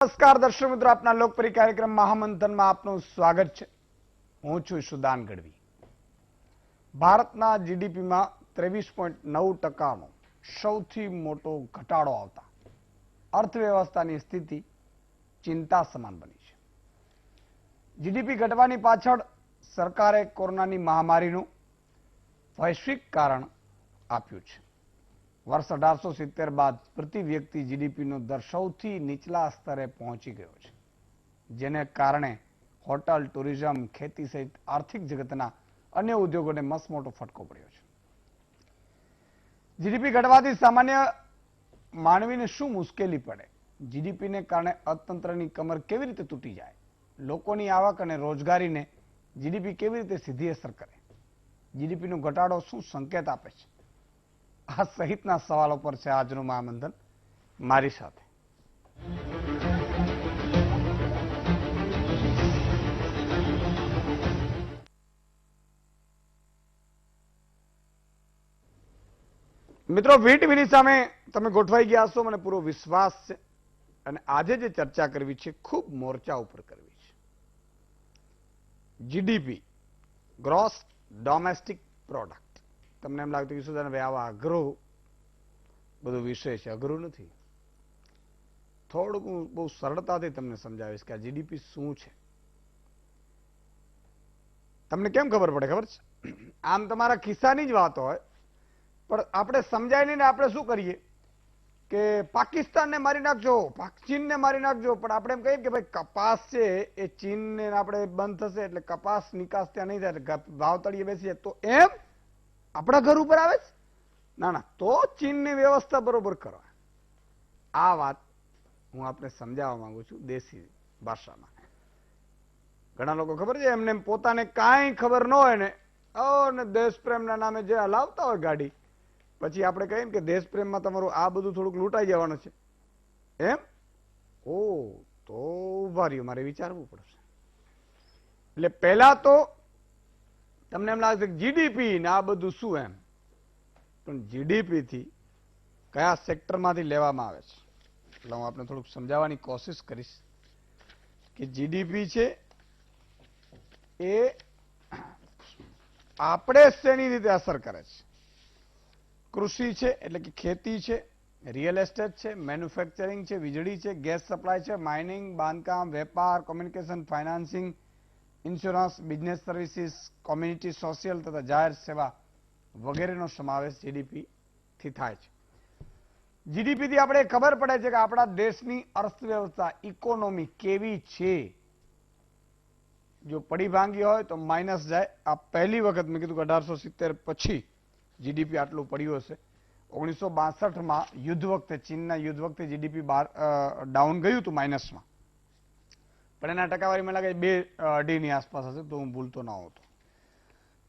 નમસ્કાર દર્શક મિત્રો, આપના લોકપ્રિય કાર્યક્રમ મહામંથનમાં આપનું સ્વાગત છે. હું છું સુદાન ગઢવી. ભારતના જીડીપીમાં 23.9%નો સૌથી મોટો ઘટાડો આવતા અર્થવ્યવસ્થાની સ્થિતિ ચિંતા સમાન બની છે. જીડીપી ઘટવાની પાછળ સરકારે કોરોનાની મહામારીનું વૈશ્વિક કારણ આપ્યું છે. વર્ષ 1870 બાદ પ્રતિ વ્યક્તિ જીડીપીનો દર સૌથી નીચલા સ્તરે પહોંચી ગયો છે, જેને કારણે હોટલ, ટુરિઝમ, ખેતી સહિત આર્થિક જગતના અન્ય ઉદ્યોગોને મસમોટો ફટકો પડ્યો છે. જીડીપી ઘટવાથી સામાન્ય માનવીને શું મુશ્કેલી પડે, જીડીપીને કારણે અર્થતંત્રની કમર કેવી રીતે તૂટી જાય, લોકોની આવક અને રોજગારીને જીડીપી કેવી રીતે સીધી અસર કરે, જીડીપીનો ઘટાડો શું સંકેત આપે છે, આ સહિતના સવાલો પર છે આજનું મહામંથન મારી સાથે. મિત્રો, વીટીવીની સામે તમે ગોઠવાઈ ગયા છો, મને પૂરો વિશ્વાસ છે. અને આજે જે ચર્ચા કરવી છે ખૂબ મોરચા ઉપર કરવી છે. GDP, gross domestic product. તમને એમ લાગતું કે સુધાને ભાઈ આવા અઘરું બધું વિષય છે. અઘરું નથી, થોડુંક હું બહુ સરળતાથી તમને સમજાવીશ કે આ જીડીપી શું છે. તમને કેમ ખબર પડે ખબર છે? આમ તમારા ખિસ્સાની જ વાત હોય, પણ આપણે સમજાય નહીં ને આપણે શું કરીએ કે પાકિસ્તાનને મારી નાખજો, ચીનને મારી નાખજો. પણ આપણે એમ કહીએ કે ભાઈ કપાસ છે એ ચીનને આપણે બંધ થશે એટલે કપાસ નિકાસ ત્યાં નહીં થાય, ભાવ તળિયે બેસી જાય. તો એમ આપણા ઘર ઉપર આવે છે? ના ના, તો ચીનની વ્યવસ્થા બરોબર કરવા. આ વાત હું આપણે સમજાવવા માંગુ છું દેશી ભાષામાં. ઘણા લોકો ખબર છે એમને પોતાને કાંઈ ખબર ન હોય ને દેશ પ્રેમના નામે જે હલાવતા હોય ગાડી, પછી આપણે કહીએ કે દેશ પ્રેમમાં તમારું આ બધું થોડુંક લૂંટાઈ જવાનું છે એમ. ઓ તો ઉભા રહ્યો, મારે વિચારવું પડશે. એટલે પહેલા તો તમને એમ લાગશે કે જીડીપી ને આ બધું શું એમ, પણ જીડીપી થી કયા સેક્ટરમાંથી લેવામાં આવે છે એટલે હું આપણે થોડુંક સમજાવવાની કોશિશ કરીશ કે જીડીપી છે એ આપણે શેની રીતે અસર કરે છે. કૃષિ છે એટલે કે ખેતી છે, રિયલ એસ્ટેટ છે, મેન્યુફેક્ચરિંગ છે, વીજળી છે, ગેસ સપ્લાય છે, માઇનિંગ, બાંધકામ, વેપાર, communication, financing, insurance, business services, community social તથા જાહેર સેવા વગેરેનો સમાવેશ જીડીપી થી થાય છે. જીડીપી થી આપણે ખબર પડે છે કે આપણા દેશની અર્થવ્યવસ્થા, ઇકોનોમી કેવી છે. જો પડી ભાંગી હોય તો માઇનસ જાય. આ પહેલી વખત મેં કીધું કે 1870 પછી જીડીપી આટલું પડ્યું હશે. 1962માં યુદ્ધ વખતે, ચીનના યુદ્ધ વખતે જીડીપી ડાઉન ગયું હતું માઇનસમાં, પણ એના ટકાવારી મને લાગે 2.5ની આસપાસ હશે, તો હું ભૂલતો ના હોતો.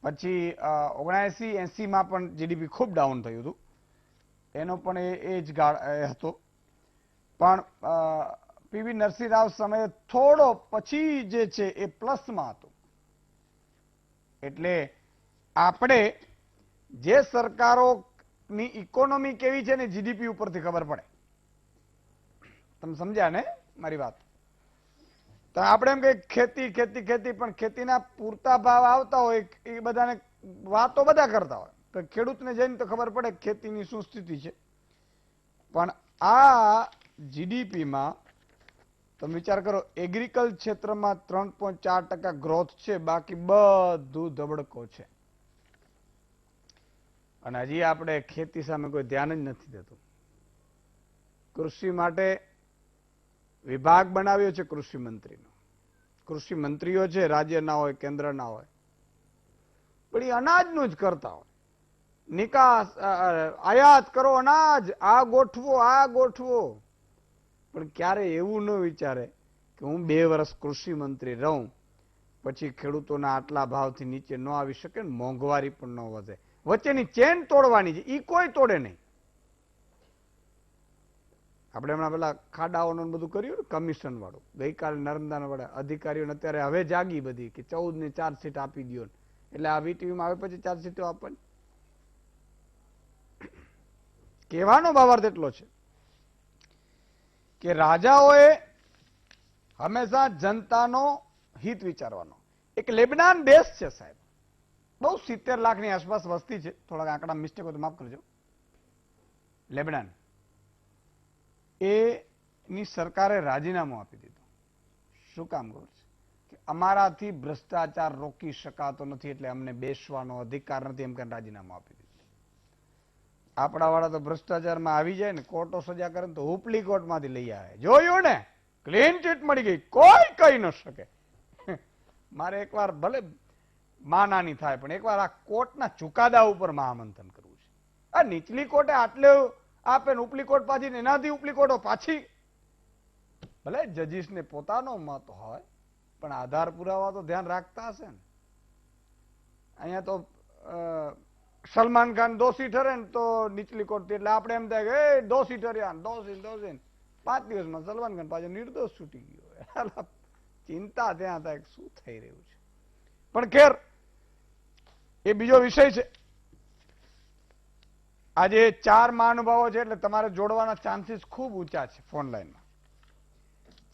પછી 79-80માં પણ જીડીપી ખૂબ ડાઉન થયું હતું, એનો પણ એ જ ગાળ હતો. પણ પીવી નરસિંહ રાવ સમયે થોડો પછી જે છે એ પ્લસમાં હતો. એટલે આપણે જે સરકારોની ઇકોનોમી કેવી છે ને જીડીપી ઉપરથી ખબર પડે. તમે સમજ્યા ને મારી વાત? તો આપણે એમ કે ખેતી ખેતી ખેતી, પણ ખેતીના પૂરતા ભાવ આવતા હોય એ બધાને વાતો બધા કરતા હોય, તો ખેડૂતને જઈને તો ખબર પડે ખેતીની શું સ્થિતિ છે. પણ આ જીડીપીમાં તમે વિચાર કરો, એગ્રીકલ્ચર ક્ષેત્રમાં 3.4% ગ્રોથ છે, બાકી બધું ધબડકો છે. અને હજી આપણે ખેતી સામે કોઈ ધ્યાન જ નથી દેતું. કૃષિ માટે વિભાગ બનાવ્યો છે કૃષિ મંત્રીનો. કૃષિ મંત્રીઓ છે, રાજ્યના હોય, કેન્દ્રના હોય, પણ એ અનાજનું જ કરતા હોય. નિકાસ, આયાત કરો અનાજ, આ ગોઠવો આ ગોઠવો. પણ ક્યારે એવું ન વિચારે કે હું 2 વર્ષ કૃષિ મંત્રી રહું, પછી ખેડૂતોના આટલા ભાવથી નીચે ન આવી શકે ને મોંઘવારી પણ ન વધે. વચ્ચેની ચેન તોડવાની છે, એ કોઈ તોડે નહીં. આપણે હમણાં પેલા ખાડાઓનું બધું કર્યું ને કમિશન વાળું, ગઈકાલે નર્મદાના વાળા અધિકારીઓને અત્યારે હવે જાગી બધી કે 14ની ચાર્જશીટ આપી દો, એટલે આ વીટીવીમાં આવે પછી ચાર્જશીટો આપવાની. કહેવાનો ભાવાર્થ એટલો છે કે રાજાઓએ હંમેશા જનતાનો હિત વિચારવાનો. એક લેબનાન દેશ છે સાહેબ, બહુ 70 લાખની આસપાસ વસ્તી છે, થોડાક આંકડા મિસ્ટેક હોય તો માફ કરજો. લેબનાન એની સરકારે રાજીનામું આપી દીધું. શું કામ ખબર છે? કે અમારાથી ભ્રષ્ટાચાર રોકી શકાતો નથી, એટલે અમને બેસવાનો અધિકાર નથી, એમ કરીને રાજીનામું આપી દીધું. આપણા વાળા તો ભ્રષ્ટાચારમાં આવી જાય ને, કોર્ટો સજા કરે ને તો ઉપલી કોર્ટમાંથી લઈ આવે. જોયું ને, ક્લીન ચીટ મળી ગઈ, કોઈ કહી ન શકે. મારે એકવાર ભલે માનાની થાય, પણ એકવાર આ કોર્ટના ચુકાદા ઉપર મહામંથન કરવું છે. આ નીચલી કોર્ટે આટલે આપે ને ઉપલી કોર્ટ પાછી, એનાથી ઉપલી કોર્ટો પાછી. ભલે જજીસને પોતાનો મત હોય, પણ આધાર પુરાવા તો ધ્યાન રાખતા હશે ને. અહીંયા તો સલમાન ખાન દોષી ઠરે ને તો નીચલી કોર્ટ, એટલે આપણે એમ થાય કે એ દોષી ઠર્યા, દોષી 5 દિવસમાં સલમાન ખાન પાછો નિર્દોષ છૂટી ગયો. ચિંતા ત્યાં થાય શું થઈ રહ્યું છે. પણ ખેર, એ બીજો વિષય છે. આજે 4 મહાનુભાવો છે, એટલે તમારે જોડવાના ચાન્સીસ ખૂબ ઊંચા છે. ફોન લાઈનમાં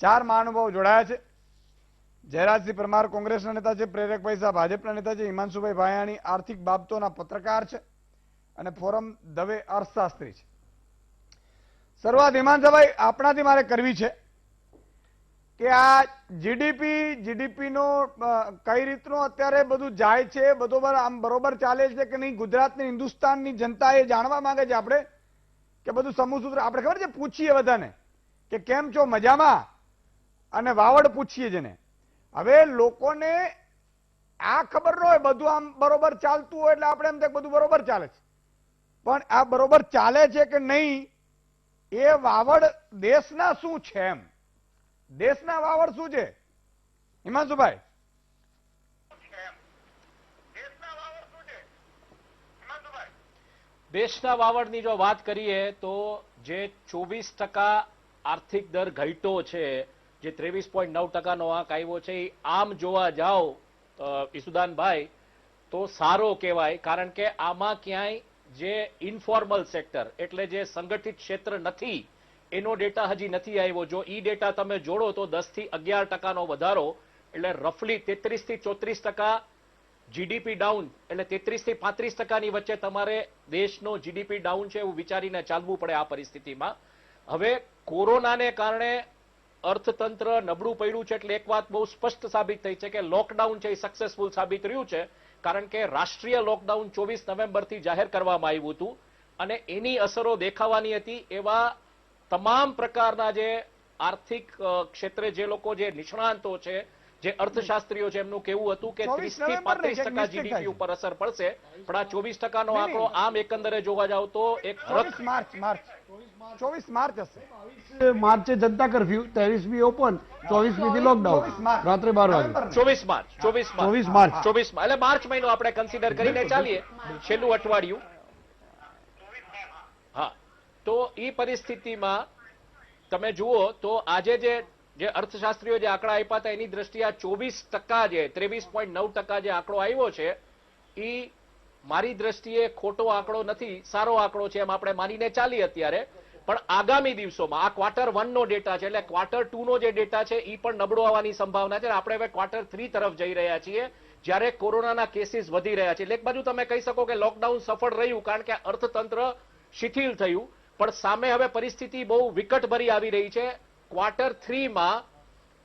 4 મહાનુભાવો જોડાયા છે. જયરાજસિંહ પરમાર કોંગ્રેસના નેતા છે, પ્રેરકભાઈ શાહ ભાજપના નેતા છે, હિમાંશુભાઈ ભાયાણી આર્થિક બાબતોના પત્રકાર છે, અને ફોરમ દવે અર્થશાસ્ત્રી છે. શરૂઆત હિમાંશુભાઈ આપણાથી મારે કરવી છે કે આ જીડીપી નો કઈ રીતનું અત્યારે બધું જાય છે, બધું આમ બરોબર ચાલે છે કે નહીં? ગુજરાતની હિન્દુસ્તાનની જનતા એ જાણવા માંગે છે આપણે કે બધું સમૂહ સૂત્ર આપણે ખબર છે પૂછીએ બધાને કે કેમ છો, મજામાં, અને વાવડ પૂછીએ જેને. હવે લોકોને આ ખબર ન હોય બધું આમ બરોબર ચાલતું હોય, એટલે આપણે એમ થાય બધું બરોબર ચાલે છે, પણ આ બરોબર ચાલે છે કે નહીં એ વાવડ દેશના શું છે, એમ દેશના વાવડ શું છે હિમાંશુભાઈ? દેશના વાવડની જો વાત કરીએ તો જે 24% આર્થિક દર ઘટ્યો છે, જે 23.9%નો આંક આવ્યો છે, એ આમ જોવા જાઓ ઈસુદાનભાઈ તો સારો કહેવાય. કારણ કે આમાં ક્યાંય જે ઇન્ફોર્મલ સેક્ટર એટલે જે સંગઠિત ક્ષેત્ર નથી એનો ડેટા હજી નથી આવ્યો. જો ઈ ડેટા તમે જોડો તો 10 થી 11%નો વધારો, એટલે રફલી 33 થી 34% જીડીપી ડાઉન, એટલે 33 થી 35%ની વચ્ચે તમારે દેશનો જીડીપી ડાઉન છે એવું વિચારીને ચાલવું પડે આ પરિસ્થિતિમાં. હવે કોરોનાને કારણે અર્થતંત્ર નબળું પડ્યું છે, એટલે એક વાત બહુ સ્પષ્ટ સાબિત થઈ છે કે લોકડાઉન છે એ સક્સેસફુલ સાબિત રહ્યું છે. કારણ કે રાષ્ટ્રીય લોકડાઉન 24 નવેમ્બરથી જાહેર કરવામાં આવ્યું હતું, અને એની અસરો દેખાવાની હતી. એવા તમામ પ્રકારના જે આર્થિક ક્ષેત્રે જે લોકો જે નિષ્ણાંતો છે, જે અર્થશાસ્ત્રીઓ છે, એમનું કેવું હતું કે 30 થી 35% જીડીપી ઉપર અસર પડશે. પણ આ 24%નો આંકડો આમ એકંદરે જોવા જાવ તો એક 24 માર્ચ હશે. માર્ચે જનતા કર્ફ્યુ, 23મી ઓપન, 24મી થી લોકડાઉન, રાત્રે 12 વાગે. 24 માર્ચ એટલે માર્ચ મહિનો આપણે કન્સિડર કરીને ચાલીએ, છેલ્લું અઠવાડિયું. હા, તો એ પરિસ્થિતિમાં તમે જુઓ તો આજે જે અર્થશાસ્ત્રીઓ જે આંકડા આપ્યા હતા એની દ્રષ્ટિએ આ 24% જે 23.9% જે આંકડો આવ્યો છે એ મારી દ્રષ્ટિએ ખોટો આંકડો નથી, સારો આંકડો છે એમ આપણે માનીને ચાલી અત્યારે. પણ આગામી દિવસોમાં આ Q1 નો ડેટા છે, એટલે Q2 નો જે ડેટા છે એ પણ નબળો આવવાની સંભાવના છે. આપણે હવે Q3 તરફ જઈ રહ્યા છીએ, જ્યારે કોરોનાના કેસીસ વધી રહ્યા છે. એટલે એક બાજુ તમે કહી શકો કે લોકડાઉન સફળ રહ્યું કારણ કે અર્થતંત્ર શિથિલ થયું, પણ સામે હવે પરિસ્થિતિ બહુ વિકટ ભરી આવી રહી છે. Q3માં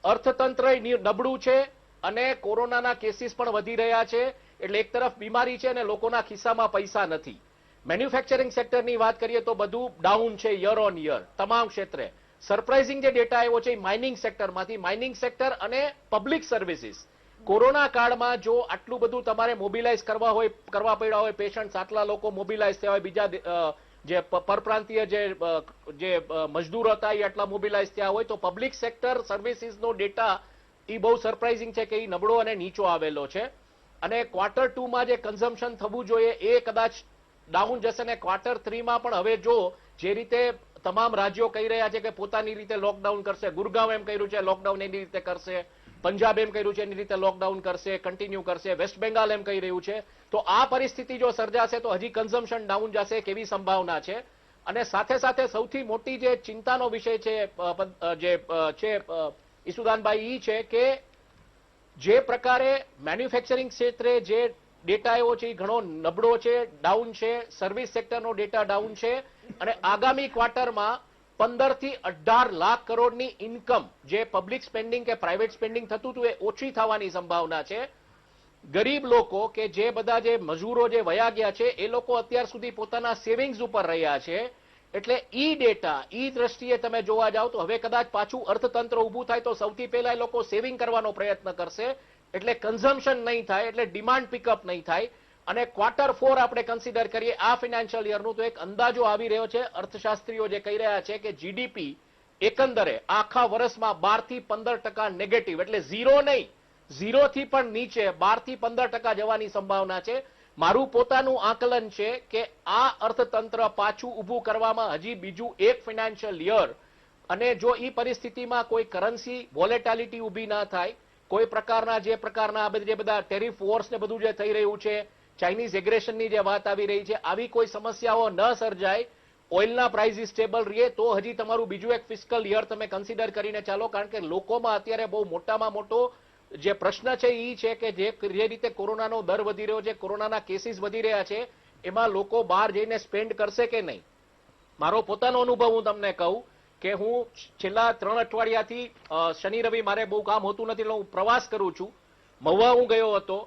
અર્થતંત્ર નબળું છે અને કોરોનાના કેસીસ પણ વધી રહ્યા છે. એટલે એક તરફ બીમારી છે અને લોકોના ખિસ્સામાં પૈસા નથી. મેન્યુફેક્ચરિંગ સેક્ટરની વાત કરીએ તો બધું ડાઉન છે યર ઓન યર તમામ ક્ષેત્રે. સરપ્રાઇઝિંગ જે ડેટા આવ્યો છે માઇનિંગ સેક્ટરમાંથી, માઇનિંગ સેક્ટર અને પબ્લિક સર્વિસીસ કોરોના કાળમાં જો આટલું બધું તમારે મોબિલાઇઝ કરવા પડ્યા હોય, પેશન્ટ આટલા લોકો મોબિલાઇઝ થયા હોય, બીજા જે પરપ્રાંતીય જે મજદૂર હતા એ આટલા મોબિલાઇઝ થયા હોય, તો પબ્લિક સેક્ટર સર્વિસીસનો ડેટા એ બહુ સરપ્રાઇઝિંગ છે કે એ નબળો અને નીચો આવેલો છે. અને Q2માં જે કન્ઝમ્પશન થવું જોઈએ એ કદાચ ડાઉન જશે, ને Q3માં પણ હવે જો જે રીતે તમામ રાજ્યો કહી રહ્યા છે કે પોતાની રીતે લોકડાઉન કરશે, ગુરગાંવ એમ કહ્યું છે લોકડાઉન એની રીતે કરશે, પંજાબ એમ કહ્યું છે એની રીતે લોકડાઉન કરશે, કન્ટિન્યુ કરશે, વેસ્ટ બેંગાલ એમ કહી રહ્યું છે, તો આ પરિસ્થિતિ જો સર્જાશે તો હજી કન્ઝમ્પશન ડાઉન જશે કેવી સંભાવના છે. અને સાથે સાથે સૌથી મોટી જે ચિંતાનો વિષય છે જે છે ઈસુદાનભાઈ, એ છે કે જે પ્રકારે મેન્યુફેક્ચરિંગ ક્ષેત્રે જે ડેટા એવો છે એ ઘણો નબળો છે, ડાઉન છે, સર્વિસ સેક્ટરનો ડેટા ડાઉન છે, અને આગામી ક્વાર્ટરમાં 15 થી 18 લાખ કરોડની ઇન્કમ જે પબ્લિક સ્પેન્ડિંગ કે પ્રાઇવેટ સ્પેન્ડિંગ થતું હતું એ ઓછી થવાની સંભાવના છે. ગરીબ લોકો કે જે બધા જે મજૂરો જે વયા ગયા છે એ લોકો અત્યાર સુધી પોતાના સેવિંગ્સ ઉપર રહ્યા છે. એટલે ઈ ડેટા, ઈ દ્રષ્ટિએ તમે જોવા જાવ તો હવે કદાચ પાછું અર્થતંત્ર ઊભું થાય તો સૌથી પહેલા એ લોકો સેવિંગ કરવાનો પ્રયત્ન કરશે, એટલે કન્ઝમ્પશન નહીં થાય, એટલે ડિમાન્ડ પિકઅપ નહીં થાય. અને Q4 આપણે કન્સિડર કરીએ આ ફાઇનાન્શિયલ યરનું તો એક અંદાજો આવી રહ્યો છે. અર્થશાસ્ત્રીઓ જે કહી રહ્યા છે કે જીડીપી એકંદરે આખા વર્ષમાં 12 થી 15% નેગેટિવ, એટલે ઝીરો નહીં, ઝીરોથી પણ નીચે 12 થી 15% જવાની સંભાવના છે. મારું પોતાનું આકલન છે કે આ અર્થતંત્ર પાછું ઊભું કરવામાં હજી બીજું એક ફાઇનાન્શિયલ યર, અને જો એ પરિસ્થિતિમાં કોઈ કરન્સી વોલેટાલિટી ઊભી ના થાય, કોઈ પ્રકારના જે બધા ટેરિફ વોર્સ ને બધું જે થઈ રહ્યું છે, ચાઇનીઝ એગ્રેશનની જે વાત આવી રહી છે, આવી કોઈ સમસ્યાઓ ન સર્જાય, ઓઇલના પ્રાઇસીસ સ્ટેબલ રહે, તો હજી તમારું બીજું એક ફિસ્કલ યર તમે કન્સિડર કરીને ચાલો. કારણ કે લોકોમાં અત્યારે બહુ મોટામાં મોટો જે પ્રશ્ન છે એ છે કે જે રીતે કોરોનાનો દર વધી રહ્યો છે, કોરોનાના કેસીસ વધી રહ્યા છે, એમાં લોકો બહાર જઈને સ્પેન્ડ કરશે કે નહીં. મારો પોતાનો અનુભવ હું તમને કહું કે હું છેલ્લા 3 અઠવાડિયાથી શનિ રવિ મારે બહુ કામ હોતું નથી એટલે હું પ્રવાસ કરું છું. મહુવા હું ગયો હતો,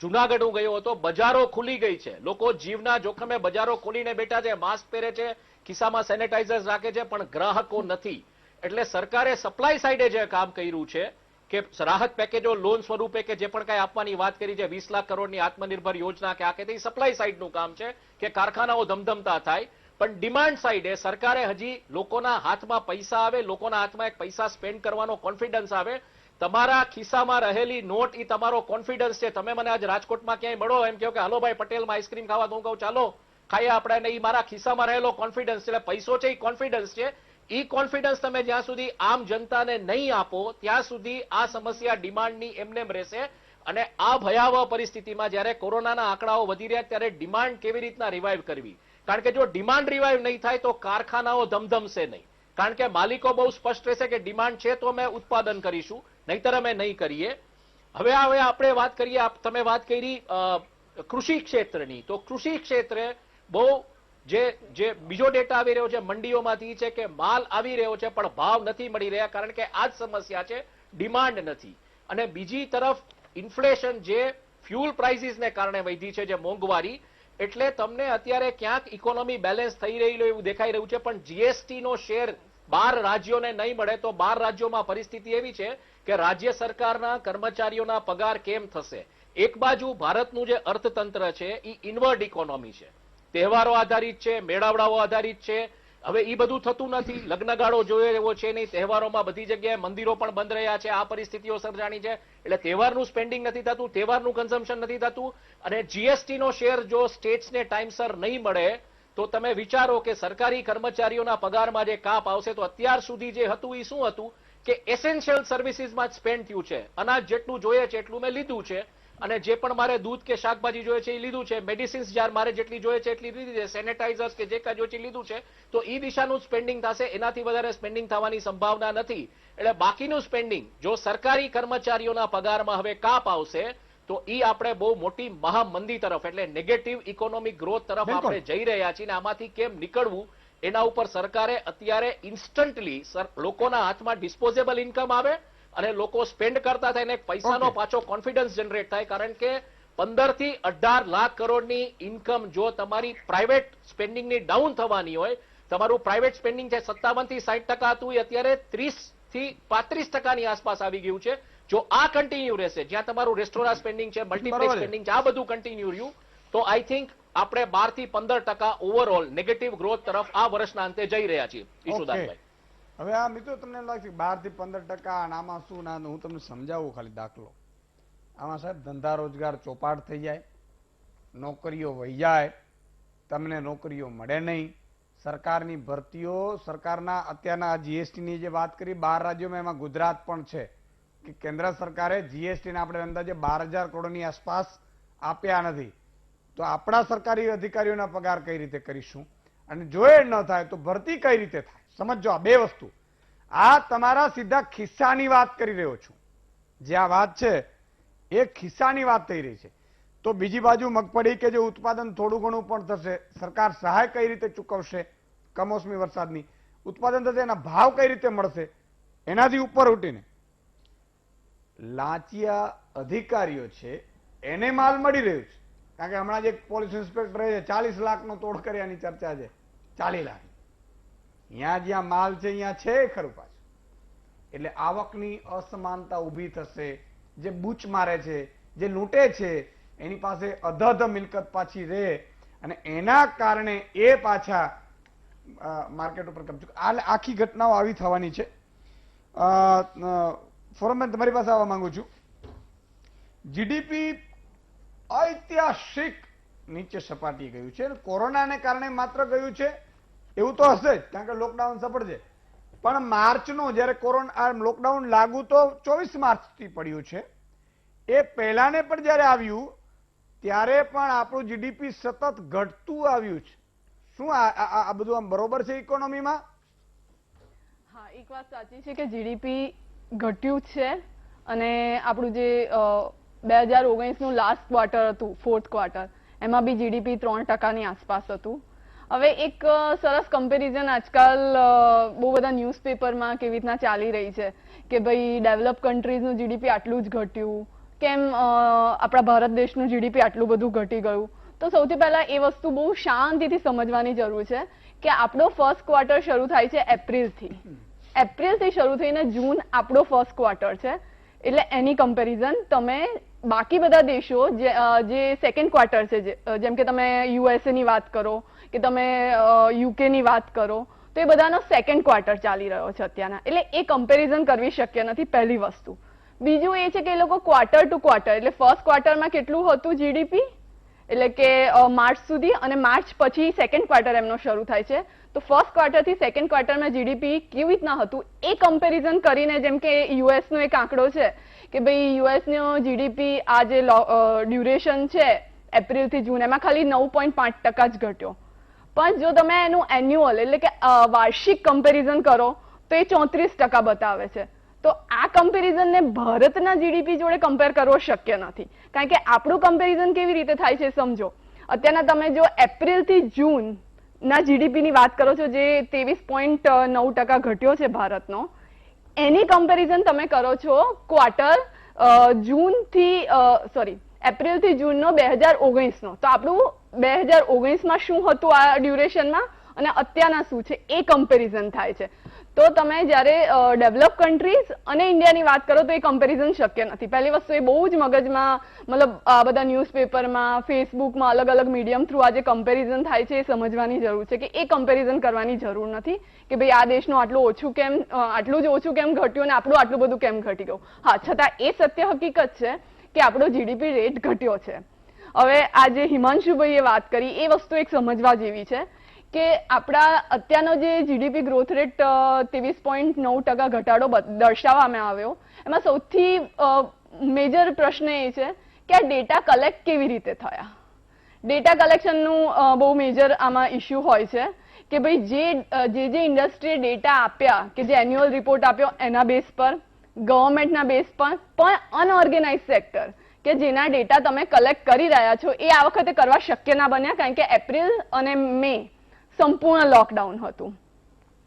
જુનાગઢ હું ગયો હતો, બજારો ખુલી ગઈ છે, લોકો જીવના જોખમે બજારો ખોલીને બેઠા છે, માસ્ક પહેરે છે, ખિસ્સામાં સેનેટાઇઝર્સ રાખે છે, પણ ગ્રાહકો નથી. એટલે સરકારે સપ્લાય સાઇડે જે કામ કર્યું છે કે રાહત પેકેજો લોન સ્વરૂપે કે જે પણ કાંઈ આપવાની વાત કરી છે, 20 લાખ કરોડની આત્મનિર્ભર યોજના કે આ કે તે સપ્લાય સાઇડનું કામ છે કે કારખાનાઓ ધમધમતા થાય. પણ ડિમાન્ડ સાઇડે સરકારે હજી લોકોના હાથમાં પૈસા આવે, લોકોના હાથમાં એક પૈસા સ્પેન્ડ કરવાનો કોન્ફિડન્સ આવે. તમારા ખિસ્સામાં રહેલી નોટ એ તમારો કોન્ફિડન્સ છે. તમે મને આજ રાજકોટમાં ક્યાંય મળો, એમ કહો કે હાલો ભાઈ પટેલમાં આઈસ્ક્રીમ ખાવા, તો હું કહું ચાલો ખાઈએ આપણે, નહીં, મારા ખિસ્સામાં રહેલો કોન્ફિડન્સ છે. એટલે પૈસો છે એ કોન્ફિડન્સ છે. એ કોન્ફિડન્સ તમે જ્યાં સુધી આમ જનતાને નહીં આપો ત્યાં સુધી આ સમસ્યા ડિમાન્ડની એમનેમ રહેશે. અને આ ભયાવહ પરિસ્થિતિમાં જ્યારે કોરોનાના આંકડાઓ વધી રહ્યા ત્યારે ડિમાન્ડ કેવી રીતના રિવાઇવ કરવી, કારણ કે જો ડિમાન્ડ રિવાઇવ નહીં થાય તો કારખાનાઓ ધમધમશે નહીં. કારણ કે માલિકો બહુ સ્પષ્ટ રહેશે કે ડિમાન્ડ છે તો અમે ઉત્પાદન કરીશું, નહીતર અમે નહીં કરીએ. હવે આપણે વાત કરીએ, તમે વાત કરી કૃષિ ક્ષેત્રની, તો કૃષિ ક્ષેત્રે બહુ જે બીજો ડેટા આવી રહ્યો છે મંડીઓમાંથી છે કે માલ આવી રહ્યો છે પણ ભાવ નથી મળી રહ્યા, કારણ કે આ જ સમસ્યા છે, ડિમાન્ડ નથી. અને બીજી તરફ ઇન્ફ્લેશન જે ફ્યુલ પ્રાઇસીસને કારણે વધી છે, જે મોંઘવારી, એટલે તમને અત્યારે ક્યાંક ઇકોનોમી બેલેન્સ થઈ રહેલું એવું દેખાઈ રહ્યું છે. પણ જીએસટી નો શેર 12 રાજ્યોને નહીં મળે તો 12 રાજ્યોમાં પરિસ્થિતિ એવી છે કે રાજ્ય સરકારના કર્મચારીઓના પગાર કેમ થશે. એક બાજુ ભારતનું જે અર્થતંત્ર છે એ ઇનવર્ડ ઇકોનોમી છે, તહેવારો આધારિત છે, મેળાવડાઓ આધારિત છે. હવે એ બધું થતું નથી, લગ્નગાળો જોયો એવો છે નહીં, તહેવારોમાં બધી જગ્યાએ મંદિરો પણ બંધ રહ્યા છે, આ પરિસ્થિતિઓ સર્જાણી છે. એટલે તહેવારનું સ્પેન્ડિંગ નથી થતું, તહેવારનું કન્ઝમ્પશન નથી થતું. અને જીએસટી નો શેર જો સ્ટેટ્સને ટાઈમસર નહીં મળે તો તમે વિચારો કે સરકારી કર્મચારીઓના પગારમાં જે કાપ આવશે. તો અત્યાર સુધી જે હતું એ શું હતું કે એસેન્શિયલ સર્વિસીસમાં જ સ્પેન્ડ થયું છે. અનાજ જેટલું જોઈએ છે એટલું મેં લીધું છે, અને જે પણ મારે દૂધ કે શાકભાજી જોઈએ છે એ લીધું છે, મેડિસિન્સ જ્યારે મારે જેટલી જોઈએ છે એટલી લીધી છે, સેનેટાઇઝર્સ કે જે કાંઈ જોઈએ છે લીધું છે. તો એ દિશાનું સ્પેન્ડિંગ થશે, એનાથી વધારે સ્પેન્ડિંગ થવાની સંભાવના નથી. એટલે બાકીનું સ્પેન્ડિંગ જો સરકારી કર્મચારીઓના પગારમાં હવે કાપ આવશે તો એ આપણે બહુ મોટી મહામંદી તરફ, એટલે નેગેટિવ ઇકોનોમિક ગ્રોથ તરફ આપણે જઈ રહ્યા છીએ. આમાંથી કેમ નીકળવું એના ઉપર સરકારે અત્યારે ઇન્સ્ટન્ટલી લોકોના હાથમાં ડિસ્પોઝેબલ ઇન્કમ આવે અને લોકો સ્પેન્ડ કરતા થાય ને પૈસાનો પાછો કોન્ફિડન્સ જનરેટ થાય. કારણ કે 15 થી 18 લાખ કરોડની ઇન્કમ જો તમારી પ્રાઇવેટ સ્પેન્ડિંગની ડાઉન થવાની હોય, તમારું પ્રાઇવેટ સ્પેન્ડિંગ છે 57 થી 60% હતું, એ અત્યારે 30 થી 35%ની આસપાસ આવી ગયું છે. જો આ કન્ટિન્યુ રહેશે, જ્યાં તમારું રેસ્ટોરન્ટ સ્પેન્ડિંગ છે, મલ્ટીપ્લેક્સ સ્પેન્ડિંગ છે, આ બધું કન્ટિન્યુ રહ્યું તો આઈ થિંક આપણે 12 થી 15% ઓવરઓલ નેગેટિવ ગ્રોથ તરફ આ વર્ષના અંતે જઈ રહ્યા છીએ. ઈશુદાનભાઈ, હવે આ મિત્રો તમને એમ લાગે 12 થી 15%, અને આમાં શું ના, હું તમને સમજાવું ખાલી દાખલો. આમાં સાહેબ ધંધા રોજગાર ચોપાટ થઈ જાય, નોકરીઓ વહી જાય, તમને નોકરીઓ મળે નહીં, સરકારની ભરતીઓ, સરકારના અત્યારના જીએસટીની જે વાત કરી 12 રાજ્યોમાં, એમાં ગુજરાત પણ છે કે કેન્દ્ર સરકારે જીએસટીને આપણે અંદાજે 12,000 કરોડની આસપાસ આપ્યા નથી. તો આપણા સરકારી અધિકારીઓના પગાર કઈ રીતે કરીશું, અને જો એ ન થાય તો ભરતી કઈ રીતે થાય? સમજો આ બે વસ્તુ. આ તમારા સીધા ખિસ્સાની વાત કરી રહ્યો છું. જે આ વાત છે એ ખિસ્સાની વાત થઈ રહી છે. તો બીજી બાજુ મગફળી કે જે ઉત્પાદન થોડું ઘણું પણ થશે, સરકાર સહાય કઈ રીતે ચૂકવશે, કમોસમી વરસાદની ઉત્પાદન થશે, એના ભાવ કઈ રીતે મળશે, એનાથી ઉપર ઉઠીને લાંચિયા અધિકારીઓ છે એને માલ મળી રહ્યું છે. કારણ કે હમણાં જે પોલીસ ઇન્સ્પેક્ટર છે 40 લાખનો તોડ કર્યાની ચર્ચા છે. 40 લાખ અહીંયા જ્યાં માલ છે અહીંયા છે ખરું પાછું. એટલે આવકની અસમાનતા ઊભી થશે. જે બૂચ મારે છે, જે લૂંટે છે, એની પાસે અધધ મિલકત પાછી રહે અને એના કારણે એ પાછા માર્કેટ ઉપર કબજો. આખી ઘટનાઓ આવી થવાની છે. ફોરમમેન તમારી પાસે આવવા માંગુ છું. જીડીપી ઐતિહાસિક નીચે સપાટીએ ગયું છે. કોરોનાને કારણે માત્ર ગયું છે એવું તો હશે જ, કારણ કે લોકડાઉન સફળ છે. પણ માર્ચનો જ્યારે કોરોના લોકડાઉન લાગુ તો 24 માર્ચથી પડ્યું છે. એ પહેલાને પણ જ્યારે આવ્યું ત્યારે પણ આપણું જીડીપી સતત ઘટતું આવ્યું છે. શું આ બધું આમ બરોબર છે ઇકોનોમીમાં? હા, એક વાત સાચી છે કે જીડીપી ઘટ્યું છે અને આપણું જે 2019નું લાસ્ટ ક્વાર્ટર હતું, ફોર્થ ક્વાર્ટર, એમાં બી જીડીપી 3%ની આસપાસ હતું. હવે એક સરસ કમ્પેરિઝન આજકાલ બહુ બધા ન્યૂઝપેપરમાં કેવી રીતના ચાલી રહી છે કે ભાઈ ડેવલપ કન્ટ્રીઝનું જીડીપી આટલું જ ઘટ્યું, કેમ આપણા ભારત દેશનું જીડીપી આટલું બધું ઘટી ગયું. તો સૌથી પહેલા એ વસ્તુ બહુ શાંતિથી સમજવાની જરૂર છે કે આપણો ફર્સ્ટ ક્વાર્ટર શરૂ થાય છે એપ્રિલથી. એપ્રિલથી શરૂ થઈને જૂન આપણો ફર્સ્ટ ક્વાર્ટર છે. એટલે એની કમ્પેરિઝન તમે બાકી બધા દેશો જે સેકન્ડ ક્વાર્ટર છે, જેમ કે તમે યુએસએ ની વાત કરો કે તમે યુકે ની વાત કરો, તો એ બધાનો સેકન્ડ ક્વાર્ટર ચાલી રહ્યો છે અત્યારના. એટલે એ કમ્પેરિઝન કરવી શક્ય નથી, પહેલી વસ્તુ. બીજું એ છે કે એ લોકો ક્વાર્ટર ટુ ક્વાર્ટર, એટલે ફર્સ્ટ ક્વાર્ટરમાં કેટલું હતું જીડીપી, એટલે કે માર્ચ સુધી, અને માર્ચ પછી સેકન્ડ ક્વાર્ટર એમનો શરૂ થાય છે. તો ફર્સ્ટ ક્વાર્ટરથી સેકન્ડ ક્વાર્ટરમાં જીડીપી કેવી રીતના હતું એ કમ્પેરિઝન કરીને, જેમ કે યુએસનો એક આંકડો છે કે ભાઈ યુએસનો જીડીપી આ જે ડ્યુરેશન છે એપ્રિલથી જૂન, એમાં ખાલી 9.5% જ ઘટ્યો. પણ જો તમે એનું એન્યુઅલ એટલે કે વાર્ષિક કમ્પેરિઝન કરો તો એ 34% બતાવે છે. તો આ કમ્પેરિઝનને ભારતના જીડીપી જોડે કમ્પેર કરવો શક્ય નથી. કારણ કે આપણું કમ્પેરિઝન કેવી રીતે થાય છે સમજો. અત્યારના તમે જો એપ્રિલથી જૂન ના જીડીપીની વાત કરો છો, જે 23.9% ઘટ્યો છે ભારતનો, એની કમ્પેરિઝન તમે કરો છો ક્વાર્ટર એપ્રિલથી જૂનનો 2019નો. તો આપણું 2019માં શું હતું આ ડ્યુરેશનમાં અને અત્યારના શું છે એ કમ્પેરિઝન થાય છે. તો તમે જ્યારે ડેવલપ કન્ટ્રીઝ અને ઇન્ડિયાની વાત કરો તો એ કમ્પેરિઝન શક્ય નથી. પહેલી વસ્તુ એ બહુ જ મગજમાં, મતલબ આ બધા ન્યૂઝપેપરમાં, ફેસબુકમાં, અલગ અલગ મીડિયમ થ્રુ આ જે કમ્પેરિઝન થાય છે એ સમજવાની જરૂર છે કે એ કમ્પેરિઝન કરવાની જરૂર નથી કે ભાઈ આ દેશનું આટલું જ ઓછું કેમ ઘટ્યું અને આપણું આટલું બધું કેમ ઘટી ગયું. હા, છતાં એ સત્ય હકીકત છે કે આપણો જીડીપી રેટ ઘટ્યો છે. હવે આ જે હિમાંશુભાઈએ વાત કરી એ વસ્તુ એક સમજવા જેવી છે કે આપણા અત્યારનો જે જીડીપી ગ્રોથ રેટ 23.9% ઘટાડો દર્શાવવામાં આવ્યો, એમાં સૌથી મેજર પ્રશ્ન એ છે કે આ ડેટા કલેક્ટ કેવી રીતે થયા. ડેટા કલેક્શનનું બહુ મેજર આમાં ઇસ્યુ હોય છે કે ભાઈ જે ઇન્ડસ્ટ્રીએ ડેટા આપ્યા, કે જે એન્યુઅલ રિપોર્ટ આપ્યો એના બેઝ પર, ગવર્મેન્ટના બેઝ પર, પણ અનઓર્ગેનાઇઝ સેક્ટર કે જેના ડેટા તમે કલેક્ટ કરી રહ્યા છો એ આ વખતે કરવા શક્ય ના બન્યા, કારણ કે એપ્રિલ અને મે સંપૂર્ણ લોકડાઉન હતું.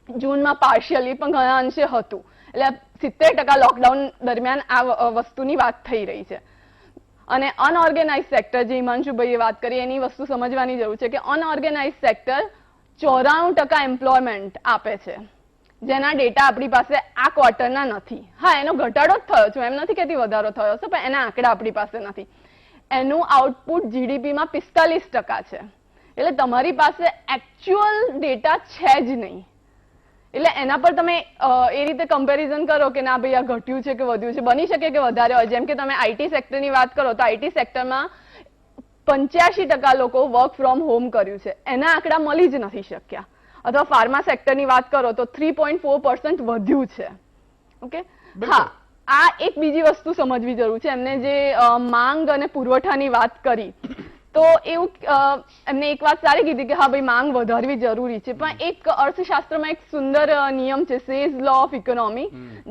જૂનમાં પાર્શિયલી પણ ઘણા અંશે હતું. એટલે 70% લોકડાઉન દરમિયાન આ વસ્તુની વાત થઈ રહી છે. અને અનઓર્ગેનાઇઝ સેક્ટર, જે હિમાંશુભાઈએ વાત કરી, એની વસ્તુ સમજવાની જરૂર છે કે અનઓર્ગેનાઇઝ સેક્ટર 94% એમ્પ્લોયમેન્ટ આપે છે, જેના ડેટા આપણી પાસે આ ક્વાર્ટરના નથી. હા, એનો ઘટાડો જ થયો છે, એમ નથી કહેતી વધારો થયો છે, પણ એના આંકડા આપણી પાસે નથી. એનું આઉટપુટ જીડીપીમાં 45% છે. એટલે તમારી પાસે એકચ્યુઅલ ડેટા છે જ નહીં. એટલે એના પર તમે એ રીતે કમ્પેરિઝન કરો કે ના ભાઈ આ ઘટ્યું છે કે વધ્યું છે. બની શકે કે વધારે હોય. જેમ કે તમે આઈટી સેક્ટરની વાત કરો તો આઈટી સેક્ટરમાં 85% લોકો વર્ક ફ્રોમ હોમ કર્યું છે, એના આંકડા મળી જ નથી શક્યા. અથવા ફાર્મા સેક્ટરની વાત કરો તો 3.4% વધ્યું છે. ઓકે, હા, આ એક બીજી વસ્તુ સમજવી જરૂર છે. એમને જે માંગ અને પુરવઠાની વાત કરી તો એવું એમને એક વાત સારી કીધી કે હા ભાઈ માંગ વધારવી જરૂરી છે, પણ એક અર્થશાસ્ત્રમાં એક સુંદર નિયમ છે, સેઝ લો ઓફ ઇકોનોમી,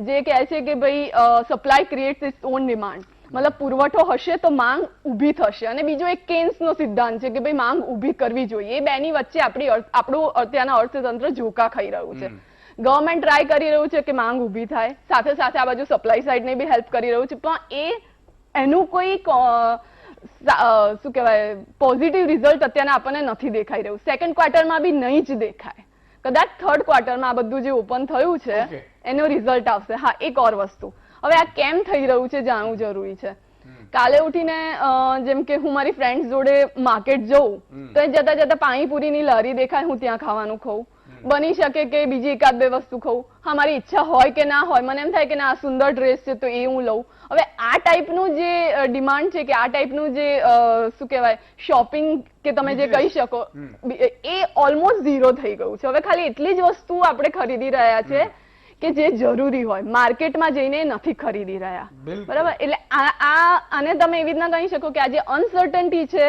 જે કહે છે કે ભાઈ supply creates its own demand. મતલબ પુરવઠો હશે તો માંગ ઊભી થશે. અને બીજો એક કેન્સનો સિદ્ધાંત છે કે ભાઈ માંગ ઊભી કરવી જોઈએ. એ બેની વચ્ચે આપણું અત્યારના અર્થતંત્ર ઝોકા ખાઈ રહ્યું છે. ગવર્મેન્ટ ટ્રાય કરી રહ્યું છે કે માંગ ઊભી થાય, સાથે સાથે આ બાજુ સપ્લાય સાઈડને બી હેલ્પ કરી રહ્યું છે, પણ એનું કોઈ શું કહેવાય પોઝિટિવ રિઝલ્ટ અત્યારે આપણને નથી દેખાઈ રહ્યું. સેકન્ડ ક્વાર્ટરમાં બી નહીં જ દેખાય. કદાચ થર્ડ ક્વાર્ટરમાં આ બધું જે ઓપન થયું છે એનો રિઝલ્ટ આવશે. હા, એક ઓર વસ્તુ, હવે આ કેમ થઈ રહ્યું છે જાણવું જરૂરી છે. કાલે ઉઠીને જેમ કે હું મારી ફ્રેન્ડ જોડે માર્કેટ જઉં તો એ જતા જતા પાણીપુરીની લારી દેખાય, હું ત્યાં ખાવાનું ખાઉં. બની શકે કે બીજી એકાદ બે વસ્તુ ખાઉં. હા, મારી ઈચ્છા હોય કે ના હોય, મને એમ થાય કે ના આ સુંદર ડ્રેસ છે તો એ હું લઉં. હવે આ ટાઈપનું જે ડિમાન્ડ છે કે આ ટાઈપનું જે શું કહેવાય શોપિંગ કે તમે જે કહી શકો, એ ઓલમોસ્ટ ઝીરો થઈ ગયું છે. હવે ખાલી એટલી જ વસ્તુ આપણે ખરીદી રહ્યા છે કે જે જરૂરી હોય, માર્કેટમાં જઈને નથી ખરીદી રહ્યા. બરાબર, એટલે આને તમે એવી રીતના કહી શકો કે આ જે અનસર્ટનિટી છે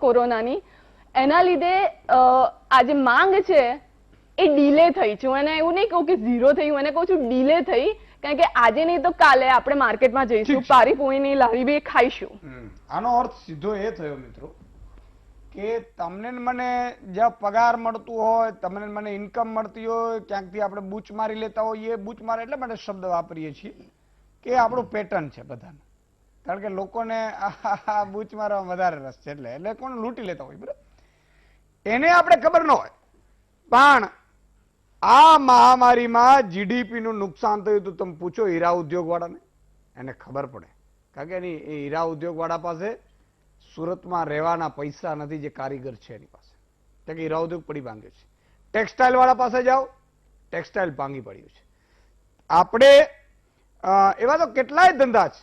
કોરોનાની, એના લીધે આ જે માંગ છે એ ડીલે થઈ છે. હું એને એવું નહીં કહું કે ઝીરો થઈ, હું એને કહું છું ડીલે થઈ, કારણ કે આજે નહીં તો કાલે આપણે માર્કેટમાં જઈશું, પાણીપુરીની લારી બી ખાઈશું. આનો અર્થ સીધો એ થયો મિત્રો કે તમને મને જ્યાં પગાર મળતું હોય, તમને મને ઇન્કમ મળતી હોય, ક્યાંકથી આપણે બૂચ મારી લેતા હોઈએ. બૂચ મારે એટલે માટે શબ્દ વાપરીએ છીએ કે આપણું પેટર્ન છે બધાને, કારણ કે લોકોને બૂચ મારવામાં વધારે રસ છે, એટલે કોણ લૂંટી લેતા હોય. બરાબર, એને આપણે ખબર ન હોય, પણ આ મહામારીમાં જીડીપી નું નુકસાન થયું તો તમે પૂછો હીરા ઉદ્યોગ વાળાને, એને ખબર પડે. કારણ કે એની હીરા ઉદ્યોગ વાળા પાસે સુરતમાં રહેવાના પૈસા નથી જે કારીગર છે એની પાસે, કારણ કે હીરા ઉદ્યોગ પડી ભાંગ્યો છે. ટેક્સટાઇલ વાળા પાસે જાઓ, ટેક્સટાઇલ ભાંગી પડ્યું છે. આપણે એવા તો કેટલાય ધંધા છે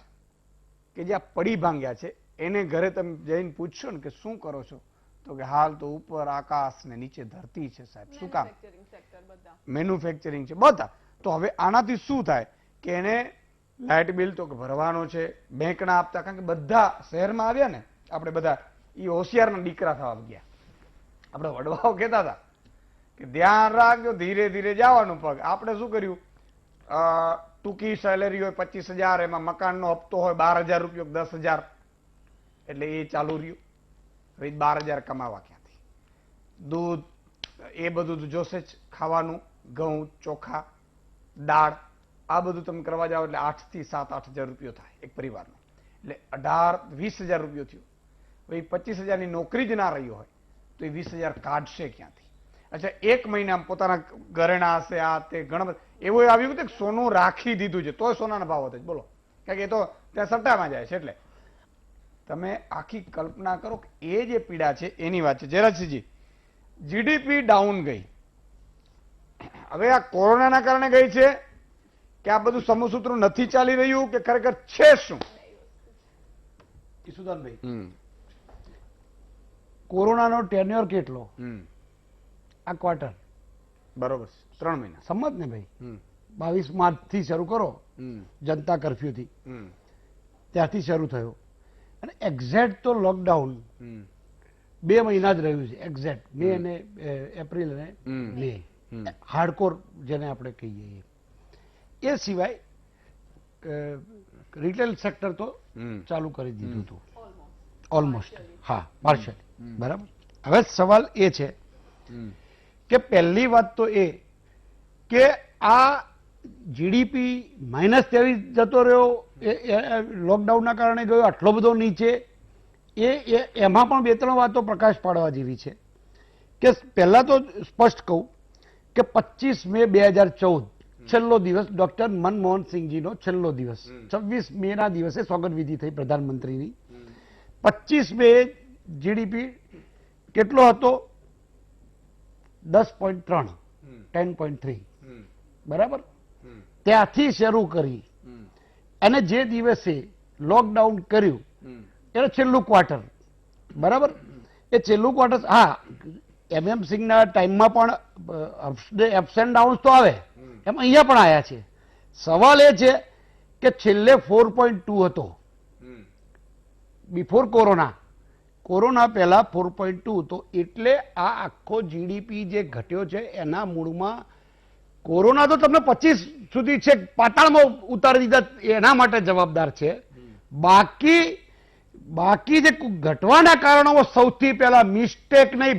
કે જ્યાં પડી ભાંગ્યા છે. એને ઘરે તમે જઈને પૂછશો ને કે શું કરો છો, તો કે હાલ તો ઉપર આકાશ ને નીચે ધરતી છે સાહેબ. શું કામ? મેન્યુફેક્ચરિંગ છે બધા. તો હવે આનાથી શું થાય કે એને લાઇટ બિલ તો ભરવાનો છે, બેંકના આપતા, કારણ કે બધા શહેરમાં આવ્યા ને, આપણે બધા એ હોશિયારના દીકરા થવા ગયા. આપણે વડવાઓ કહેતા હતા કે ધ્યાન રાખજો, ધીરે ધીરે જવાનું પગ. આપણે શું કર્યું, ટૂંકી સેલેરી હોય 25,000, એમાં મકાનનો હપ્તો હોય 12,000 રૂપિયા, 10,000, એટલે એ ચાલુ રહ્યું. હવે 12,000 કમાવા ક્યાંથી? દૂધ એ બધું જોશે જ, ખાવાનું, ઘઉં, ચોખા, દાળ, આ બધું તમે કરવા જાઓ એટલે 8 થી 7-8 હજાર રૂપિયો થાય એક પરિવારનો. એટલે 18-20,000 રૂપિયો થયો. હવે 25,000 ની નોકરી જ ના રહી હોય તો એ 20,000 કાઢશે ક્યાંથી? અચ્છા, એક મહિના પોતાના ઘરેણા હશે, આ તે ઘણા એવું આવ્યું કે સોનું રાખી દીધું છે તોય સોનાના ભાવ વધે. બોલો, કારણ કે એ તો ત્યાં સટ્ટામાં જાય છે. એટલે તમે આખી કલ્પના કરો કે એ જે પીડા છે એની વાત છે. જયરાજસિંહજી, જીડીપી ડાઉન ગઈ, હવે આ કોરોનાના કારણે ગઈ છે કે આ બધું સમસૂત્ર નથી ચાલી રહ્યું કે ખરેખર છે શું? ઈસુદાનભાઈ, કોરોનાનો ટેન્યોર કેટલો? આ ક્વાર્ટર, બરોબર, 3 મહિના. સમજ ને ભાઈ, 22 માર્ચ થી શરૂ કરો, જનતા કર્ફ્યુ થી, ત્યાંથી શરૂ થયો, અને એક્ઝેક્ટ તો લોકડાઉન 2 મહિના જ રહ્યું છે. એક્ઝેક્ટ મે અને એપ્રિલ અને મે, હાર્ડકોર જેને આપણે કહીએ. એ સિવાય રિટેલ સેક્ટર તો ચાલુ કરી દીધું હતું ઓલમોસ્ટ. હા, પાર્શિયલી. બરાબર. હવે સવાલ એ છે કે પહેલી વાત તો એ કે આ જીડીપી -23 જતો રહ્યો, લોકડાઉનના કારણે ગયો આટલો બધો નીચે. એમાં પણ 2-3 વાતો પ્રકાશ પાડવા જેવી છે. કે પહેલા તો સ્પષ્ટ કહું કે 25 મે 2014 છેલ્લો દિવસ, ડોક્ટર મનમોહન સિંહજીનો છેલ્લો દિવસ. 26 મે ના દિવસે સોગંદવિધિ થઈ પ્રધાનમંત્રીની. 25 મે જીડીપી કેટલો હતો? 10.3, 10.3. બરાબર. ત્યાંથી શરૂ કરી અને જે દિવસે લોકડાઉન કર્યું એટલે છેલ્લું ક્વાર્ટર. બરાબર. એ છેલ્લું ક્વાર્ટર, હા, MM સિંહના ટાઈમમાં પણ અપ્સ એન્ડ ડાઉન્સ તો આવે, એમ અહીંયા પણ આવ્યા છે. સવાલ એ છે કે છેલ્લે 4.2 હતો બિફોર કોરોના. કોરોના પહેલા 4.2 તો એટલે આ આખો જીડીપી જે ઘટ્યો છે એના મૂળમાં કોરોના તો તમને 25 સુધી છે પાતાળમાં ઉતારી દીધા એના માટે જવાબદાર છે. બાકી જે ઘટવાના કારણો સૌથી પહેલા મિસ્ટેક નહીં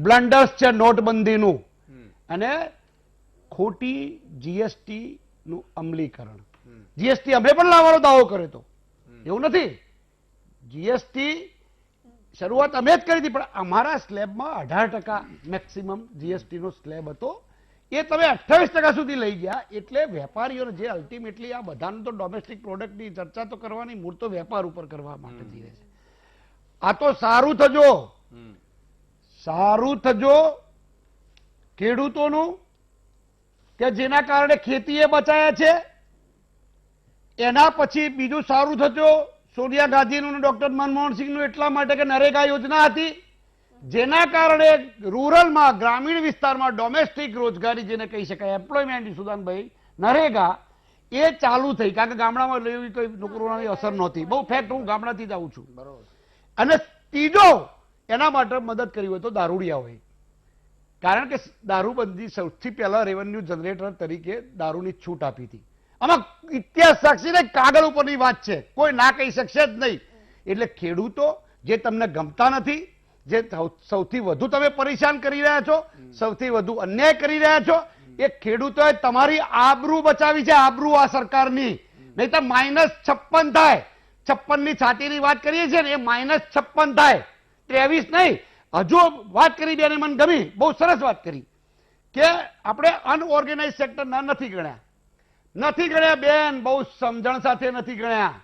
બ્લન્ડર્સ છે નોટબંધીનું અને ખોટી જીએસટી નું અમલીકરણ. જીએસટી અમે પણ લાવવાનો દાવો કર્યો હતો, એવું નથી. જીએસટી શરૂઆત અમે જ કરી હતી, પણ અમારા સ્લેબમાં 18% મેક્સિમમ જીએસટી નો સ્લેબ હતો, એ તમે 28% સુધી લઈ ગયા. એટલે વેપારીઓને જે અલ્ટિમેટલી આ બધાનું તો ડોમેસ્ટિક પ્રોડક્ટની ચર્ચા તો કરવાની, મૂળ તો વેપાર ઉપર કરવા માટે થઈ રહે છે. આ તો સારું થજો ખેડૂતોનું, કે જેના કારણે ખેતીએ બચાયા છે. એના પછી બીજું સારું થજો સોનિયા ગાંધીનું અને ડોક્ટર મનમોહનસિંહનું, એટલા માટે કે નરેગા યોજના હતી જેના કારણે રૂરલમાં, ગ્રામીણ વિસ્તારમાં ડોમેસ્ટિક રોજગારી જેને કહી શકાય, એમ્પ્લોયમેન્ટ, સુદાનભાઈ, નરેગા એ ચાલુ થઈ. કારણ કે ગામડામાં એવી કોઈ કોરોનાની અસર નહોતી. બહુ ફેક્ટ, હું ગામડાથી જ આવું છું. અને ત્રીજો એના માટે મદદ કરી હોય તો દારૂડિયાઓએ, કારણ કે દારૂબંધી સૌથી પહેલા રેવન્યુ જનરેટર તરીકે દારૂની છૂટ આપી હતી. આમાં ઇતિહાસ સાક્ષી ને કાગળ ઉપરની વાત છે, કોઈ ના કહી શકશે જ નહીં. એટલે ખેડૂતો જે તમને ગમતા નથી, જે સૌથી વધુ તમે પરેશાન કરી રહ્યા છો, સૌથી વધુ અન્યાય કરી રહ્યા છો, એ ખેડૂતોએ તમારી આબરૂ બચાવી છે, આબરૂ આ સરકારની. નહીં તો -56 થાય. 56 ની છાતીની વાત કરીએ છીએ ને, એ -56 થાય, 23 નહીં. હજુ વાત કરી બેને મને ગમી, બહુ સરસ વાત કરી કે આપણે અનઓર્ગેનાઇઝ સેક્ટર નથી ગણ્યા બેન, બહુ સમજણ સાથે નથી ગણ્યા.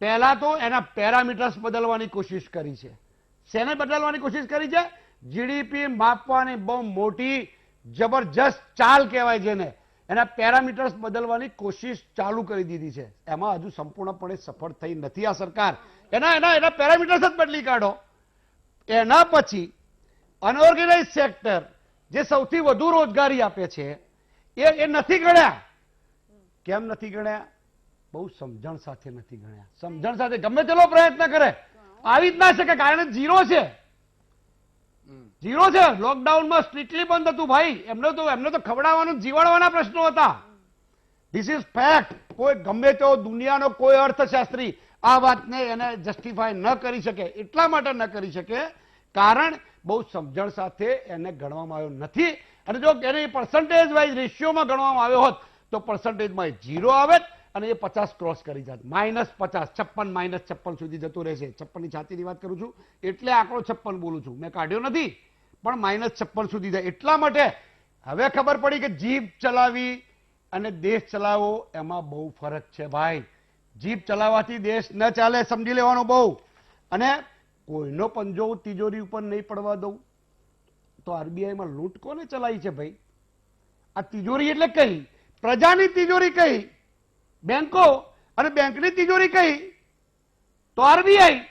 પહેલા તો એના પેરામીટર્સ બદલવાની કોશિશ કરી છે. શેને બદલવાની કોશિશ કરી છે? જીડીપી માપવાની બહુ મોટી જબરજસ્ત ચાલ કહેવાય જેને, એના પેરામીટર્સ બદલવાની કોશિશ ચાલુ કરી દીધી છે. એમાં હજુ સંપૂર્ણપણે સફળ થઈ નથી આ સરકાર. એના પેરામીટર્સ જ બદલી કાઢો. એના પછી અનઓર્ગેનાઇઝ સેક્ટર જે સૌથી વધુ રોજગારી આપે છે એ નથી ગણ્યા. કેમ નથી ગણ્યા? બહુ સમજણ સાથે નથી ગણ્યા. સમજણ સાથે ગમે તેટલો પ્રયત્ન કરે આવી જ ના શકે, કારણ ઝીરો છે. લોકડાઉનમાં સ્ટ્રિક્ટલી બંધ હતું ભાઈ. એમને તો ખવડાવવાનું, જીવાડવાના પ્રશ્નો હતા. This is fact. કોઈ ગમે તેવો દુનિયાનો કોઈ અર્થશાસ્ત્રી આ વાતને એને જસ્ટિફાય ન કરી શકે. એટલા માટે ન કરી શકે કારણ બહુ સમજણ સાથે એને ગણવામાં આવ્યો નથી. અને જો એને પર્સન્ટેજ વાઇઝ રેશિયોમાં ગણવામાં આવ્યો હોત તો પર્સન્ટેજમાં 0 આવે અને એ 50 ક્રોસ કરી જાત. -50, 56 સુધી જતું રહેશે. 56 ની છાતીની વાત કરું છું એટલે આંકડો 56 બોલું છું, મેં કાઢ્યો નથી, પણ -56 સુધી જાય. એટલા માટે હવે ખબર પડી કે જીભ ચલાવી અને દેશ ચલાવવો એમાં બહુ ફરક છે ભાઈ. જીભ ચલાવવાથી દેશ ન ચાલે, સમજી લેવાનું બહુ. અને કોઈનો પંજો તિજોરી ઉપર નહીં પડવા દઉં. તો આરબીઆઈમાં લૂંટ કોને ચલાવી છે ભાઈ? આ તિજોરી એટલે કઈ? પ્રજાની તિજોરી કઈ? બેંકો. અને બેંકની તિજોરી કઈ? તો આરબીઆઈ.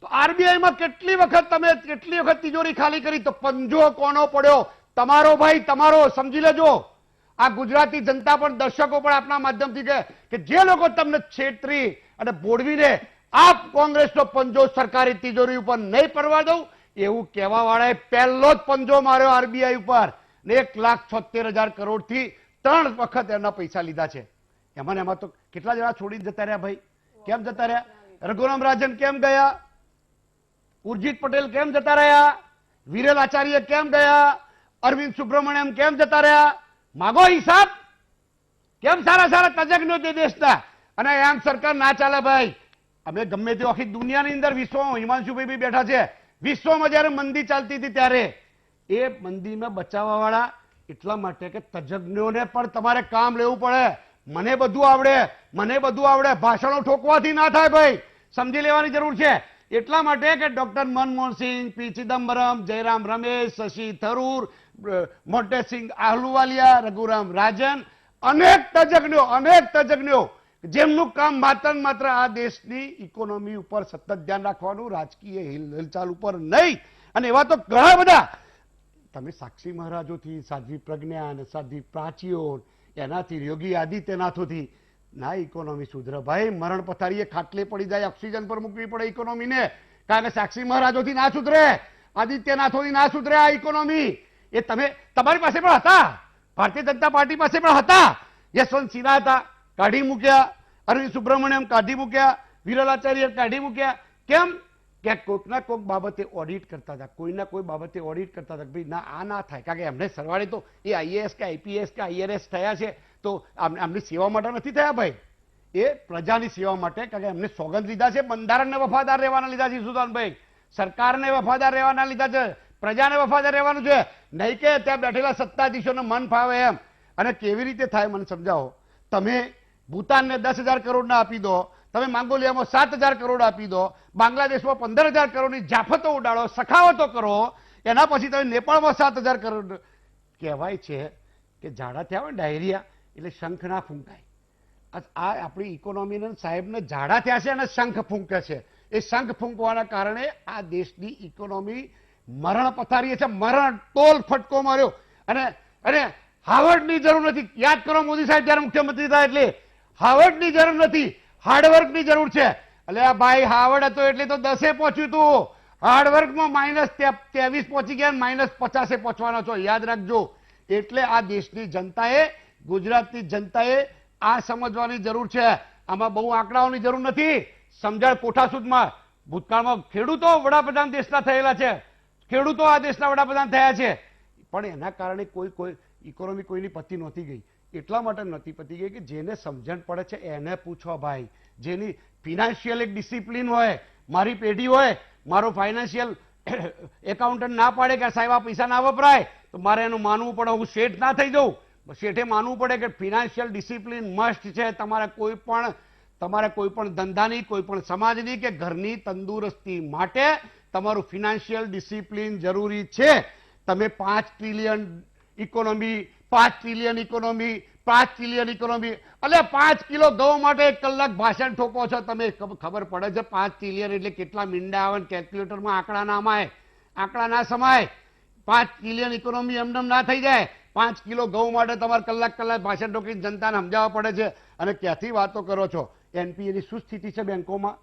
તો આરબીઆઈમાં કેટલી વખત તિજોરી ખાલી કરી? તો પંજો કોનો પડ્યો? તમારો ભાઈ, તમારો. સમજી લેજો. આ ગુજરાતી જનતા પણ, દર્શકો પણ આપના માધ્યમથી કે જે લોકો તમને છેતરી અને બોળવીને આ કોંગ્રેસનો પંજો સરકારી તિજોરી ઉપર નહીં પડવા દઉં એવું કહેવા વાળાએ પહેલો જ પંજો માર્યો આરબીઆઈ ઉપર. 1,76,000 કરોડથી 3 વખત એના પૈસા લીધા છે. એમાં તો કેટલા જણા છોડીને જતા રહ્યા ભાઈ? કેમ જતા રહ્યા? રઘુરામ રાજન કેમ ગયા? ઉર્જિત પટેલ કેમ જતા રહ્યા? વિરેલ આચાર્ય કેમ ગયા? અરવિંદ સુબ્રમણ્યમ કેમ જતા રહ્યા? માગો હિસાબ. કેમ સારા તજજ્ઞો તે દેશના? અને એમ સરકાર ના ચાલે ભાઈ. અમે ગમે તે આખી દુનિયાની અંદર, વિશ્વમાં હિમાંશુભાઈ બી બેઠા છે, વિશ્વમાં જયારે મંદી ચાલતી હતી ત્યારે એ મંદીમાં બચાવવા વાળા, એટલા માટે કે તજજ્ઞોને પણ તમારે કામ લેવું પડે. મને બધું આવડે, ભાષણો ઠોકવાથી ના થાય ભાઈ, સમજી લેવાની જરૂર છે. એટલા માટે કે ડોક્ટર મનમોહનસિંહ, પી ચિદમ્બરમ, જયરામ રમેશ, શશી થરૂર, મોન્ટેસિંહ આહલુવાલિયા, રઘુરામ રાજન, અનેક તજજ્ઞો જેમનું કામ માત્ર આ દેશની ઇકોનોમી ઉપર સતત ધ્યાન રાખવાનું, રાજકીય હિલચાલ ઉપર નહીં. અને એવા તો ઘણા બધા, તમે સાક્ષી મહારાજોથી, સાધ્વી પ્રજ્ઞા અને સાધ્વી પ્રાચીઓ, એનાથી યોગી આદિત્યનાથોથી ના ઇકોનોમી સુધરે ભાઈ. મરણ પથારીએ ખાટલે પડી જાય, ઓક્સિજન પર મૂકવી પડે ઇકોનોમીને. કારણ કે સાક્ષી મહારાજોથી ના સુધરે, આદિત્યનાથોથી ના સુધરે આ ઇકોનોમી. એ તમારી પાસે પણ હતા, ભારતીય જનતા પાર્ટી પાસે પણ હતા. યશવંત સિન્હા હતા, કાઢી મૂક્યા. અરવિંદ સુબ્રમણ્યમ કાઢી મૂક્યા, વિરલાચાર્ય કાઢી મૂક્યા. કેમ? કે કોઈકના કોઈક બાબતે ઓડિટ કરતા હતા, કોઈના કોઈ બાબતે ઓડિટ કરતા હતા. ભાઈ ના, આ ના થાય, કારણ કે એમને સરવાળે તો એ આઈએએસ કે આઈપીએસ કે આઈઆરએસ થયા છે તો આમની સેવા માટે નથી થયા ભાઈ, એ પ્રજાની સેવા માટે. કારણ કે એમને સોગંદ લીધા છે, બંધારણને વફાદાર રહેવાના લીધા છે સુદાનભાઈ, સરકારને વફાદાર રહેવાના લીધા છે, પ્રજાને વફાદાર રહેવાનું છે. નહીં કે ત્યાં બેઠેલા સત્તાધીશોને મન ફાવે એમ. અને કેવી રીતે થાય મને સમજાવો. તમે ભૂતાનને 10,000 કરોડના આપી દો, તમે મંગોલિયામાં 7,000 કરોડ આપી દો, બાંગ્લાદેશમાં 15,000 કરોડની જાફતો ઉડાડો, સખાવતો કરો, એના પછી તમે નેપાળમાં 7,000 કરોડ. કહેવાય છે કે ઝાડા થયા હોય ડાયરિયા એટલે શંખ ના ફૂંકાય. આ આપણી ઇકોનોમીના સાહેબને ઝાડા થયા છે અને શંખ ફૂંકે છે. એ શંખ ફૂંકવાના કારણે આ દેશની ઇકોનોમી મરણ પથારીએ છે, મરણ તોલ ફટકો માર્યો. અને હાર્વર્ડની જરૂર નથી. યાદ કરો મોદી સાહેબ જયારે મુખ્યમંત્રી હતા એટલે હાર્વર્ડની જરૂર નથી, હાર્ડવર્કની જરૂર છે. એટલે આ ભાઈ હાર્વર્ડ હતો એટલે તો 10 પહોંચ્યું હતું, હાર્ડવર્કમાં -23 પહોંચી ગયા, -50 પહોંચવાનો છો, યાદ રાખજો. એટલે આ દેશની જનતાએ, ગુજરાતની જનતાએ આ સમજવાની જરૂર છે. આમાં બહુ આંકડાઓની જરૂર નથી. સમજણ કોઠા સુધમાં ભૂતકાળમાં ખેડૂતો વડાપ્રધાન દેશના થયેલા છે, ખેડૂતો આ દેશના વડાપ્રધાન થયા છે, પણ એના કારણે કોઈ ઇકોનોમી કોઈની પતી નહોતી ગઈ. એટલા માટે નથી પતી ગઈ કે જેને સમજણ પડે છે એને પૂછો ભાઈ. જેની ફિનાન્શિયલ એક ડિસિપ્લિન હોય, મારી પેઢી હોય, મારો ફાઇનાન્શિયલ એકાઉન્ટન્ટ ના પાડે કે સાહેબ આ પૈસા ના વપરાય, તો મારે એનું માનવું પડે, હું શેઠ ના થઈ જાઉં. શેઠે માનવું પડે કે ફિનાન્શિયલ ડિસિપ્લિન મસ્ટ છે તમારે કોઈ પણ ધંધાની, કોઈ પણ સમાજની કે ઘરની તંદુરસ્તી માટે તમારું ફિનાન્શિયલ ડિસિપ્લિન જરૂરી છે. તમે 5 trillion economy, 5 trillion economy, 5 trillion economy, એટલે 5 કિલો ઘઉં માટે 1 કલાક ભાષણ ઠોકો છો. તમે ખબર પડે છે 5 ટ્રિલિયન એટલે કેટલા મીંડા આવે? કેલ્ક્યુલેટરમાં આંકડા ના માય, આંકડા ના સમાય. 5 ટ્રિલિયન ઇકોનોમી એમને ના થઈ જાય. 5 કિલો ઘઉં માટે તમારે કલાક ભાષણ ઠોકીને જનતાને સમજાવવા પડે છે. અને ક્યાંથી વાતો કરો છો? એનપીએની શું સ્થિતિ છે બેંકોમાં?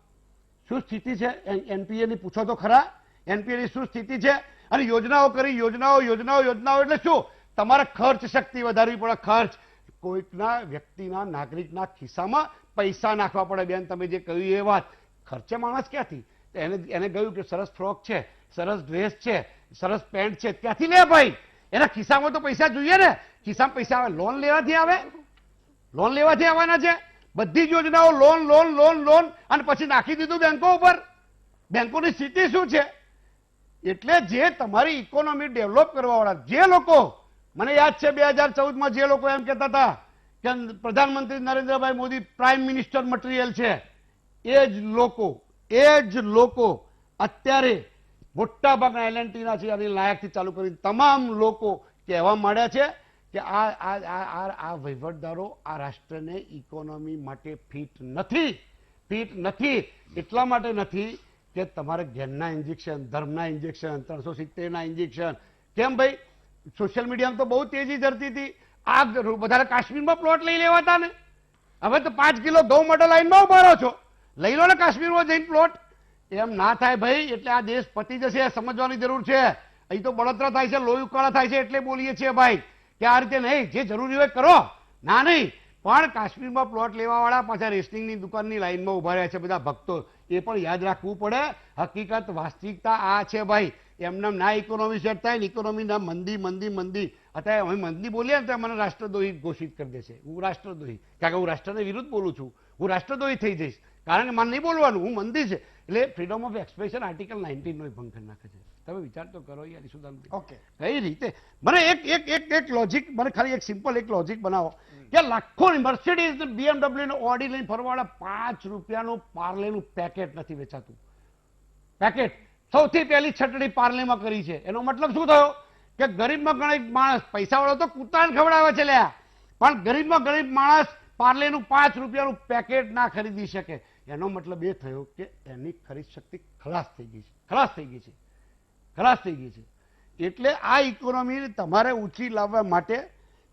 શું સ્થિતિ છે એનપીએની? પૂછો તો ખરા. એનપીએની શું સ્થિતિ છે? અને યોજનાઓ કરી, યોજનાઓ એટલે શું? તમારે ખર્ચ શક્તિ વધારવી પડે. ખર્ચ કોઈકના વ્યક્તિના, નાગરિકના ખિસ્સામાં પૈસા નાખવા પડે. બેન તમે જે કહ્યું એ વાત, ખર્ચે માણસ ક્યાંથી? એને કહ્યું કે સરસ ફ્રોક છે, સરસ ડ્રેસ છે, સરસ પેન્ટ છે, ક્યાંથી લે ભાઈ? એના ખિસ્સામાં તો પૈસા જોઈએ ને. ખિસ્સામાં પૈસા આવે, લોન લેવાથી આવે? લોન લેવાથી આવવાના છે? બધી જ યોજનાઓ લોન અને પછી નાખી દીધું બેંકો ઉપર. બેંકોની સ્થિતિ શું છે? એટલે જે તમારી ઇકોનોમી ડેવલપ કરવા વાળા જે લોકો, મને યાદ છે 2014માં જે લોકો એમ કહેતા હતા કે પ્રધાનમંત્રી Narendrabhai Modi prime minister material છે, એ જ લોકો અત્યારે મોટા ભાગના એલએનટીના છે અને લાયકથી ચાલુ કરી તમામ લોકો કહેવા માંડ્યા છે કે આ વહીવટદારો આ રાષ્ટ્રને ઇકોનોમી માટે ફિટ નથી. એટલા માટે નથી કે તમારે જ્ઞાનના ઇન્જેક્શન, ધર્મના ઇન્જેક્શન, 370ના ઇન્જેક્શન. કેમ ભાઈ? સોશિયલ મીડિયામાં તો બહુ તેજી ધરતી હતી. આ વધારે કાશ્મીરમાં પ્લોટ લઈ લેવાતા ને. હવે તો 5 કિલો ઘઉં માટે લાઈનમાં ઉભા રહો છો. લઈ લો ને કાશ્મીરમાં જઈને પ્લોટ. એમ ના થાય ભાઈ. એટલે આ દેશ પતી જશે, સમજવાની જરૂર છે. અહીં તો બળતરા થાય છે, લોહી ઉકાળા થાય છે, એટલે બોલીએ છીએ ભાઈ કે આ રીતે નહીં. જે જરૂરી હોય કરો, ના નહીં. પણ કાશ્મીરમાં પ્લોટ લેવા વાળા પાછા રેશનિંગની દુકાનની લાઈનમાં ઉભા રહ્યા છે બધા ભક્તો. એ પણ યાદ રાખવું પડે. હકીકત, વાસ્તવિકતા આ છે ભાઈ. એમને ના ઇકોનોમી સેટ થાય ને ઇકોનોમી ના મંદી. અત્યારે અમે મંદી બોલીએ ને તો મને રાષ્ટ્રદ્રોહી ઘોષિત કરી દેશે. હું રાષ્ટ્રદ્રોહી, કારણ કે હું રાષ્ટ્રને વિરુદ્ધ બોલું છું. હું રાષ્ટ્રદ્રોહી થઈ જઈશ, કારણ કે મને નહીં બોલવાનું, હું મંદી છે. એટલે ફ્રીડમ ઓફ એક્સપ્રેશન આર્ટિકલ 19 નો ભંગ કરી નાખે છે. તમે વિચાર તો કરો યાર સુદાન. ઓકે, કઈ રીતે? મને એક લોજિક, મને ખાલી એક સિમ્પલ એક લોજિક બનાવો કે લાખોની મર્સિડીઝ, BMW ને ઓડી લઈને ફરવાવાળા 5 રૂપિયાનું પાર્લેનું પેકેટ નથી વેચાતું. પેકેટ સૌથી પહેલી છટડી પાર્લેમાં કરી છે. એનો મતલબ શું થયો? કે ગરીબમાં ગરીબ માણસ, પૈસાવાળો તો કૂતાને ખવડાવે છે લ્યા, પણ ગરીબમાં ગરીબ માણસ પાર્લેનું 5 રૂપિયાનું પેકેટ ના ખરીદી શકે. એનો મતલબ એ થયો કે એની ખરીદ શક્તિ ખલાસ થઈ ગઈ છે. એટલે આ ઇકોનોમી તમારે ઊંચી લાવવા માટે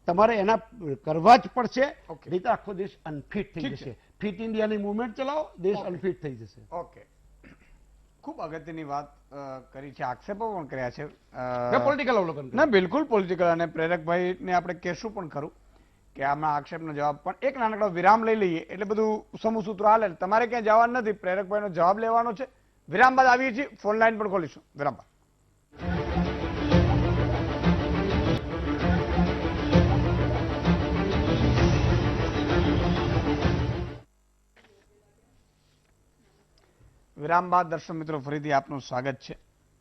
તમારે એના કરવા જ પડશે. નહીં તો આખો દેશ અનફિટ થઈ જશે. ફિટ ઇન્ડિયાની મુવમેન્ટ ચલાવો, દેશ અનફિટ થઈ જશે. ઓકે. ખૂબ અગત્યની વાત કરી છે, આક્ષેપો પણ કર્યા છે. મેં પોલિટિકલ અવલોકન કર્યું. ના, બિલકુલ પોલિટિકલ. અને પ્રેરકભાઈને આપણે કહેશું પણ ખરું કે આમાં આક્ષેપનો જવાબ પણ એક નાનકડો વિરામ લઈ લઈએ એટલે બધું સમૂહ સૂત્રો હાલે. તમારે ક્યાંય જવાનું નથી, પ્રેરકભાઈનો જવાબ લેવાનો છે. વિરામ બાદ આવીએ છીએ, ફોન લાઈન પણ ખોલીશું. વિરામ બાદ. વિરામ બાદ દર્શક મિત્રો ફરીથી આપનું સ્વાગત છે.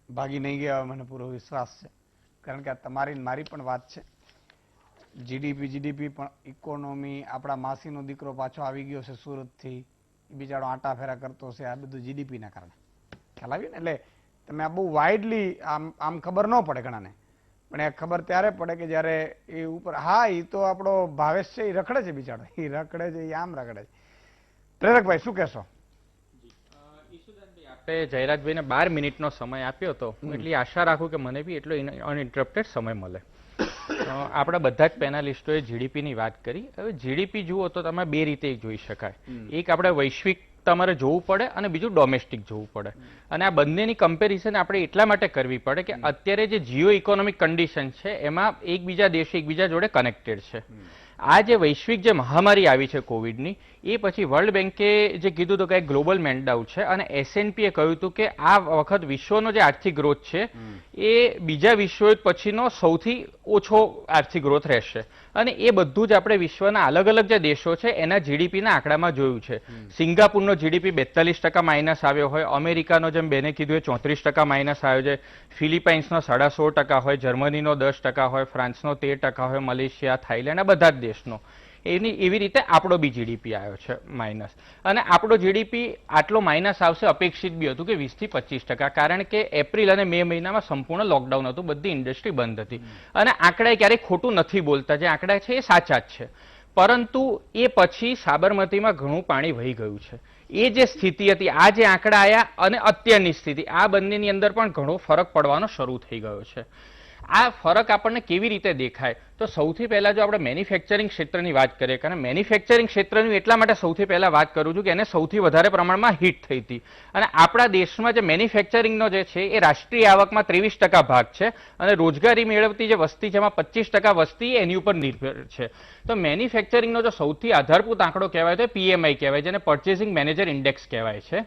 ભાગી નહીં ગયા મને પૂરો વિશ્વાસ છે, કારણ કે આ તમારી ને મારી પણ વાત છે. જીડીપી પણ ઇકોનોમી, આપણા માસીનો દીકરો પાછો આવી ગયો છે સુરતથી, એ બિચારો આંટા ફેરા કરતો છે, આ બધું જીડીપીના કારણે. ખ્યાલ આવ્યો ને? એટલે તમે આ બહુ વાઇડલી આમ ખબર ન પડે ઘણાને, પણ એ ખબર ત્યારે પડે કે જ્યારે એ ઉપર. હા, એ તો આપણો ભાવેશ છે, એ રખડે છે બિચારો, એ રખડે છે, એ આમ રખડે છે. પ્રેરકભાઈ શું કહેશો? આપણે જયરાજભાઈને 12 મિનિટનો સમય આપ્યો હતો. હું એટલી આશા રાખું કે મને બી એટલો અનઇન્ટરપ્ટેડ સમય મળે. આપણા બધા જ પેનલિસ્ટોએ જીડીપીની વાત કરી. હવે જીડીપી જુઓ તો તમે બે રીતે જોઈ શકાય. એક આપણે વૈશ્વિક તમારે જોવું પડે અને બીજું ડોમેસ્ટિક જોવું પડે. અને આ બંનેની કમ્પેરિઝન આપણે એટલા માટે કરવી પડે કે અત્યારે જે જીઓ ઇકોનોમિક કન્ડિશન છે એમાં એકબીજા દેશો એકબીજા જોડે કનેક્ટેડ છે. આ જે વૈશ્વિક જે મહામારી આવી છે કોવિડની, એ પછી વર્લ્ડ બેન્કે જે કીધું હતું કે એક ગ્લોબલ મેન્ડાઉટ છે, અને S&P એ કહ્યું હતું કે આ વખત વિશ્વનો જે આર્થિક ગ્રોથ છે એ બીજા વિશ્વયુદ્ધ પછીનો સૌથી ઓછો આર્થિક ગ્રોથ રહેશે. અને એ બધું જ આપણે વિશ્વના અલગ અલગ જે દેશો છે એના જીડીપીના આંકડામાં જોયું છે. સિંગાપુરનો જીડીપી 42% માઇનસ આવ્યો હોય, અમેરિકાનો જેમ બેને કીધું એ 34% માઇનસ આવ્યો છે, ફિલિપાઇન્સનો 16.5% હોય, જર્મનીનો 10% હોય, ફ્રાન્સનો 13% હોય, મલેશિયા, થાઈલેન્ડ, આ બધા જ દેશનો. એવી રીતે આપણો બી જીડીપી આવ્યો છે માઇનસ. અને આપણો જીડીપી આટલો માઇનસ આવશે અપેક્ષિત બી હતું કે 20 થી 25%, કારણ કે એપ્રિલ અને મે મહિનામાં સંપૂર્ણ લોકડાઉન હતું, બધી ઇન્ડસ્ટ્રી બંધ હતી. અને આંકડા ક્યારેય ખોટું નથી બોલતા, જે આંકડા છે એ સાચા જ છે. પરંતુ એ પછી સાબરમતીમાં ઘણું પાણી વહી ગયું છે. એ જે સ્થિતિ હતી, આ જે આંકડા આવ્યા અને અત્યારની સ્થિતિ, આ બંનેની અંદર પણ ઘણો ફરક પડવાનો શરૂ થઈ ગયો છે. આ ફરક આપણને કેવી રીતે દેખાય? તો સૌથી પહેલા જો આપણે મેન્યુફેક્ચરિંગ ક્ષેત્રની વાત કરીએ, કારણ મેન્યુફેક્ચરિંગ ક્ષેત્રની એટલા માટે સૌથી પહેલા વાત કરું છું કે એને સૌથી વધારે પ્રમાણમાં હિટ થઈ હતી. અને આપણા દેશમાં જે મેન્યુફેક્ચરિંગનો જે છે એ રાષ્ટ્રીય આવકમાં 23% ભાગ છે, અને રોજગારી મેળવતી જે વસ્તી છે એમાં 25% વસ્તી એની ઉપર નિર્ભર છે. તો મેન્યુફેક્ચરિંગનો જો સૌથી આધારભૂત આંકડો કહેવાય તો PMI કહેવાય, જેને પર્ચેસિંગ મેનેજર ઇન્ડેક્સ કહેવાય છે.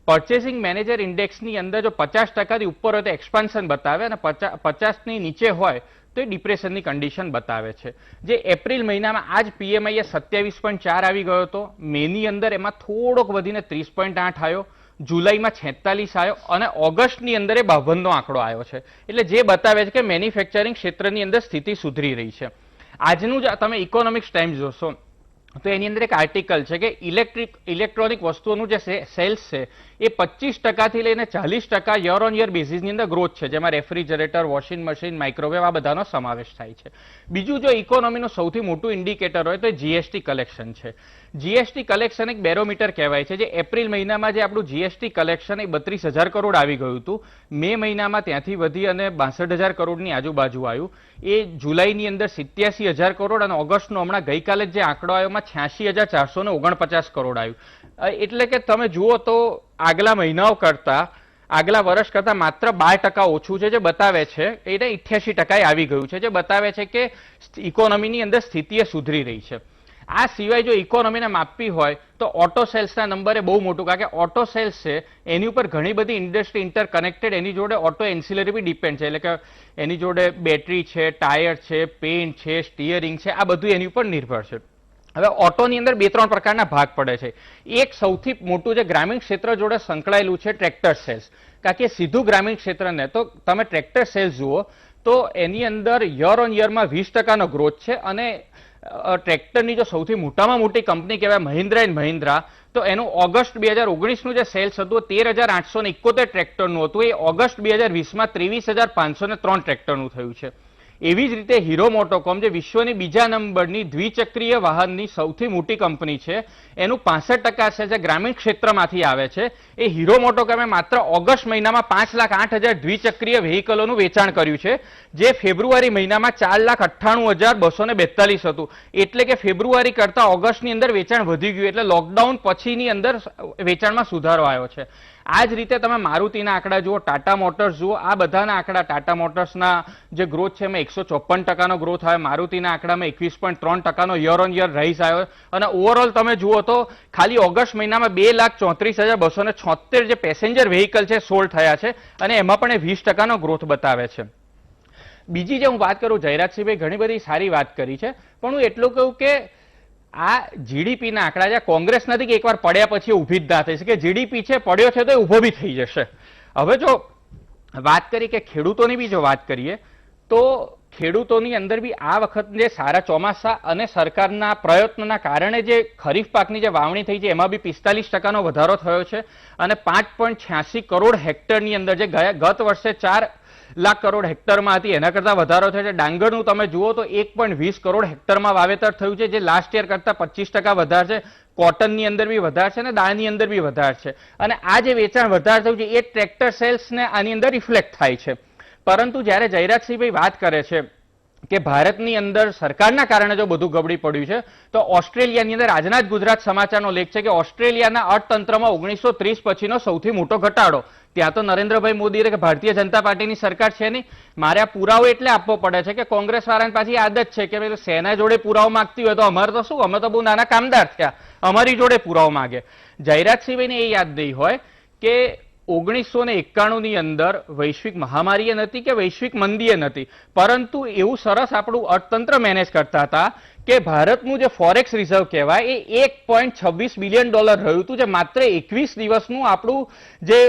પર્ચેસિંગ મેનેજર ઇન્ડેક્સની અંદર જો 50%થી ઉપર હોય તો એક્સપાન્શન બતાવે, અને 50ની નીચે હોય તો એ ડિપ્રેશનની કન્ડિશન બતાવે છે. જે એપ્રિલ મહિનામાં આ જ PMI એ 27.4 આવી ગયો હતો, મેની અંદર એમાં થોડોક વધીને 30.8 આવ્યો, જુલાઈમાં 46 આવ્યો, અને ઓગસ્ટની અંદર એ 52નો આંકડો આવ્યો છે. એટલે જે બતાવે છે કે મેન્યુફેક્ચરિંગ ક્ષેત્રની અંદર સ્થિતિ સુધરી રહી છે. આજનું જ તમે ઇકોનોમિક્સ ટાઈમ્સ જોશો તો એની અંદર એક આર્ટિકલ છે કે ઇલેક્ટ્રોનિક વસ્તુઓનું જે સેલ્સ છે એ 25%થી લઈને 40% યર ઓન યર બેઝિસની અંદર ગ્રોથ છે, જેમાં રેફ્રિજરેટર, વોશિંગ મશીન, માઇક્રોવેવ આ બધાનો સમાવેશ થાય છે. બીજું જો ઇકોનોમીનું સૌથી મોટું ઇન્ડિકેટર હોય તો GST કલેક્શન છે. GST કલેક્શન એક બેરોમીટર કહેવાય છે. જે એપ્રિલ મહિનામાં જે આપણું GST કલેક્શન એ 32,000 કરોડ આવી ગયું હતું, મે મહિનામાં ત્યાંથી વધી અને 62,000 કરોડની આજુબાજુ આવ્યું. એ જુલાઈની અંદર 87,000 કરોડ, અને ઓગસ્ટનો હમણાં ગઈકાલે જે આંકડો આવ્યો 86,449 કરોડ આવ્યું. એટલે કે તમે જુઓ તો આગલા મહિનાઓ કરતા, આગલા વર્ષ કરતા માત્ર 12% ઓછું છે, જે બતાવે છે એને 88% આવી ગયું છે, જે બતાવે છે કે ઇકોનોમીની અંદર સ્થિતિ એ સુધરી રહી છે. આ સિવાય જો ઇકોનોમીને માપવી હોય તો ઓટો સેલ્સના નંબરે બહુ મોટું, કારણ કે ઓટો સેલ્સ છે એની ઉપર ઘણી બધી ઇન્ડસ્ટ્રી ઇન્ટરકનેક્ટેડ, એની જોડે ઓટો એન્સિલરી બી ડિપેન્ડ છે. એટલે કે એની જોડે બેટરી છે, ટાયર છે, પેન્ટ છે, સ્ટીયરિંગ છે, આ બધું એની ઉપર નિર્ભર છે. હવે ઓટોની અંદર 2-3 પ્રકારના ભાગ પડે છે. એક સૌથી મોટું જે ગ્રામીણ ક્ષેત્ર જોડે સંકળાયેલું છે ટ્રેક્ટર સેલ્સ, કારણ કે સીધું ગ્રામીણ ક્ષેત્રને તો તમે ટ્રેક્ટર સેલ્સ જુઓ તો એની અંદર યર ઓન યરમાં 20%નો ગ્રોથ છે. અને ટ્રેક્ટરની જો સૌથી મોટામાં મોટી કંપની કહેવાય મહિન્દ્રા એન્ડ મહિન્દ્રા, તો એનું ઓગસ્ટ 2019નું જે સેલ્સ હતું 13,871 ટ્રેક્ટરનું હતું, એ ઓગસ્ટ 2020માં 23,503 ટ્રેક્ટરનું થયું છે. એવી જ રીતે હીરો મોટોકોમ, જે વિશ્વની બીજા નંબરની દ્વિચક્રીય વાહનની સૌથી મોટી કંપની છે, એનું 65% છે જે ગ્રામીણ ક્ષેત્રમાંથી આવે છે. એ હીરો મોટોકોમે માત્ર ઓગસ્ટ મહિનામાં 5,08,000 દ્વિચક્રીય વ્હીકલોનું વેચાણ કર્યું છે, જે ફેબ્રુઆરી મહિનામાં 4,98,242 હતું. એટલે કે ફેબ્રુઆરી કરતા ઓગસ્ટની અંદર વેચાણ વધી ગયું, એટલે લોકડાઉન પછીની અંદર વેચાણમાં સુધારો આવ્યો છે. આ જ રીતે તમે મારુતિના આંકડા જુઓ, ટાટા મોટર્સ જુઓ, આ બધાના આંકડા, ટાટા મોટર્સના જે ગ્રોથ છે એમાં 154% ગ્રોથ આવ્યો, મારુતિના આંકડામાં 21.3% યર ઓન યર રાઇઝ આવ્યો, અને ઓવરઓલ તમે જુઓ તો ખાલી ઓગસ્ટ મહિનામાં 2,34,276 જે પેસેન્જર વ્હીકલ છે સોલ્ડ થયા છે, અને એમાં પણ એ 20% ગ્રોથ બતાવે છે. બીજી જે હું વાત કરું, જયરાજસિંહભાઈ ઘણી બધી સારી વાત કરી છે, પણ હું એટલું કહું કે આ જીડીપીના આંકડા જે કોંગ્રેસ નથી કે એકવાર પડ્યા પછી ઊભી જ ના થઈ શકે, જીડીપી છે પડ્યો છે તો એ ઊભો બી થઈ જશે. હવે જો વાત કરી કે ખેડૂતોની બી જો વાત કરીએ તો ખેડૂતોની અંદર બી આ વખત જે સારા ચોમાસા અને સરકારના પ્રયત્નોના કારણે જે ખરીફ પાકની જે વાવણી થઈ છે એમાં બી 45% વધારો થયો છે, અને 5.86 કરોડ હેક્ટરની અંદર જે ગત વર્ષે 4 લાખ કરોડ હેક્ટરમાં હતી એના કરતા વધારો થયો છે. ડાંગરનું તમે જુઓ તો 1.20 કરોડ હેક્ટરમાં વાવેતર થયું છે, જે લાસ્ટ યર કરતા 25% વધારે છે. કોટનની અંદર બી વધારે છે અને દાળની અંદર બી વધારે છે, અને આ જે વેચાણ વધારે થયું છે એ ટ્રેક્ટર સેલ્સને આની અંદર રિફ્લેક્ટ થાય છે. પરંતુ જ્યારે જયરાજસિંહભાઈ વાત કરે છે કે ભારતની અંદર સરકારના કારણે જો બધું ગબડી પડ્યું છે, તો ઓસ્ટ્રેલિયાની અંદર આજના જ ગુજરાત સમાચારનો લેખ છે કે ઓસ્ટ્રેલિયાના અર્થતંત્રમાં 1930 પછીનો સૌથી મોટો ઘટાડો. ત્યાં તો નરેન્દ્રભાઈ મોદી કે ભારતીય જનતા પાર્ટીની સરકાર છે નહીં. મારે આ પુરાવો એટલે આપવો પડે છે કે કોંગ્રેસ વાળાની પાછી આદત છે કે સેના જોડે પુરાવો માંગતી હોય તો અમારે તો શું, અમે તો બહુ નાના કામદાર થયા, અમારી જોડે પુરાવો માંગે. જયરાજસિંહભાઈને એ યાદ નહીં હોય કે 1991 ની અંદર વૈશ્વિક મહામારીએ નથી કે વૈશ્વિક મંદીએ નથી, પરંતુ એવું સરસ આપણું અર્થતંત્ર મેનેજ કરતા હતા કે ભારતનું જે ફોરેક્સ રિઝર્વ કહેવાય એ $1.26 બિલિયન રહ્યું હતું, જે માત્ર 21 દિવસનું આપણું જે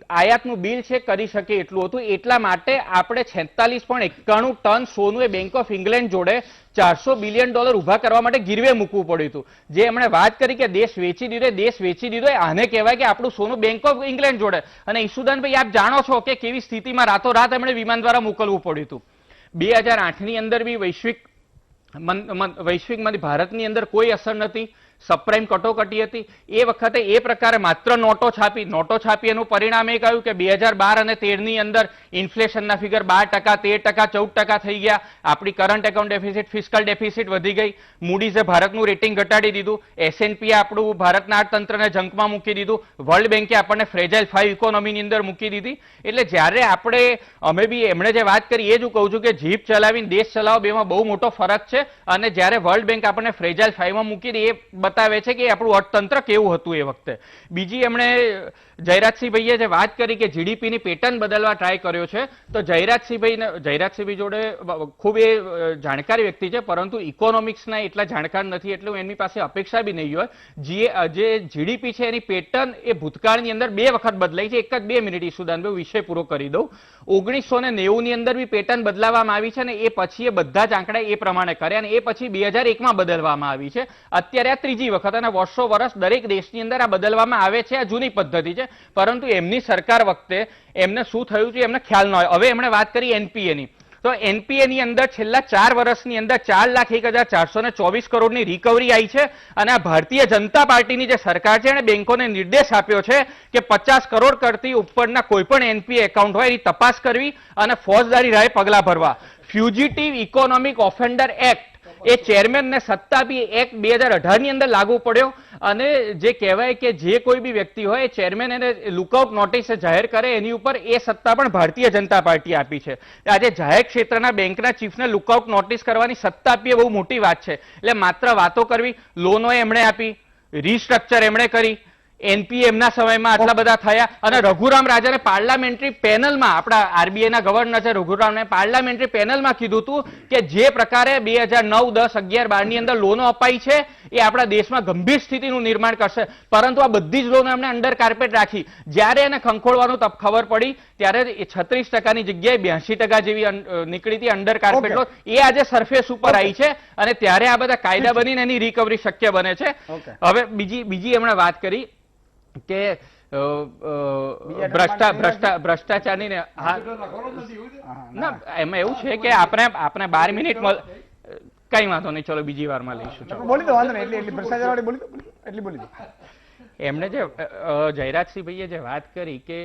આયાતનું બિલ છે કરી શકે એટલું હતું. એટલા માટે આપણે 46.91 ટન સોનું એ બેંક ઓફ ઇંગ્લેન્ડ જોડે $400 બિલિયન ઉભા કરવા માટે ગીરવે મૂકવું પડ્યું હતું. જે એમણે વાત કરી કે દેશ વેચી દીધો, આને કહેવાય કે આપણું સોનું બેંક ઓફ ઇંગ્લેન્ડ જોડે. અને ઈસુદાનભાઈ આપ જાણો છો કે કેવી સ્થિતિમાં રાતોરાત એમણે વિમાન દ્વારા મોકલવું પડ્યું હતું. 2008 ની અંદર બી વૈશ્વિકમાંથી ભારતની અંદર કોઈ અસર નથી, સબપ્રાઇમ કટોકટી હતી. એ વખતે એ પ્રકારે માત્ર નોટો છાપી એનું પરિણામ એ કહ્યું કે 2012 અને 13 ની અંદર ઇન્ફ્લેશનના ફિગર 12%, 13%, 14% થઈ ગયા. આપણી current account deficit, fiscal deficit વધી ગઈ. મૂડીઝે ભારતનું રેટિંગ ઘટાડી દીધું. S&P આપણું ભારતના અર્થતંત્રને જંકમાં મૂકી દીધું. વર્લ્ડ બેન્કે આપણને ફ્રેજાઇલ 5 ઇકોનોમીની અંદર મૂકી દીધી. એટલે જ્યારે અમે બી એમણે જે વાત કરી એ જ હું કહું છું કે જીપ ચલાવીને દેશ ચલાવો બેમાં બહુ મોટો ફરક છે. અને જ્યારે વર્લ્ડ બેન્ક આપણને ફ્રેજાઇલ 5 માં મૂકી દે એ બતાવે છે કે આપણું અર્થતંત્ર કેવું હતું એ વખતે. બીજી એમણે જયરાજસિંહભાઈએ જે વાત કરી કે જીડીપીની પેટર્ન બદલવા ટ્રાય કર્યો છે, તો જયરાજસિંહભાઈ જોડે ખૂબ એ જાણકારી વ્યક્તિ છે, પરંતુ ઇકોનોમિક્સના એટલા જાણકાર નથી, એટલે એમની પાસે અપેક્ષા બી નહીં હોય. જે જીડીપી છે એની પેટર્ન એ ભૂતકાળની અંદર 2 વખત બદલાઈ છે. એક જ 2 મિનિટ ઈસુદાનભાઈ વિષય પૂરો કરી દઉં. 1990 ની અંદર બી પેટર્ન બદલાવવામાં આવી છે, ને એ પછી એ બધા જ આંકડા એ પ્રમાણે કર્યા, અને એ પછી 2001 બદલવામાં આવી છે. અત્યારે આ ત્રીજી વખત, અને વર્ષો દરેક દેશની અંદર આ બદલવામાં આવે છે. આ જૂની પદ્ધતિ છે, પરંતુ એમની સરકાર વખતે એમને શું થયું છે એમને ખ્યાલ ન હોય. હવે એમણે વાત કરી એનપીએની, તો એનપીએ ની અંદર છેલ્લા 4 વર્ષની અંદર 4,01,424 કરોડની રિકવરી આવી છે. અને આ ભારતીય જનતા પાર્ટીની જે સરકાર છે એને બેંકોને નિર્દેશ આપ્યો છે કે 50 કરોડ કરતી ઉપરના કોઈ પણ એનપીએ એકાઉન્ટ હોય એની તપાસ કરવી અને ફોજદારી રાહે પગલાં ભરવા. ફ્યુજિટિવ ઇકોનોમિક ઓફેન્ડર એક્ટ એ ચેરમેનને સત્તા આપી એક્ટ 2018 ની અંદર લાગુ પડ્યો. અને જે કહેવાય કે જે કોઈ બી વ્યક્તિ હોય એ ચેરમેન એને લુકઆઉટ નોટિસ જાહેર કરે એની ઉપર એ સત્તા પણ ભારતીય જનતા પાર્ટી આપી છે. આજે જાહેર ક્ષેત્રના બેંકના ચીફને લુકઆઉટ નોટિસ કરવાની સત્તા આપી એ બહુ મોટી વાત છે. એટલે માત્ર વાતો કરવી, લોનો એમણે આપી, રીસ્ટ્રક્ચર એમણે કરી, એનપીએ એમના સમયમાં આટલા બધા થયા. અને રઘુરામ રાજાને પાર્લામેન્ટરી પેનલમાં, આપણા આરબીઆઈના ગવર્નર છે રઘુરામને પાર્લામેન્ટરી પેનલમાં કીધું હતું કે જે પ્રકારે 2009, 10, 11, 12 ની અંદર લોનો અપાઈ છે એ આપણા દેશમાં ગંભીર સ્થિતિનું નિર્માણ કરશે. પરંતુ આ બધી જ લોનો એમણે અંડર કાર્પેટ રાખી. જ્યારે એને ખંખોળવાનું ખબર પડી ત્યારે 36% ની જગ્યાએ 82% જેવી નીકળી હતી અંડર કાર્પેટ લોન. એ આજે સરફેસ ઉપર આવી છે, અને ત્યારે આ બધા કાયદા બનીને એની રિકવરી શક્ય બને છે. હવે બીજી એમણે વાત કરી કે ભ્રષ્ટાચારની ના, એમાં એવું છે કે આપણે 12 મિનિટ કઈ વાંધો નહીં, ચલો બીજી વારમાં લઈશું. એમણે જે જયરાજસિંહભાઈએ જે વાત કરી કે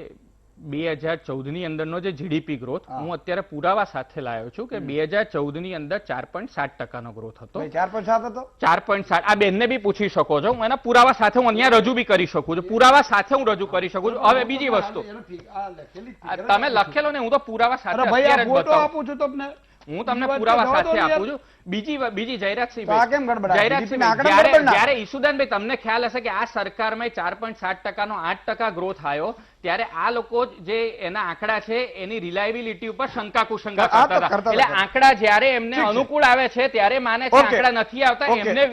2014 ની અંદરનો જે જીડીપી ગ્રોથ હું અત્યારે પુરાવા સાથે લાવ્યો છું કે 2014 ની અંદર 4.7% ગ્રોથ હતો. 4.7 હતો. 4.7 આ બેનને બી પૂછી શકો છો. હું એના પુરાવા સાથે હું અહીંયા રજૂ બી કરી શકું છું. પુરાવા સાથે હું રજૂ કરી શકું છું. હવે બીજી વસ્તુ તમે લખેલો ને, હું તો પુરાવા સાથે અત્યારે જ બતાવું. આપું છું તમને. હું તમને પુરાવા સાથે આપું છું. બીજી જયરાજસિંહ જ્યારે ઈસુદાનભાઈ તમને ખ્યાલ હશે કે આ સરકારમાં 4.7%નો 8% ગ્રોથ આવ્યો ત્યારે આ લોકો જે એના આંકડા છે એની રિલાયબિલિટી ઉપર શંકા કુશંકા કરતા હતા. એટલે આંકડા જ્યારે એમને અનુકૂળ આવે છે ત્યારે માને છે, આંકડા નથી આવતા એમને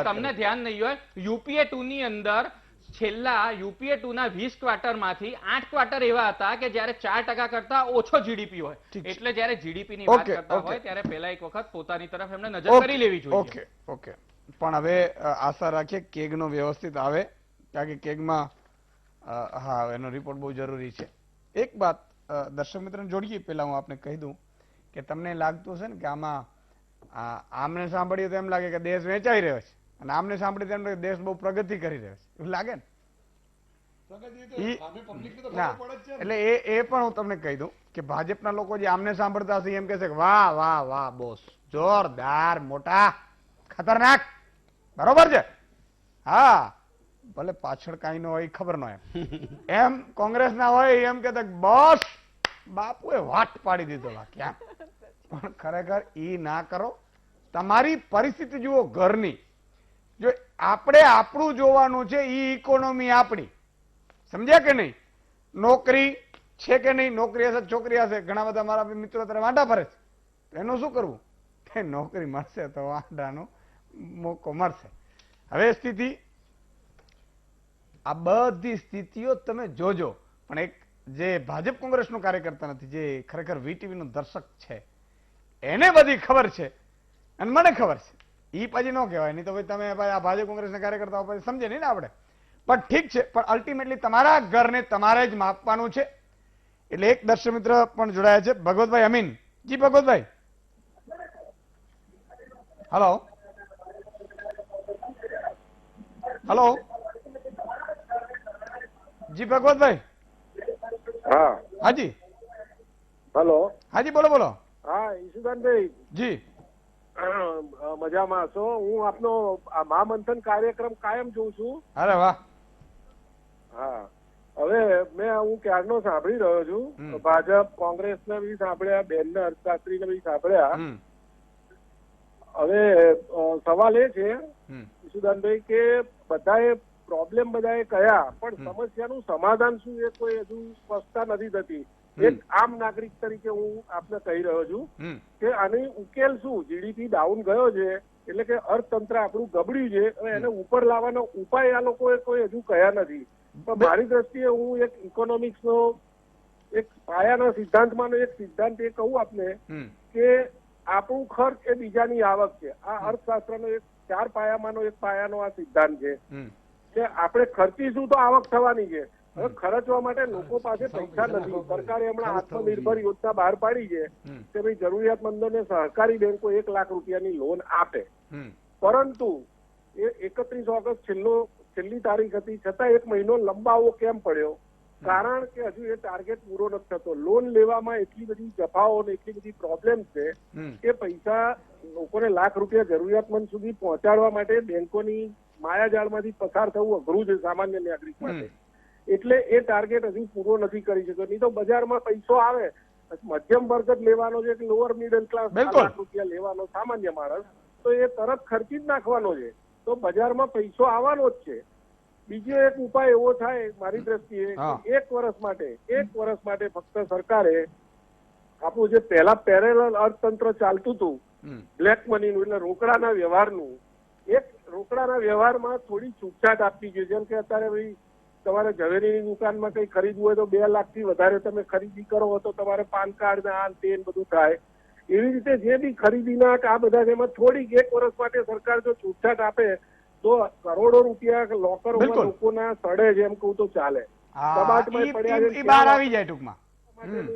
તમને ધ્યાન નહીં હોય યુપીએ 2 ની અંદર છેલ્લા યુપીએ 2 ના 20 ક્વાર્ટરમાંથી 8 ક્વાર્ટર એવા હતા કે જ્યારે 4% કરતા ઓછો જીડીપી હોય. એટલે જ્યારે જીડીપી ની વાત કરતા હોય ત્યારે પહેલા એક વખત પોતાની તરફ એમને નજર કરી લેવી જોઈએ. ઓકે પણ હવે આશા રાખીએ કેગનો વ્યવસ્થિત આવે, કારણ કે કેગમાં હા એનો રિપોર્ટ બહુ જરૂરી છે. એક વાત દર્શક મિત્રોને જોડીએ પહેલા હું આપને કહી દઉં કે તમને લાગતું છે ને કે આમાં આમને સાંભળીએ તો એમ લાગે કે દેશ વેચાઈ રહ્યો છે, અને આમને સાંભળી તેમ લાગે દેશ બહુ પ્રગતિ કરી રહ્યો છે, એવું લાગે ને? એટલે એ પણ હું તમને કહી દઉં કે ભાજપના લોકો જે આમને સાંભળતા હશે એમ કહેશે કે વાહ વાહ વાહ બોસ, જોરદાર, મોટા, ખતરનાક, બરોબર છે. હા ભલે પાછળ કઈ ન હોય ખબર ન એમ કોંગ્રેસ ના હોય એમ કહેતા બોસ બાપુએ વાટ પાડી દીધો ક્યાં. પણ ખરેખર ઈ ના કરો. તમારી પરિસ્થિતિ જુઓ ઘરની. જો આપણે આપણું જોવાનું છે, ઈ ઇકોનોમી આપણી, સમજ્યા કે નહીં? નોકરી છે કે નહીં? નોકરી હશે, છોકરી હશે. ઘણા બધા મારા મિત્રો ત્યારે વાંઢા ફરે છે, એનું શું કરવું? કે નોકરી મળશે તો વાંઢાનો મોકો મળશે. હવે સ્થિતિ આ બધી સ્થિતિઓ તમે જોજો, પણ એક જે ભાજપ કોંગ્રેસનો કાર્યકર્તા નથી, જે ખરેખર વીટીવી નો દર્શક છે, એને બધી ખબર છે અને મને ખબર છે. ઈ પછી ન કહેવાય, નહીં તો ભાઈ તમે આ ભાજપ કોંગ્રેસના કાર્યકર્તાઓ પછી સમજે નહીં ને આપણે. પણ ઠીક છે, પણ અલ્ટિમેટલી તમારા ઘરને તમારે જ માપવાનું છે. એટલે એક દર્શક મિત્ર પણ જોડાયા છે, ભગવતભાઈ અમીન. જી ભગવતભાઈ, હલો હલો જી ભગવતભાઈ. હા હાજી હલો. હાજી બોલો બોલો. હા ઈશુદાનભાઈ, જી મજામાં છો? હું આપનો આ મહામંથન કાર્યક્રમ કાયમ જોઉં છું. અરે વાહ. હા હવે હું ક્યારનો સાંભળી રહ્યો છું. ભાજપ કોંગ્રેસને બી સાંભળ્યા, બેનને અર્થશાસ્ત્રીને બી સાંભળ્યા. હવે સવાલ એ છે ઈશુદાનભાઈ કે બધાએ પ્રોબ્લેમ બધાએ કયા, પણ સમસ્યાનું સમાધાન શું એ કોઈ હજુ સ્પષ્ટતા નથી થતી. એક આમ નાગરિક તરીકે હું આપને કહી રહ્યો છું કે આની ઉકેલ શું? જીડીપી ડાઉન ગયો છે એટલે કે અર્થતંત્ર આપણું ગબડ્યું છે અને એને ઉપર લાવવાનો ઉપાય આ લોકોએ કોઈ હજુ કયા નથી. પણ મારી દ્રષ્ટિએ હું એક ઇકોનોમિક્સ નો એક પાયાના સિદ્ધાંતમાંનો એક સિદ્ધાંત એ કહું આપને કે આપણું ખર્ચ એ બીજાની આવક છે. આ અર્થશાસ્ત્રનો એક 4 પાયામાંનો એક પાયાનો આ સિદ્ધાંત છે કે આપણે ખર્ચીશું તો આવક થવાની છે. હવે ખર્ચવા માટે લોકો પાસે પૈસા નથી. સરકારે હમણાં આત્મનિર્ભર યોજના બહાર પાડી છે કે ભાઈ જરૂરિયાતમંદોને સહકારી બેંકો 1 લાખ રૂપિયાની લોન આપે, પરંતુ એ 31 ઓગસ્ટ છેલ્લી તારીખ હતી, છતાં 1 મહિનો લંબાવવો કેમ પડ્યો? કારણ કે હજુ એ ટાર્ગેટ પૂરો નથી થતો. લોન લેવામાં એટલી બધી જફાઓ અને એટલી બધી પ્રોબ્લેમ છે કે પૈસા લોકોને લાખ રૂપિયા જરૂરિયાતમંદ સુધી પહોંચાડવા માટે બેંકોની માયાજાળમાંથી પસાર થવું અઘરું છે સામાન્ય નાગરિક માટે. એટલે એ ટાર્ગેટ હજુ પૂરો નથી કરી શક્યો. નહીં તો બજારમાં પૈસો આવે, મધ્યમ વર્ગ જ લેવાનો છે કે લોઅર મિડલ ક્લાસ લાખ રૂપિયા લેવાનો સામાન્ય માણસ, તો એ તરત ખર્ચી જ નાખવાનો છે. તો બજારમાં પૈસો આવવાનો જ છે. બીજો એક ઉપાય એવો થાય મારી દ્રષ્ટિએ, 1 વર્ષ માટે ફક્ત સરકારે આપણું જે પહેલા પેરેલલ અર્થતંત્ર ચાલતું હતું બ્લેક મનીનું, એટલે રોકડાના વ્યવહારનું, એક રોકડાના વ્યવહારમાં થોડી છૂટછાટ આપવી જોઈએ. જેમ કે અત્યારે ભાઈ તમારે ઝવેરીની દુકાનમાં કઈ ખરીદવું હોય તો 2 લાખથી વધારે તમે ખરીદી કરો તો તમારે પાન કાર્ડ ને આ તે બધું થાય. એવી રીતે જે બી ખરીદીના આ બધા એમાં થોડીક 1 વર્ષ માટે સરકાર જો છૂટછાટ આપે તો કરોડો રૂપિયા લોકરોમાં લોકોના સડે છે એમ કહું તો ચાલે. કબાટમાં પડ્યા બહાર આવી જાય ટૂંકમાં.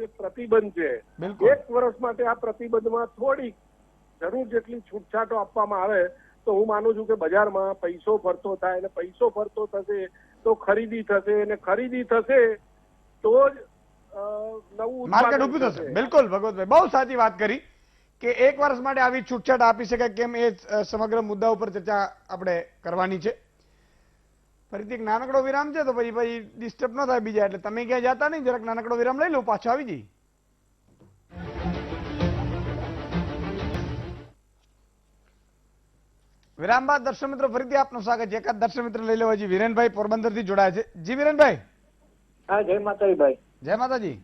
એક પ્રતિબંધ છે. 1 વર્ષ માટે આ પ્રતિબંધમાં થોડીક જરૂર જેટલી છૂટછાટો આપવામાં આવે તો હું માનું છું કે બજારમાં પૈસો ફરતો થાય અને પૈસો ફરતો થશે તો ખરીદી થશે અને ખરીદી થશે તો જ નવું માર્કેટ ઉત્પાદન ઊભું થશે. બિલકુલ ભગવતભાઈ બહુ સાચી વાત કરી કે 1 વર્ષ માટે આવી છૂટછાટ આપી શકાય કેમ એ સમગ્ર મુદ્દા ઉપર ચર્ચા આપણે કરવાની છે. ફરીથી એક નાનકડો વિરામ છે તો પછી ડિસ્ટર્બ ન થાય બીજા, એટલે તમે ક્યાંય જતા નહીં, જરાક નાનકડો વિરામ લઈ લો, પાછો આવી જઈએ. વિરામ બાદ દર્શક મિત્રો ફરીથી આપનું સ્વાગત છે. એકાદ દર્શક મિત્ર લઈ લેવા જી. વિરેનભાઈ પોરબંદર થી જોડાયા છે. જી વિરેનભાઈ. હા, જય માતાજી ભાઈ. જય માતાજી.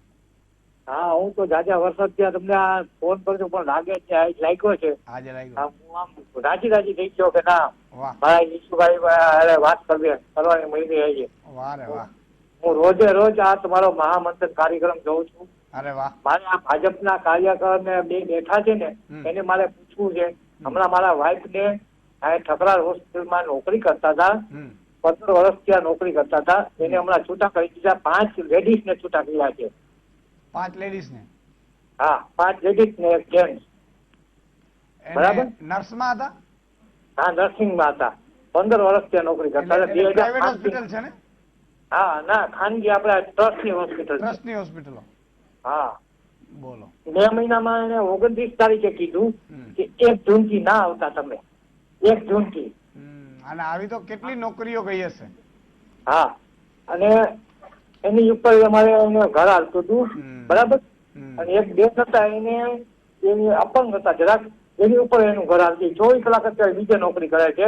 હા, હું તો જાજા વર્ષ ત્યાં તમને આ ફોન કરજો પણ લાગે છે લાગ્યો છે. આજે લાગ્યો. હા, હું આમ રાજી થઈ ગયો કે ના વાહ મારા ઈશુભાઈ વાત કરવાની મળી રહી છે. વાહ રે વાહ. હું રોજે રોજ આ તમારો મહામંથન કાર્યક્રમ જોઉં છું. અરે વાહ. મારે આ ભાજપના કાર્યકર ને બે બેઠા છે ને એને મારે પૂછવું છે. હમણાં મારા વાઇફ ને ઠકરાર હોસ્પિટલમાં નોકરી કરતા હતા, 15 વર્ષ ત્યાં નોકરી કરતા હતા, એને હમણાં છૂટા કરી દીધા. 5 લેડીઝ ને છૂટા કર્યા છે. 5 લેડીઝ ને? હા, 5 લેડીઝ ને 1 જેન્ટ્સ. બરાબર. નર્સમાં હતા? હા, નર્સિંગમાં હતા. 15 વર્ષ ત્યાં નોકરી કરતા હતા. પ્રાઇવેટ હોસ્પિટલ છે ને? હા, ના, ખાનગી આપડા ટ્રસ્ટની હોસ્પિટલ. ટ્રસ્ટની હોસ્પિટલો. હા. બોલો. 2 મહિનામાં એને 29 તારીખે કીધું કે 1 જૂન થી ના આવતા તમે. 1 જૂન થી. અને આવી તો કેટલી નોકરીઓ ગઈ હશે. હા, અને એની ઉપર અમારે એને ઘર હાલતું હતું. બરાબર. અને એક બેન હતા એની અપંગ હતા જરાક, એની ઉપર એનું ઘર હાલતી. 24 કલાક અત્યારે બીજે નોકરી કરે છે.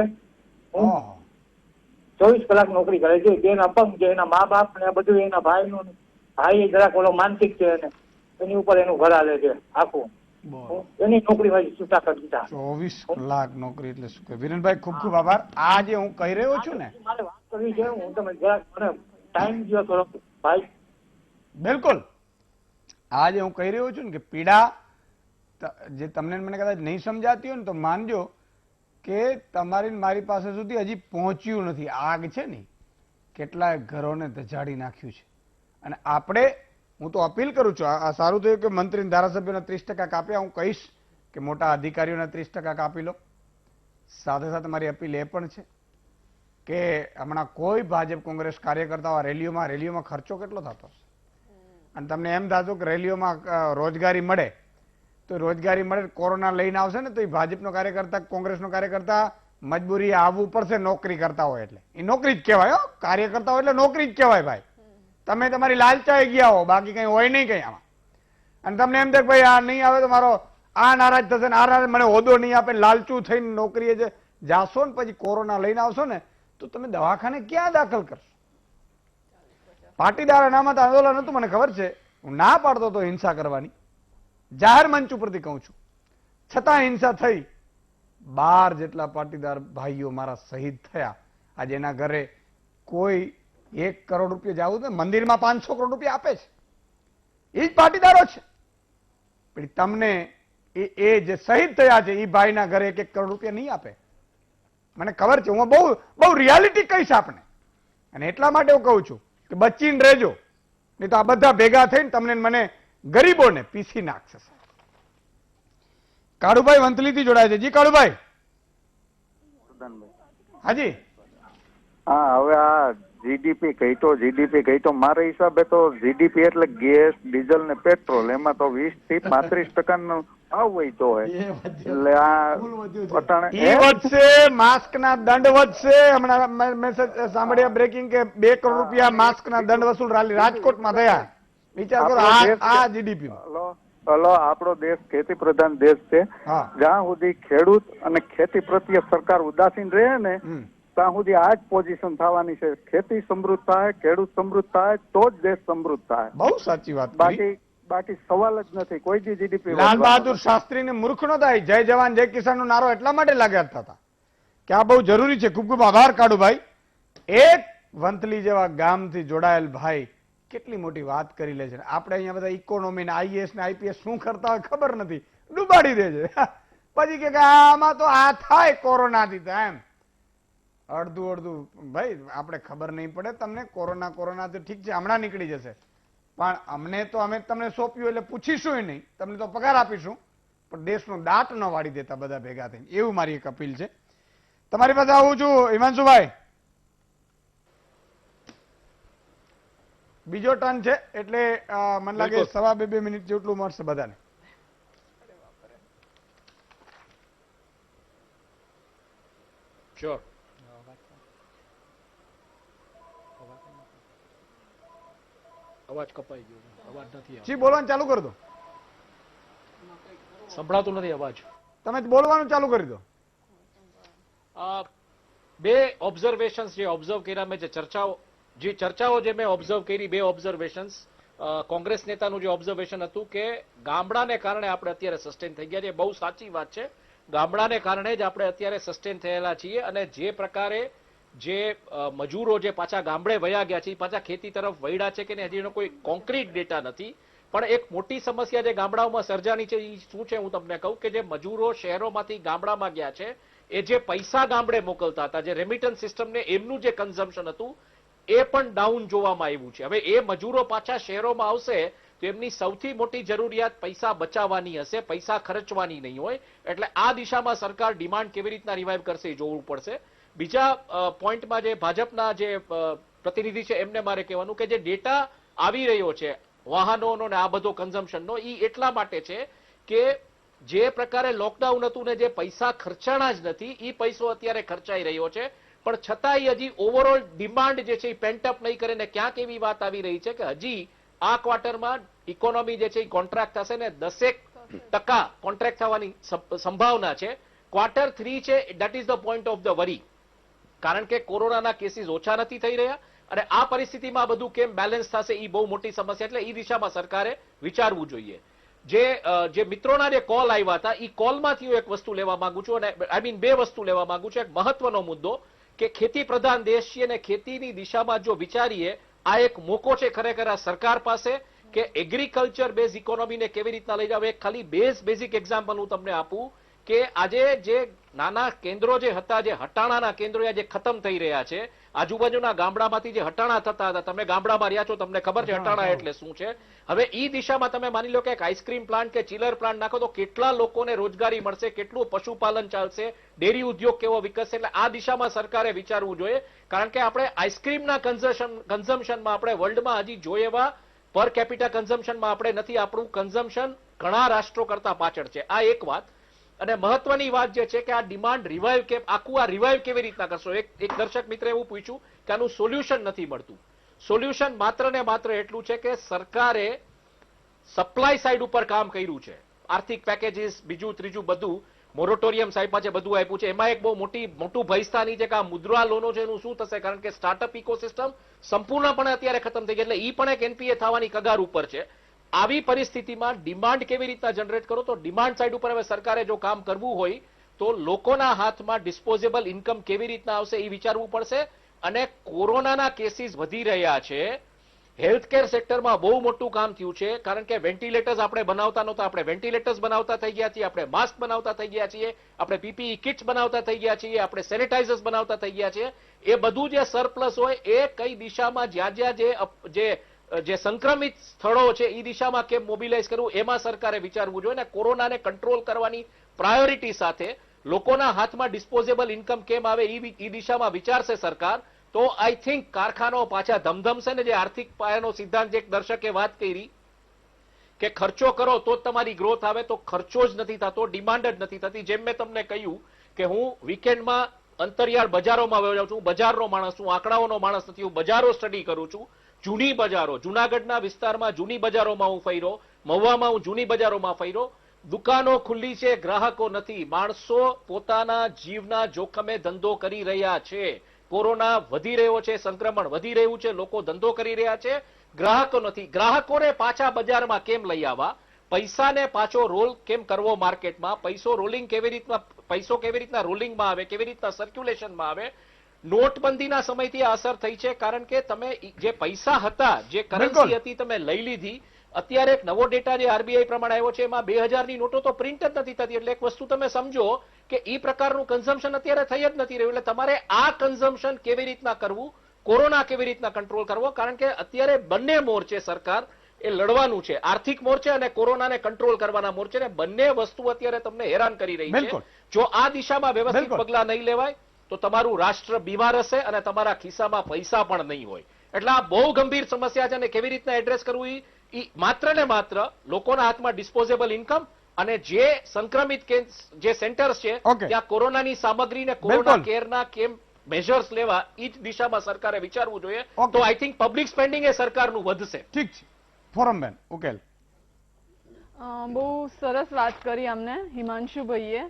24 કલાક નોકરી કરે છે. બેન અપંગ છે, એના મા બાપ ને બધું એના ભાઈ જરાક ઓલો માનસિક છે, એની ઉપર એનું ઘર હાલે છે આખું. એની નોકરી માંથી છૂટા કરી દીધા. 24 કલાક નોકરી એટલે શું કે. વિરેનભાઈ ખૂબ ખૂબ આભાર. આ જે હું કહી રહ્યો છું ને, મારે વાત કરવી છે, હું તમે જરાક મને ટાઈમ દો થોડો ભાઈ. બિલકુલ આ જે હું કહી રહ્યો છું ને કે પીડા જે તમને મને કદાચ નહીં સમજાતી હોય ને તો માનજો કે તમારી મારી પાસે સુધી હજી પહોંચ્યું નથી. આગ છે ને કેટલાય ઘરોને ધજાડી નાખ્યું છે. અને આપણે, હું તો અપીલ કરું છું, આ સારું થયું કે મંત્રી ધારાસભ્યોને 30% કાપ્યા. હું કહીશ કે મોટા અધિકારીઓને 30% કાપી લો. સાથે સાથે મારી અપીલ એ પણ છે કે હમણાં કોઈ ભાજપ કોંગ્રેસ કાર્યકર્તાઓ રેલીઓમાં ખર્ચો કેટલો થતો હશે. અને તમને એમ થતું કે રેલીઓમાં રોજગારી મળે તો રોજગારી મળે, કોરોના લઈને આવશે ને તો એ ભાજપનો કાર્યકર્તા કોંગ્રેસનો કાર્યકર્તા મજબૂરી આવવું પડશે નોકરી કરતા હોય એટલે. એ નોકરી જ કહેવાય. કાર્યકર્તા હોય એટલે નોકરી જ કહેવાય ભાઈ. તમે તમારી લાલચાએ ગયા હો, બાકી કઈ હોય નહીં કઈ આમાં. અને તમને એમ થાય કે ભાઈ આ નહીં આવે તો મારો આ નારાજ થશે ને આ નારાજ મને હોદ્દો નહીં આપે, લાલચું થઈને નોકરીએ જે જાશો ને પછી કોરોના લઈને આવશો ને તો તમે દવાખાને ક્યાં દાખલ કરશો. પાટીદાર અનામત આંદોલન હતું, મને ખબર છે, હું ના પાડતો તો હિંસા કરવાની, જાહેર મંચ ઉપરથી કહું છું, છતાં હિંસા થઈ. 12 જેટલા પાટીદાર ભાઈઓ મારા શહીદ થયા. આજે એના ઘરે કોઈ 1 કરોડ રૂપિયા જવું, મંદિરમાં 500 કરોડ રૂપિયા આપે છે, એ જ પાટીદારો છે. પણ તમને એ જે શહીદ થયા છે એ ભાઈના ઘરે 1 કરોડ રૂપિયા નહીં આપે. મને ખબર છે, હું બહુ રિયાલિટી કહીશ આપણે. અને એટલા માટે હું કહું છું કે બચીને રહેજો, નહીં તો આ બધા ભેગા થઈને તમને મને ગરીબોને પીસી નાખશે. કાળુભાઈ વંથલીથી જોડાય છે. જી કાળુભાઈ. હાજી. હા, હવે આ જીડીપી કહી તો મારા હિસાબે તો જીડીપી એટલે ગેસ, ડીઝલ ને પેટ્રોલ, એમાં તો 20 થી 35% ભાવ વધ્યો હોય. એટલે આ ઈ વધશે, માસ્કના દંડ વધશે. હમણાં મેસેજ સાંભળ્યા બ્રેકિંગ કે 2 કરોડ રૂપિયા માસ્કના દંડ વસૂલ રાજકોટમાં થયા. વિચાર કરો આ જીડીપી. હલો, આપણો દેશ ખેતી પ્રધાન દેશ છે. જ્યાં સુધી ખેડૂત અને ખેતી પ્રત્યે સરકાર ઉદાસીન રહે ને ત્યાં સુધી આ જ પોઝિશન થવાની છે. ખેતી સમૃદ્ધ થાય, ખેડૂત સમૃદ્ધ થાય તો જ દેશ સમૃદ્ધ થાય. બહુ સાચી વાત. બાકી સવાલ જ નથી. કોઈ દી જીડીપી. લાલ બહાદુર શાસ્ત્રીને મૂર્ખ નો થાય. જય જવાન જય કિસાન નો નારો એટલા માટે લાગ્યા હતા કે આ બહુ જરૂરી છે. ખૂબ ખૂબ આભાર કાળુભાઈ. એક વંથલી જેવા ગામથી જોડાયેલ ભાઈ કેટલી મોટી વાત કરી લે છે. આપણે અહીંયા બધા ઇકોનોમી ને આઈએએસ ને આઈપીએસ શું કરતા હોય ખબર નથી, ડૂબાડી દે છે. પછી કે આમાં તો આ થાય કોરોનાથી તો એમ અડધું ભાઈ આપણે ખબર નહીં પડે. તમને કોરોના તો ઠીક છે, હમણાં નીકળી જશે, પણ અમે તમને સોંપ્યું એટલે પૂછીશું નહીં, તમને તો પગાર આપીશું, પણ દેશનો દાટ ન વાળી દેતા બધા ભેગા થઈને. એવું મારી એક અપીલ છે. તમારી પાસે આવું છું હિમાંશુભાઈ. બીજો ટર્ન છે એટલે મને લાગે બિલકુલ. 2.5 મિનિટ જેટલું મળશે બધાને. શ્યોર. અવાજ કપાઈ ગયો છે. અવાજ નથી આવતો. જી બોલવાનું ચાલુ કરી દો. સંભળાતું નથી અવાજ. તમે બોલવાનું ચાલુ કરી દો. બે ઓબ્ઝર્વેશન્સ જે ઓબ્ઝર્વ કર્યા મેં, જે ચર્ચાઓ જે મેં ઓબ્ઝર્વ કરી, બે ઓબ્ઝર્વેશન્સ. કોંગ્રેસ નેતાનું જે ઓબ્ઝર્વેશન હતું કે ગામડાને કારણે આપણે અત્યારે સસ્ટેન થઈ ગયા છે, બહુ સાચી વાત છે. ગામડાને કારણે જ આપણે અત્યારે સસ્ટેન થયેલા છીએ, અને જે પ્રકારે જે મજૂરો જે પાછા ગામડે વયા ગયા છે એ પાછા ખેતી તરફ વળ્યા છે કે નહીં, હજી એનો કોઈ કોન્ક્રીટ ડેટા નથી. પણ એક મોટી સમસ્યા જે ગામડાઓમાં સર્જાની છે એ શું છે હું તમને કહું કે જે મજૂરો શહેરોમાંથી ગામડામાં ગયા છે એ જે પૈસા ગામડે મોકલતા હતા, જે રેમિટન્સ સિસ્ટમને એમનું જે કન્ઝમ્પશન હતું એ પણ ડાઉન જોવામાં આવ્યું છે. હવે એ મજૂરો પાછા શહેરોમાં આવશે તો એમની સૌથી મોટી જરૂરિયાત પૈસા બચાવવાની હશે, પૈસા ખર્ચવાની નહીં હોય. એટલે આ દિશામાં સરકાર ડિમાન્ડ કેવી રીતના રિવાઇવ કરશે એ જોવું પડશે. બીજા પોઈન્ટમાં જે ભાજપના જે પ્રતિનિધિ છે એમને મારે કહેવાનું કે જે ડેટા આવી રહ્યો છે વાહનોનો ને આ બધો કન્ઝમ્પશનનો, એ એટલા માટે છે કે જે પ્રકારે લોકડાઉન હતું ને જે પૈસા ખર્ચાણા જ નથી એ પૈસો અત્યારે ખર્ચાઈ રહ્યો છે. પણ છતાંય હજી ઓવરઓલ ડિમાન્ડ જે છે એ પેન્ટઅપ નહીં કરે ને ક્યાંક એવી વાત આવી રહી છે કે હજી આ ક્વાર્ટરમાં ઇકોનોમી જે છે એ કોન્ટ્રાક્ટ થશે ને 10% કોન્ટ્રાક્ટ થવાની સંભાવના છે. ક્વાર્ટર 3 છે that is the point of the worry, કારણ કે કોરોનાના કેસીસ ઓછા નથી થઈ રહ્યા અને આ પરિસ્થિતિમાં બધું કેમ બેલેન્સ થશે એ બહુ મોટી સમસ્યા. એટલે એ દિશામાં સરકારે વિચારવું જોઈએ. જે મિત્રોના જે કોલ આવ્યા હતા એ કોલમાંથી હું એક વસ્તુ લેવા માંગુ છું, અને આઈ મીન બે વસ્તુ લેવા માંગુ છું. એક મહત્વનો મુદ્દો કે ખેતી પ્રધાન દેશ છીએ અને ખેતીની દિશામાં જો વિચારીએ, આ એક મોકો છે ખરેખર આ સરકાર પાસે કે એગ્રીકલ્ચર બેઝ ઇકોનોમીને કેવી રીતના લઈ જાવ. એક ખાલી બેઝિક એક્ઝામ્પલ હું તમને આપું કે આજે જે નાના કેન્દ્રો જે હતા, જે હટાણાના કેન્દ્રો જે ખતમ થઈ રહ્યા છે, આજુબાજુના ગામડામાંથી જે હટાણા થતા હતા, તમે ગામડામાં રહ્યા છો તમને ખબર છે હટાણા એટલે શું છે. હવે ઈ દિશામાં તમે માની લો કે એક આઈસ્ક્રીમ પ્લાન્ટ કે ચિલર પ્લાન્ટ નાખો તો કેટલા લોકોને રોજગારી મળશે, કેટલું પશુપાલન ચાલશે, ડેરી ઉદ્યોગ કેવો વિકસશે. એટલે આ દિશામાં સરકારે વિચારવું જોઈએ, કારણ કે આપણે આઈસ્ક્રીમના કન્ઝમ્પશનમાં આપણે વર્લ્ડમાં હજી જોઈએ એવા પર કેપિટા કન્ઝમ્પશનમાં આપણે નથી. આપણું કન્ઝમ્પશન ઘણા રાષ્ટ્રો કરતા પાછળ છે. આ એક વાત. અને મહત્વની વાત જે છે કે આ ડિમાન્ડ રિવાઇવ આખું આ રિવાઇવ કેવી રીતના કરશો. એક દર્શક મિત્ર એવું પૂછ્યું કે આનું સોલ્યુશન નથી મળતું. સોલ્યુશન માત્ર ને માત્ર એટલું છે કે સરકારે સપ્લાય સાઇડ ઉપર કામ કર્યું છે, આર્થિક પેકેજીસ બીજું ત્રીજું બધું મોરેટોરિયમ સાહેબ પાસે બધું આપ્યું છે. એમાં એક બહુ મોટું ભયસ્થાની છે કે આ મુદ્રા લોનો છે એનું શું થશે, કારણ કે સ્ટાર્ટઅપ ઇકોસિસ્ટમ સંપૂર્ણપણે અત્યારે ખતમ થઈ ગઈ, એટલે ઈ પણ એક એનપીએ થવાની કગાર ઉપર છે. આવી પરિસ્થિતિમાં ડિમાન્ડ કેવી રીતના જનરેટ કરો, તો ડિમાન્ડ સાઇડ ઉપર હવે સરકારે જો કામ કરવું હોય તો લોકોના હાથમાં ડિસ્પોઝેબલ ઇન્કમ કેવી રીતના આવશે એ વિચારવું પડશે. અને કોરોનાના કેસીસ વધી રહ્યા છે, હેલ્થકેર સેક્ટરમાં બહુ મોટું કામ થયું છે, કારણ કે વેન્ટિલેટર્સ આપણે બનાવતા નહોતા, આપણે વેન્ટિલેટર્સ બનાવતા થઈ ગયા છીએ, આપણે માસ્ક બનાવતા થઈ ગયા છીએ, આપણે પીપીઈ કિટ્સ બનાવતા થઈ ગયા છીએ, આપણે સેનિટાઇઝર્સ બનાવતા થઈ ગયા છીએ. એ બધું જે સરપ્લસ હોય એ કઈ દિશામાં જ્યાં જે સંક્રમિત સ્થળો છે એ દિશામાં કેમ મોબિલાઇઝ કરવું એમાં સરકારે વિચારવું જોઈએ. અને કોરોનાને કંટ્રોલ કરવાની પ્રાયોરિટી સાથે લોકોના હાથમાં ડિસ્પોઝેબલ ઇન્કમ કેમ આવે એ દિશામાં વિચારશે સરકાર, તો આઈ થિંક કારખાનાઓ પાછા ધમધમશે. ને જે આર્થિક પાયાનો સિદ્ધાંત જે એક દર્શકે વાત કરી કે ખર્ચો કરો તો જ તમારી ગ્રોથ આવે, તો ખર્ચો જ નથી થતો, ડિમાન્ડ જ નથી થતી. જેમ મેં તમને કહ્યું કે હું વીકેન્ડમાં અંતરિયાળ બજારોમાં વયો જાઉં છું, બજારનો માણસ છું, આંકડાઓનો માણસ નથી, હું બજારો સ્ટડી કરું છું. જૂની બજારો, જુનાગઢના વિસ્તારમાં જૂની બજારોમાં હું ફર્યો, મહુવામાં હું જૂની બજારોમાં ફર્યો. દુકાનો ખુલ્લી છે, ગ્રાહકો નથી. માણસો પોતાના જીવના જોખમે ધંધો કરી રહ્યા છે. કોરોના વધી રહ્યો છે, સંક્રમણ વધી રહ્યું છે, લોકો ધંધો કરી રહ્યા છે, ગ્રાહકો નથી. ગ્રાહકોને પાછા બજારમાં કેમ લઈ આવવા, પૈસાને પાછો રોલ કેમ કરવો માર્કેટમાં, પૈસો કેવી રીતના રોલિંગમાં આવે, કેવી રીતના સર્ક્યુલેશનમાં આવે. નોટબંધીના સમયથી આ અસર થઈ છે, કારણ કે તમે જે પૈસા હતા, જે કરન્સી હતી તમે લઈ લીધી. અત્યારે એક નવો ડેટા જે આરબીઆઈ પ્રમાણે આવ્યો છે એમાં 2000 ની નોટો તો પ્રિન્ટ જ નથી થતી. એટલે એક વસ્તુ તમે સમજો કે એ પ્રકારનું કન્ઝમ્પશન અત્યારે થઈ જ નથી રહ્યું. એટલે તમારે આ કન્ઝમ્પશન કેવી રીતના કરવું, કોરોના કેવી રીતના કંટ્રોલ કરવો, કારણ કે અત્યારે બંને મોરચે સરકાર એ લડવાનું છે, આર્થિક મોરચે અને કોરોનાને કંટ્રોલ કરવાના મોરચે. ને બંને વસ્તુ અત્યારે તમને હેરાન કરી રહી છે. જો આ દિશામાં વ્યવસ્થિત પગલા નહીં લેવાય તો તમારું રાષ્ટ્ર બીમાર હશે અને તમારા ખિસ્સામાં પૈસા પણ નહીં હોય. એટલે આ બહુ ગંભીર સમસ્યા છે અને કેવી રીતના એડ્રેસ કરવું એ માત્ર ને માત્ર લોકોના હાથમાં ડિસ્પોઝેબલ ઇન્કમ અને જે સંક્રમિત જે સેન્ટર્સ છે ત્યાં કોરોનાની સામગ્રી ને કોરોના કેરના કેમ મેજર્સ લેવા એ જ દિશામાં સરકારે વિચારવું જોઈએ. તો આઈ થિંક પબ્લિક સ્પેન્ડિંગ એ સરકારનું વધશે. ઠીક છે ફોરમબેન ઉકેલ. બહુ સરસ વાત કરી અમને હિમાંશુભાઈએ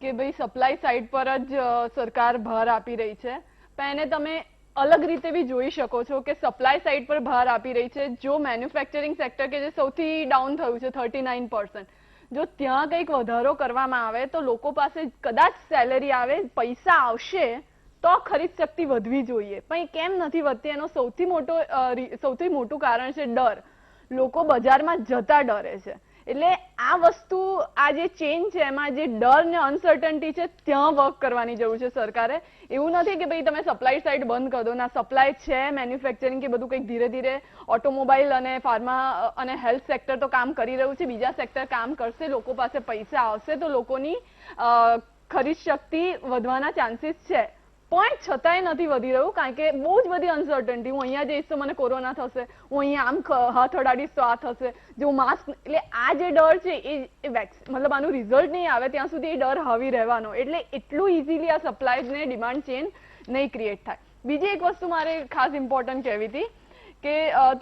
કે ભાઈ સપ્લાય સાઇડ પર જ સરકાર ભાર આપી રહી છે, પણ એને તમે અલગ રીતે બી જોઈ શકો છો કે સપ્લાય સાઇડ પર ભાર આપી રહી છે. જો મેન્યુફેક્ચરિંગ સેક્ટર કે જે સૌથી ડાઉન થયું છે 39%, જો ત્યાં કંઈક વધારો કરવામાં આવે તો લોકો પાસે કદાચ સેલેરી આવે, પૈસા આવશે તો ખરીદ શક્તિ વધવી જોઈએ, પણ કેમ નથી વધતી એનો સૌથી મોટું કારણ છે ડર. લોકો બજારમાં જતા ડરે છે. એટલે આ વસ્તુ, આ જે ચેન્જ છે એમાં જે ડર ને અનસર્ટનિટી છે ત્યાં વર્ક કરવાની જરૂર છે સરકારે. એવું નથી કે ભાઈ તમે સપ્લાય સાઇડ બંધ કરી દો, ના, સપ્લાય છે, મેન્યુફેક્ચરિંગ કે બધું કંઈક ધીરે ધીરે ઓટોમોબાઈલ અને ફાર્મા અને હેલ્થ સેક્ટર તો કામ કરી રહ્યું છે, બીજા સેક્ટર કામ કરશે, લોકો પાસે પૈસા આવશે તો લોકોની ખરીદ શક્તિ વધવાના ચાન્સીસ છે. પણ છતાંય નથી વધી રહ્યું કારણ કે બહુ જ બધી અનસર્ટનિટી. હું અહીંયા જઈશ તો મને કોરોના થશે, હું અહીંયા આમ હાથ અડાડીશ તો આ થશે, જો માસ્ક, એટલે આ જે ડર છે એ મતલબ આનું રિઝલ્ટ નહીં આવે ત્યાં સુધી એ ડર હાવી રહેવાનો. એટલે એટલું ઇઝીલી આ સપ્લાય ને ડિમાન્ડ ચેન નહીં ક્રિએટ થાય. બીજી એક વસ્તુ મારે ખાસ ઇમ્પોર્ટન્ટ કહેવી હતી કે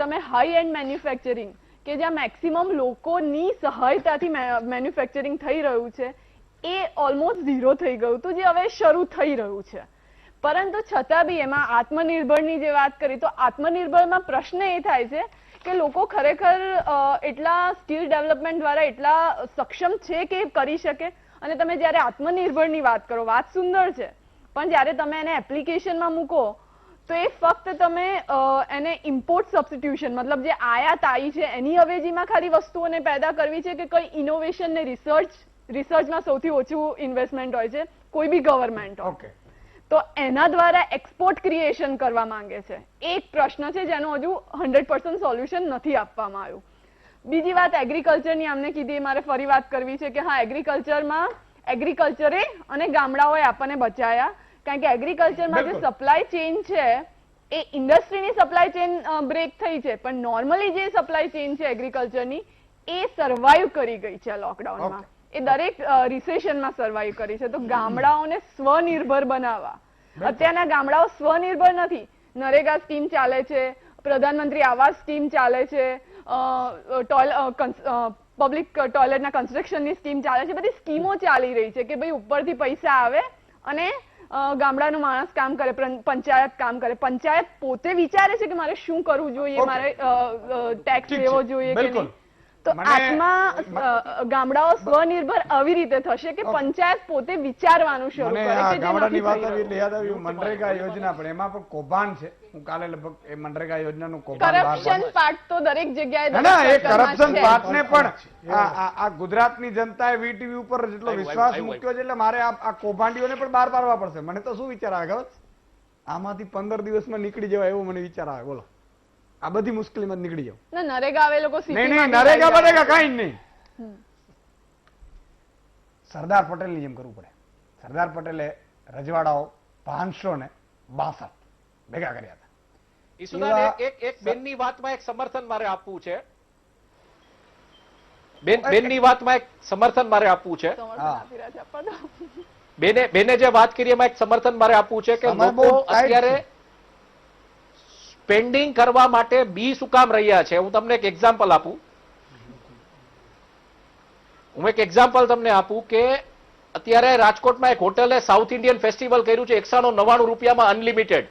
તમે હાઈ એન્ડ મેન્યુફેક્ચરિંગ કે જ્યાં મેક્સિમમ લોકોની સહાયતાથી મેન્યુફેક્ચરિંગ થઈ રહ્યું છે એ ઓલમોસ્ટ ઝીરો થઈ ગયું હતું, જે હવે શરૂ થઈ રહ્યું છે. પરંતુ છતાં બી એમાં આત્મનિર્ભરની જે વાત કરી તો આત્મનિર્ભરમાં પ્રશ્ન એ થાય છે કે લોકો ખરેખર એટલા સ્કિલ ડેવલપમેન્ટ દ્વારા એટલા સક્ષમ છે કે કરી શકે. અને તમે જ્યારે આત્મનિર્ભરની વાત કરો, વાત સુંદર છે, પણ જ્યારે તમે એને એપ્લિકેશનમાં મૂકો તો એ ફક્ત તમે એને ઇમ્પોર્ટ સબસ્ટિટ્યુશન, મતલબ જે આયાત આવી છે એની અવેજીમાં ખાલી વસ્તુઓને પેદા કરવી છે કે કઈ ઇનોવેશન ને રિસર્ચમાં સૌથી ઓછું ઇન્વેસ્ટમેન્ટ હોય છે કોઈ બી ગવર્મેન્ટ હોય, તો એના દ્વારા એક્સપોર્ટ ક્રિએશન કરવા માંગે છે. એક પ્રશ્ન છે જેનો હજુ 100% સોલ્યુશન નથી આપવામાં આવ્યું. બીજી વાત એગ્રીકલ્ચરની આમને કીધી, મારે ફરી વાત કરવી છે કે હા, એગ્રીકલ્ચરે અને ગામડાઓએ આપણને બચાયા, કારણ કે એગ્રીકલ્ચરમાં જે સપ્લાય ચેઇન છે એ ઇન્ડસ્ટ્રીની સપ્લાય ચેઇન બ્રેક થઈ છે, પણ નોર્મલી જે સપ્લાય ચેઇન છે એગ્રીકલ્ચરની એ સર્વાઈવ કરી ગઈ છે લોકડાઉનમાં. એ દરેક રિસેશનમાં સર્વાઈવ કરી છે. તો ગામડાઓને સ્વનિર્ભર બનાવવા, અત્યારના ગામડાઓ સ્વનિર્ભર નથી. નરેગા સ્કીમ ચાલે છે, પ્રધાનમંત્રી આવાસ સ્કીમ ચાલે છે, પબ્લિક ટોયલેટના કન્સ્ટ્રક્શનની સ્કીમ ચાલે છે, બધી સ્કીમો ચાલી રહી છે કે ભાઈ ઉપરથી પૈસા આવે અને ગામડાનો માણસ કામ કરે, પંચાયત કામ કરે. પંચાયત પોતે વિચારે છે કે મારે શું કરવું જોઈએ, મારે ટેક્સ લેવો જોઈએ કે નહીં. તો ગામડાઓ સ્વનિર્ભર આવી રીતે થશે કે પંચાયત પોતે વિચારવાનું શરૂ કરે કે ગામડાની વાત આવી એટલે યાદ આવ્યું મનરેગા યોજના, પણ એમાં પણ કૌભાંડ છે. હું કાલે લગભગ એ મનરેગા યોજનાનું કરપ્શન પાર્ટ તો દરેક જગ્યાએ એ કરપ્શન પાર્ટને પણ આ ગુજરાતની જનતાએ વીટીવી ઉપર જેટલો વિશ્વાસ મૂક્યો છે એટલે મારે આ કૌભાંડીઓને પણ બહાર પાડવા પડશે. મને તો શું વિચાર આવે ખબર, આમાંથી 15 દિવસમાં નીકળી જવાય એવો મને વિચાર આવે. બોલો, આ બધી મુશ્કેલીમાં નીકળી જાવ. નરેગા આવે લોકો નહીં, નરેગા બનેગા કઈ નહીં. સરદાર પટેલની જેમ કરવું પડે. સરદાર પટેલે રજવાડાઓ 562 ભેગા કર્યા હતા. ઈસુદાન, એક બેનની વાતમાં એક સમર્થન મારે આપવું છે. બેનની વાતમાં એક સમર્થન મારે આપવું છે. બેને જે વાત કરી એમાં એક સમર્થન મારે આપવું છે કે લોકો અત્યારે સ્પેન્ડિંગ કરવા માટે બી શું કામ રહ્યા છે. હું તમને એક એક્ઝામ્પલ આપું કે અત્યારે રાજકોટમાં એક હોટેલે સાઉથ ઇન્ડિયન ફેસ્ટિવલ કર્યું છે 199 રૂપિયામાં અનલિમિટેડ,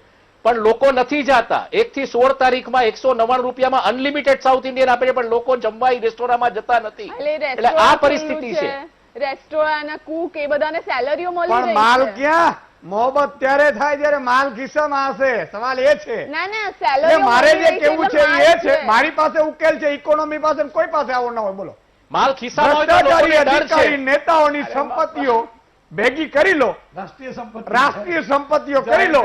પણ લોકો નથી જાતા. 1 થી 16 તારીખમાં 199 રૂપિયામાં અનલિમિટેડ સાઉથ ઇન્ડિયન આપે છે, પણ લોકો જમવા રેસ્ટોરન્ટમાં જતા નથી. એટલે આ પરિસ્થિતિ છે. રેસ્ટોરન્ટ, કુક, એ બધાને સેલરીઓ મળી રહી છે, પણ માલ ક્યાં? મોહબ્બત ત્યારે થાય જ્યારે માલ ખિસ્સામાં હશે. સવાલ એ છે. ના, સેલરી મારે જે કેવું છે એ છે, મારી પાસે ઉકેલ છે, ઇકોનોમી પાસે કોઈ પાસે આવો ના હોય. બોલો, માલ ખિસ્સામાં હોય તો લોકોને ડર છે. નેતાઓની સંપત્તિઓ ભેગી કરી લો, રાષ્ટ્રીય સંપત્તિઓ કરી લો,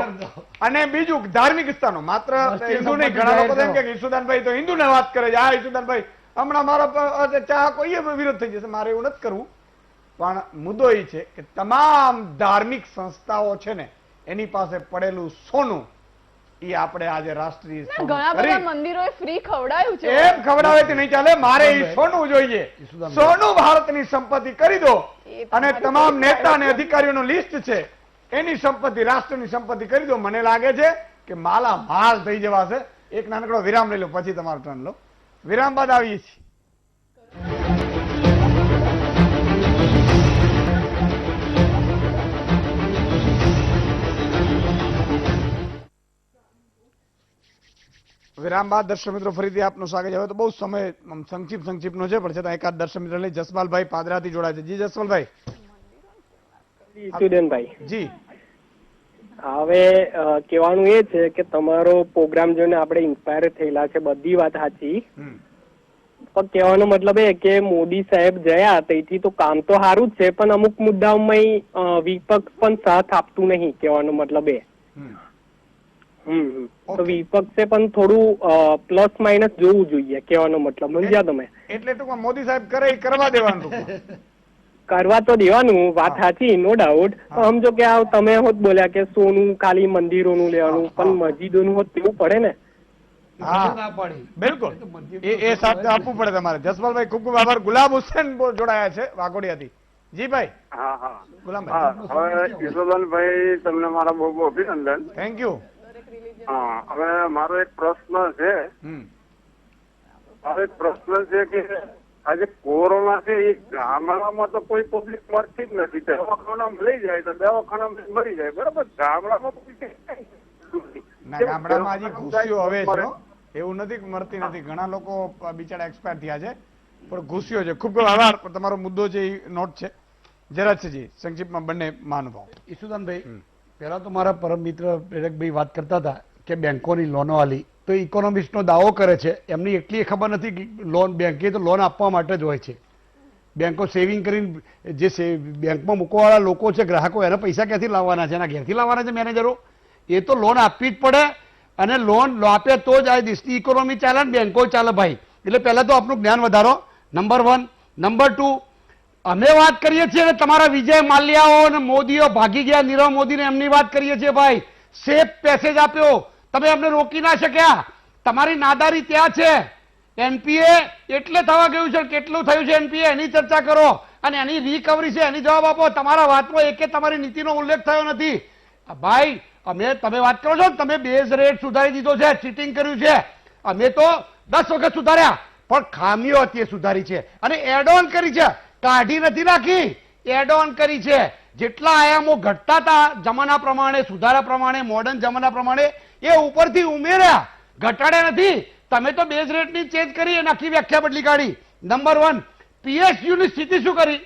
અને બીજું ધાર્મિક સ્થાનો. માત્ર હિન્દુ નહીં, ઘણા લોકો એમ કે ઈસુદાનભાઈ તો હિન્દુને વાત કરે છે. હા, ઈસુદાનભાઈ હમણાં મારો ચાહકો એ વિરોધ થઈ જશે, મારે એવું નથી કરવું. પણ મુદ્દો એ છે કે તમામ ધાર્મિક સંસ્થાઓ છે ને એની પાસે પડેલું સોનું એ આપણે આજે રાષ્ટ્રીય સોનું ઘણા બધા કરી મંદિરોએ ફ્રી ખવડાયું છે. એમ ખવડાવે તે નહીં ચાલે, મારે એ સોનું જોઈએ. સોનું ભારતની સંપત્તિ કરી દો અને તમામ નેતા અને અધિકારીઓનું લિસ્ટ છે એની સંપત્તિ રાષ્ટ્રની સંપત્તિ કરી દો. મને લાગે છે કે માલા માલ થઈ જવાશે. એક નાનકડો વિરામ લઈ લો, પછી તમારો ટર્ન લો. વિરામ બાદ આવીએ છીએ. વિરામ બાદ દર્શક મિત્રો ફરીથી આપનું સ્વાગત છે. હવે તો બહુ સમય સંક્ષિપ્તનો છે, પણ છતાં એકાદ દર્શક મિત્ર લઈ જસપાલભાઈ પાદરાથી જોડાય છે. જી જસપાલભાઈ. ઈસુદાનભાઈ જી હવે કહેવાનું એ છે કે તમારો પ્રોગ્રામ જોઈને આપણે ઇન્સ્પાયર થયેલા છે, બધી વાત સાચી, પણ કહેવાનો મતલબ એ કે મોદી સાહેબ જયા તેથી તો કામ તો સારું જ છે, પણ અમુક મુદ્દાઓમાં વિપક્ષ પણ સાથ આપતું નહીં, કહેવાનો મતલબ એ. તો વિપક્ષે પણ થોડું પ્લસ માઇનસ જોવું જોઈએ, કહેવાનો મતલબ સમજ્યા તમે? એટલે ટૂંકમાં મોદી સાહેબ કરે એ કરવા દેવાનું ટૂંકમાં. કરવા તો દેવાનું, વાત સાચી, નો ડાઉટ. સમજો કે આ તમે હોત બોલ્યા કે સોનું ખાલી મંદિરોનું લેવાનું, પણ મસ્જિદોનું હોત તેવું પડે ને. બિલકુલ એ સાથ આપવું પડે તમારે. જસપાલભાઈ ખૂબ ખૂબ આભાર. ગુલાબ હુસેન જોડાયા છે વાઘોડિયાથી. જી ભાઈ. હા હા ગુલામભાઈ. હવે ઈસુદાનભાઈ તમને મારા બહુ બહુ અભિનંદન. Thank you. હા હવે મારો એક પ્રશ્ન છે. મારો એક પ્રશ્ન છે કે આજે કોરોના છે એ ગામડામાં તો કોઈ પબ્લિક મરતી જ નથી. દવાખાનામાં લઈ જાય તો દવાખાનામાં મરી જાય, બરાબર. ગામડામાં ના, ગામડામાં હજી ઘૂસ્યો હવે છે, એવું નથી કે મરતી નથી. ઘણા લોકો બિચારા એક્સપાયર થયા છે, પણ ઘૂસ્યો છે. ખૂબ ખૂબ આભાર. તમારો મુદ્દો છે એ નોટ છે. જરાજસિંહજી સંક્ષિપ્તમાં બંને મહાનુભાવ. ઈસુદાનભાઈ, પહેલા તો મારા પરમ મિત્ર પ્રેરકભાઈ વાત કરતા હતા કે બેંકોની લોનો આલી, તો ઇકોનોમિસ્ટનો દાવો કરે છે, એમની એટલી ખબર નથી કે લોન બેંકે તો લોન આપવા માટે જ હોય છે. બેંકો સેવિંગ કરીને જે બેંકમાં મૂકવાવાળા લોકો છે, ગ્રાહકો, એના પૈસા ક્યાંથી લાવવાના છે? એના ઘેરથી લાવવાના છે મેનેજરો? એ તો લોન આપવી જ પડે, અને લોન આપે તો જ આ દેશની ઇકોનોમી ચાલે ને બેંકો ચાલે ભાઈ. એટલે પહેલા તો આપણું જ્ઞાન વધારો, નંબર 1. નંબર 2, અમે વાત કરીએ છીએ ને તમારા વિજય માલ્યાઓ અને મોદીઓ ભાગી ગયા, નીરવ મોદીને એમની વાત કરીએ છીએ ભાઈ. સેફ પેસેજ આપ્યો, તમે અમને રોકી ના શક્યા. તમારી નાદારી ત્યાં છે. એનપીએ એટલે થવા ગયું છે, કેટલું થયું છે એનપીએ એની ચર્ચા કરો, અને એની રિકવરી છે એની જવાબ આપો. તમારા વાતમાં એકે તમારી નીતિનો ઉલ્લેખ થયો નથી ભાઈ. તમે વાત કરો છો, તમે બેઝ રેટ સુધારી દીધો છે, ચીટિંગ કર્યું છે. અમે તો 10 વખત સુધાર્યા, પણ ખામીઓ હતી એ સુધારી છે, અને એડ ઓન કરી છે, કાઢી નથી નાખી, એડ ઓન કરી છે. જેટલા આયામો ઘટતા હતા જમાના પ્રમાણે, સુધારા પ્રમાણે, મોડર્ન જમાના પ્રમાણે, એ ઉપરથી ઉમેર્યા, ઘટાડ્યા નથી. તમે તો બેઝ રેટની ચેન્જ કરી અને આખી વ્યાખ્યા બદલી કાઢી. નંબર 1, પીએસયુની સ્થિતિ શું કરી?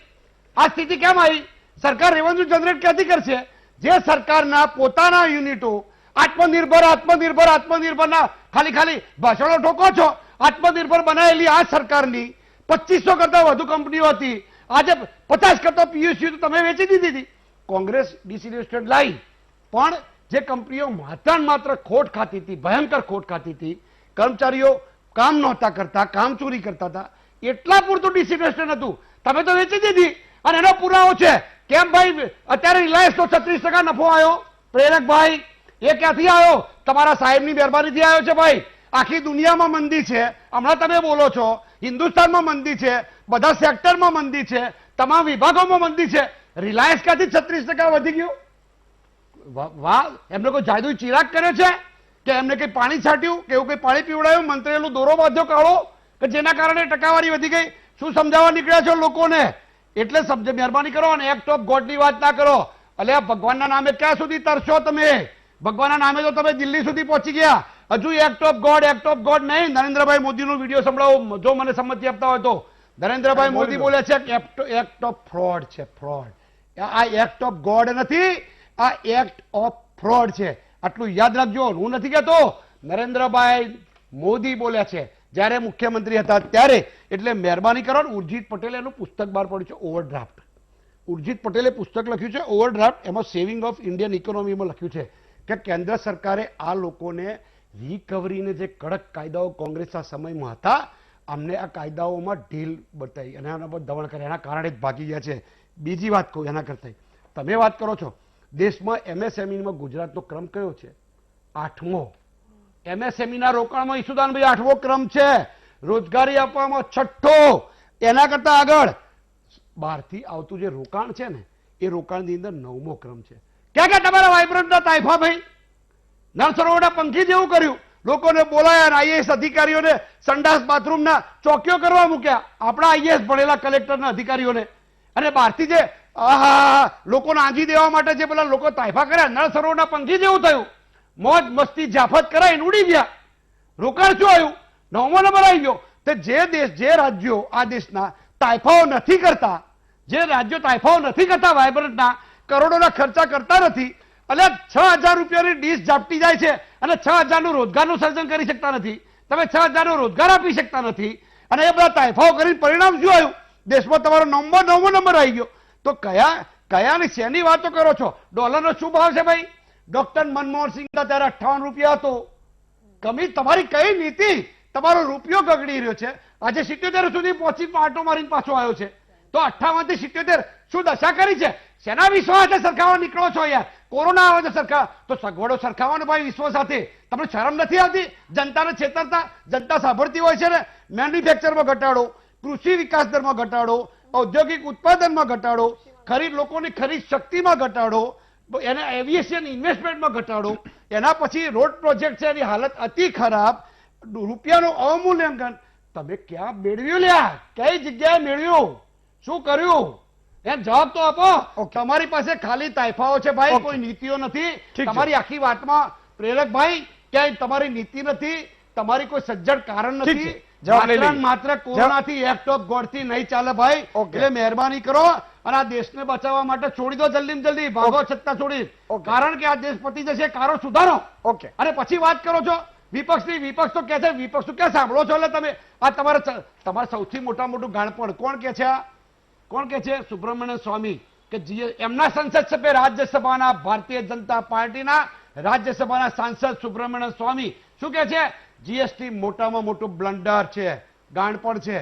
આ સ્થિતિ કેમ આવી? સરકાર રેવન્યુ જનરેટ ક્યાંથી કરશે? જે સરકારના પોતાના યુનિટો આત્મનિર્ભરના ખાલી ભાષણો ઠોકો છો. આત્મનિર્ભર બનાવેલી આ સરકારની 2500 કરતા વધુ કંપનીઓ હતી, આજે 50 કરતા પીએસયુ તો તમે વેચી દીધી હતી. કોંગ્રેસ ડિસિન્વેસ્ટમેન્ટ લાવી, પણ જે કંપનીઓ માત્ર ખોટ ખાતી હતી, ભયંકર ખોટ ખાતી હતી, કર્મચારીઓ કામ નહોતા કરતા, કામ ચોરી કરતા હતા, એટલા પૂરતું ડિસિન્વેસ્ટમેન્ટ હતું, તમે તો વેચી દીધી. અને એનો પુરાવો છે કેમ ભાઈ? અત્યારે રિલાયન્સ તો 36% નફો આવ્યો. પ્રેરકભાઈ, એ ક્યાંથી આવ્યો? તમારા સાહેબની મહેરબાનીથી આવ્યો છે ભાઈ. આખી દુનિયામાં મંદી છે, હમણાં તમે બોલો છો, હિન્દુસ્તાનમાં મંદી છે, બધા સેક્ટરમાં મંદી છે, તમામ વિભાગોમાં મંદી છે. રિલાયન્સ ક્યાંથી 36% વધી ગયું? વાહ, એમને કોઈ જાદુ ચિરાગ કર્યો છે કે એમને કઈ પાણી છાટ્યું કે એવું કઈ પાણી પીવડાયું, મંત્રેલું દોરો બાંધ્યો કાળો કે જેના કારણે ટકાવારી વધી ગઈ? શું સમજાવવા નીકળ્યા છો લોકોને? એટલે મહેરબાની કરો અને એક્ટ ઓફ ગોડની વાત ના કરો. અલ્યા ભગવાનના નામે ક્યાં સુધી તરશો તમે? ભગવાનના નામે તો તમે દિલ્હી સુધી પહોંચી ગયા, હજુ એક્ટ ઓફ ગોડ નહીં. નરેન્દ્રભાઈ મોદીનો વિડીયો સંભળાવો, જો મને સંમતિ આપતા હોય તો. નરેન્દ્રભાઈ મોદી બોલે છે કે એક્ટ ઓફ ફ્રોડ છે, ફ્રોડ. આ એક્ટ ઓફ ગોડ નથી, આ એક્ટ ઓફ ફ્રોડ છે. આટલું યાદ રાખજો. હું નથી કહેતો, નરેન્દ્રભાઈ મોદી બોલ્યા છે જ્યારે મુખ્યમંત્રી હતા ત્યારે. એટલે મહેરબાની કરો. ઉર્જિત પટેલે એનું પુસ્તક બહાર પડ્યું છે, ઓવરડ્રાફ્ટ. ઉર્જિત પટેલે પુસ્તક લખ્યું છે ઓવરડ્રાફ્ટ. એમાં સેવિંગ ઓફ ઇન્ડિયન ઇકોનોમીમાં લખ્યું છે કે કેન્દ્ર સરકારે આ લોકોને રિકવરીને જે કડક કાયદાઓ કોંગ્રેસના સમયમાં હતા, અમને આ કાયદાઓમાં ઢીલ બતાવી અને એના પર દમણ કરે, એના કારણે જ ભાગી ગયા છે. બીજી વાત કહું એના કરતા, તમે વાત કરો છો દેશમાં એમએસએમઈમાં ગુજરાતનો ક્રમ કયો છે? 8મો. એમએસએમઈના રોકાણમાં ઈસુદાનભાઈ 8મો ક્રમ છે. રોજગારી આપવામાં 6ઠ્ઠો. એના કરતા આગળ બહારથી આવતું જે રોકાણ છે ને એ રોકાણની અંદર 9મો ક્રમ છે. ક્યાં ક્યાં તમારા વાઇબ્રન્ટના તાઇફા ભાઈ? નળ સરોવરના પંખી જેવું કર્યું, લોકોને બોલાયા અને આઈએએસ અધિકારીઓને સંડાસ બાથરૂમના ચોકીઓ કરવા મૂક્યા, આપણા આઈએએસ ભણેલા કલેક્ટરના અધિકારીઓને. અને બહારથી જે લોકોને આંજી દેવા માટે જે પેલા લોકો તાઇફા કર્યા, નળ સરોવરના પંખી જેવું થયું. મોજ મસ્તી જાફત કરાઈને ઉડી ગયા. રોકાણ શું આવ્યું? 9મો નંબર આવી ગયો. તે જે રાજ્યો આ દેશના તાઇફાઓ નથી કરતા, જે રાજ્યો તાઇફાઓ નથી કરતા વાઇબ્રન્ટના, કરોડોના ખર્ચા કરતા નથી, એટલે 6,000 રૂપિયાની ડીશ ઝાપટી જાય છે અને 6,000નું રોજગારનું સર્જન કરી શકતા નથી. તમે 6,000નો રોજગાર આપી શકતા નથી અને એ બધા તાઇફાઓ કરીને પરિણામ શું આવ્યું? દેશમાં તમારો 9મો નંબર આવી ગયો. તો કયાની શેની વાતો કરો છો? ડોલરનો શું ભાવ છે ભાઈ? ડોક્ટર મનમોહન સિંહ ત્યારે 58 રૂપિયા હતો. તમારી કઈ નીતિ? તમારો રૂપિયો ગગડી રહ્યો છે. આજે 77 સુધી પહોંચી પાટો મારીને પાછો આવ્યો છે. તો 58 થી 77 શું દશા કરી છે? શેના વિશ્વાસે સરખાવવા નીકળો છો યાર? કોરોના આવે છે સરખા તો સગવડો સરખાવવાનો ભાઈ વિશ્વ સાથે. તમને શરમ નથી આવતી? જનતાને છેતરતા જનતા સાંભળતી હોય છે ને. મેન્યુફેક્ચરમાં ઘટાડો, કૃષિ વિકાસ દરમાં ઘટાડો, ઔદ્યોગિક ઉત્પાદનમાં ઘટાડો, લોકોની ખરીદ શક્તિમાં ઘટાડો, એને એવિએશન ઇન્વેસ્ટમેન્ટમાં ઘટાડો. એના પછી રોડ પ્રોજેક્ટ છે એની હાલત અતિ ખરાબ. રૂપિયાનું અવમૂલ્યાંકન તમે ક્યાં મેળવ્યું લ્યા? કઈ જગ્યાએ મેળવ્યું? શું કર્યું? એમ જવાબ તો આપો. તમારી પાસે ખાલી તાઇફાઓ છે ભાઈ, કોઈ નીતિઓ નથી. તમારી આખી વાતમાં પ્રેરકભાઈ ક્યાંય તમારી નીતિ નથી, તમારી કોઈ સજ્જડ કારણ નથી. માત્ર કોરોનાથી એક્ટ ઓફ ગોડ થી નહીં ચાલે ભાઈ. એટલે મહેરબાની કરો અને આ દેશને બચાવવા માટે છોડી દો જલ્દી ભાગો છત્તા છોડી. કારણ કે આ દેશ પતી જશે. કારો સુધારો. અને પછી વાત કરો છો વિપક્ષની. વિપક્ષ તો કે છે, વિપક્ષ તો ક્યાં સાંભળો છો? એટલે તમે આ તમારા સૌથી મોટું ગાણપણ કોણ કે છે? કોણ કે છે? સુબ્રમણ્યમ સ્વામી કે એમના સંસદ સભ્ય રાજ્યસભાના ભારતીય જનતા પાર્ટીના રાજ્યસભાના સાંસદ સુબ્રમણ્યમ સ્વામી શું કે છે? જીએસટી મોટામાં મોટું બ્લન્ડર છે, ગાણપણ છે.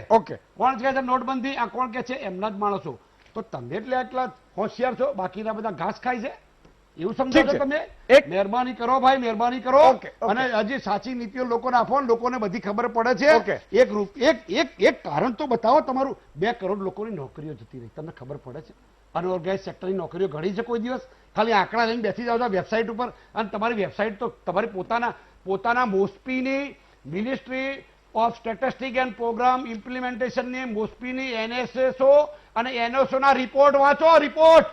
કોણ કે છે નોટબંધી? આ કોણ કે છે? એમના જ માણસો. તો તમે એટલે એટલા હોશિયાર છો, બાકીના બધા ઘાસ ખાય છે એવું સમજો છો તમે? મહેરબાની કરો ભાઈ, મહેરબાની કરો. અને હજી સાચી નીતિઓ લોકોને આપો, લોકોને બધી ખબર પડે છે. એક કારણ તો બતાવો તમારું. 2 કરોડ લોકોની નોકરીઓ જતી રહી, તમને ખબર પડે છે? અનઓર્ગેનાઇઝ સેક્ટરની નોકરીઓ ઘણી છે કોઈ દિવસ? ખાલી આંકડા લઈને બેસી જાવ છો વેબસાઇટ ઉપર. અને તમારી વેબસાઇટ તો તમારી પોતાના મોસ્પીની ministry of statistic and programme ઇમ્પ્લિમેન્ટેશનની મોસ્પીની એનએસએસઓ અને એનએસઓ ના રિપોર્ટ વાંચો. રિપોર્ટ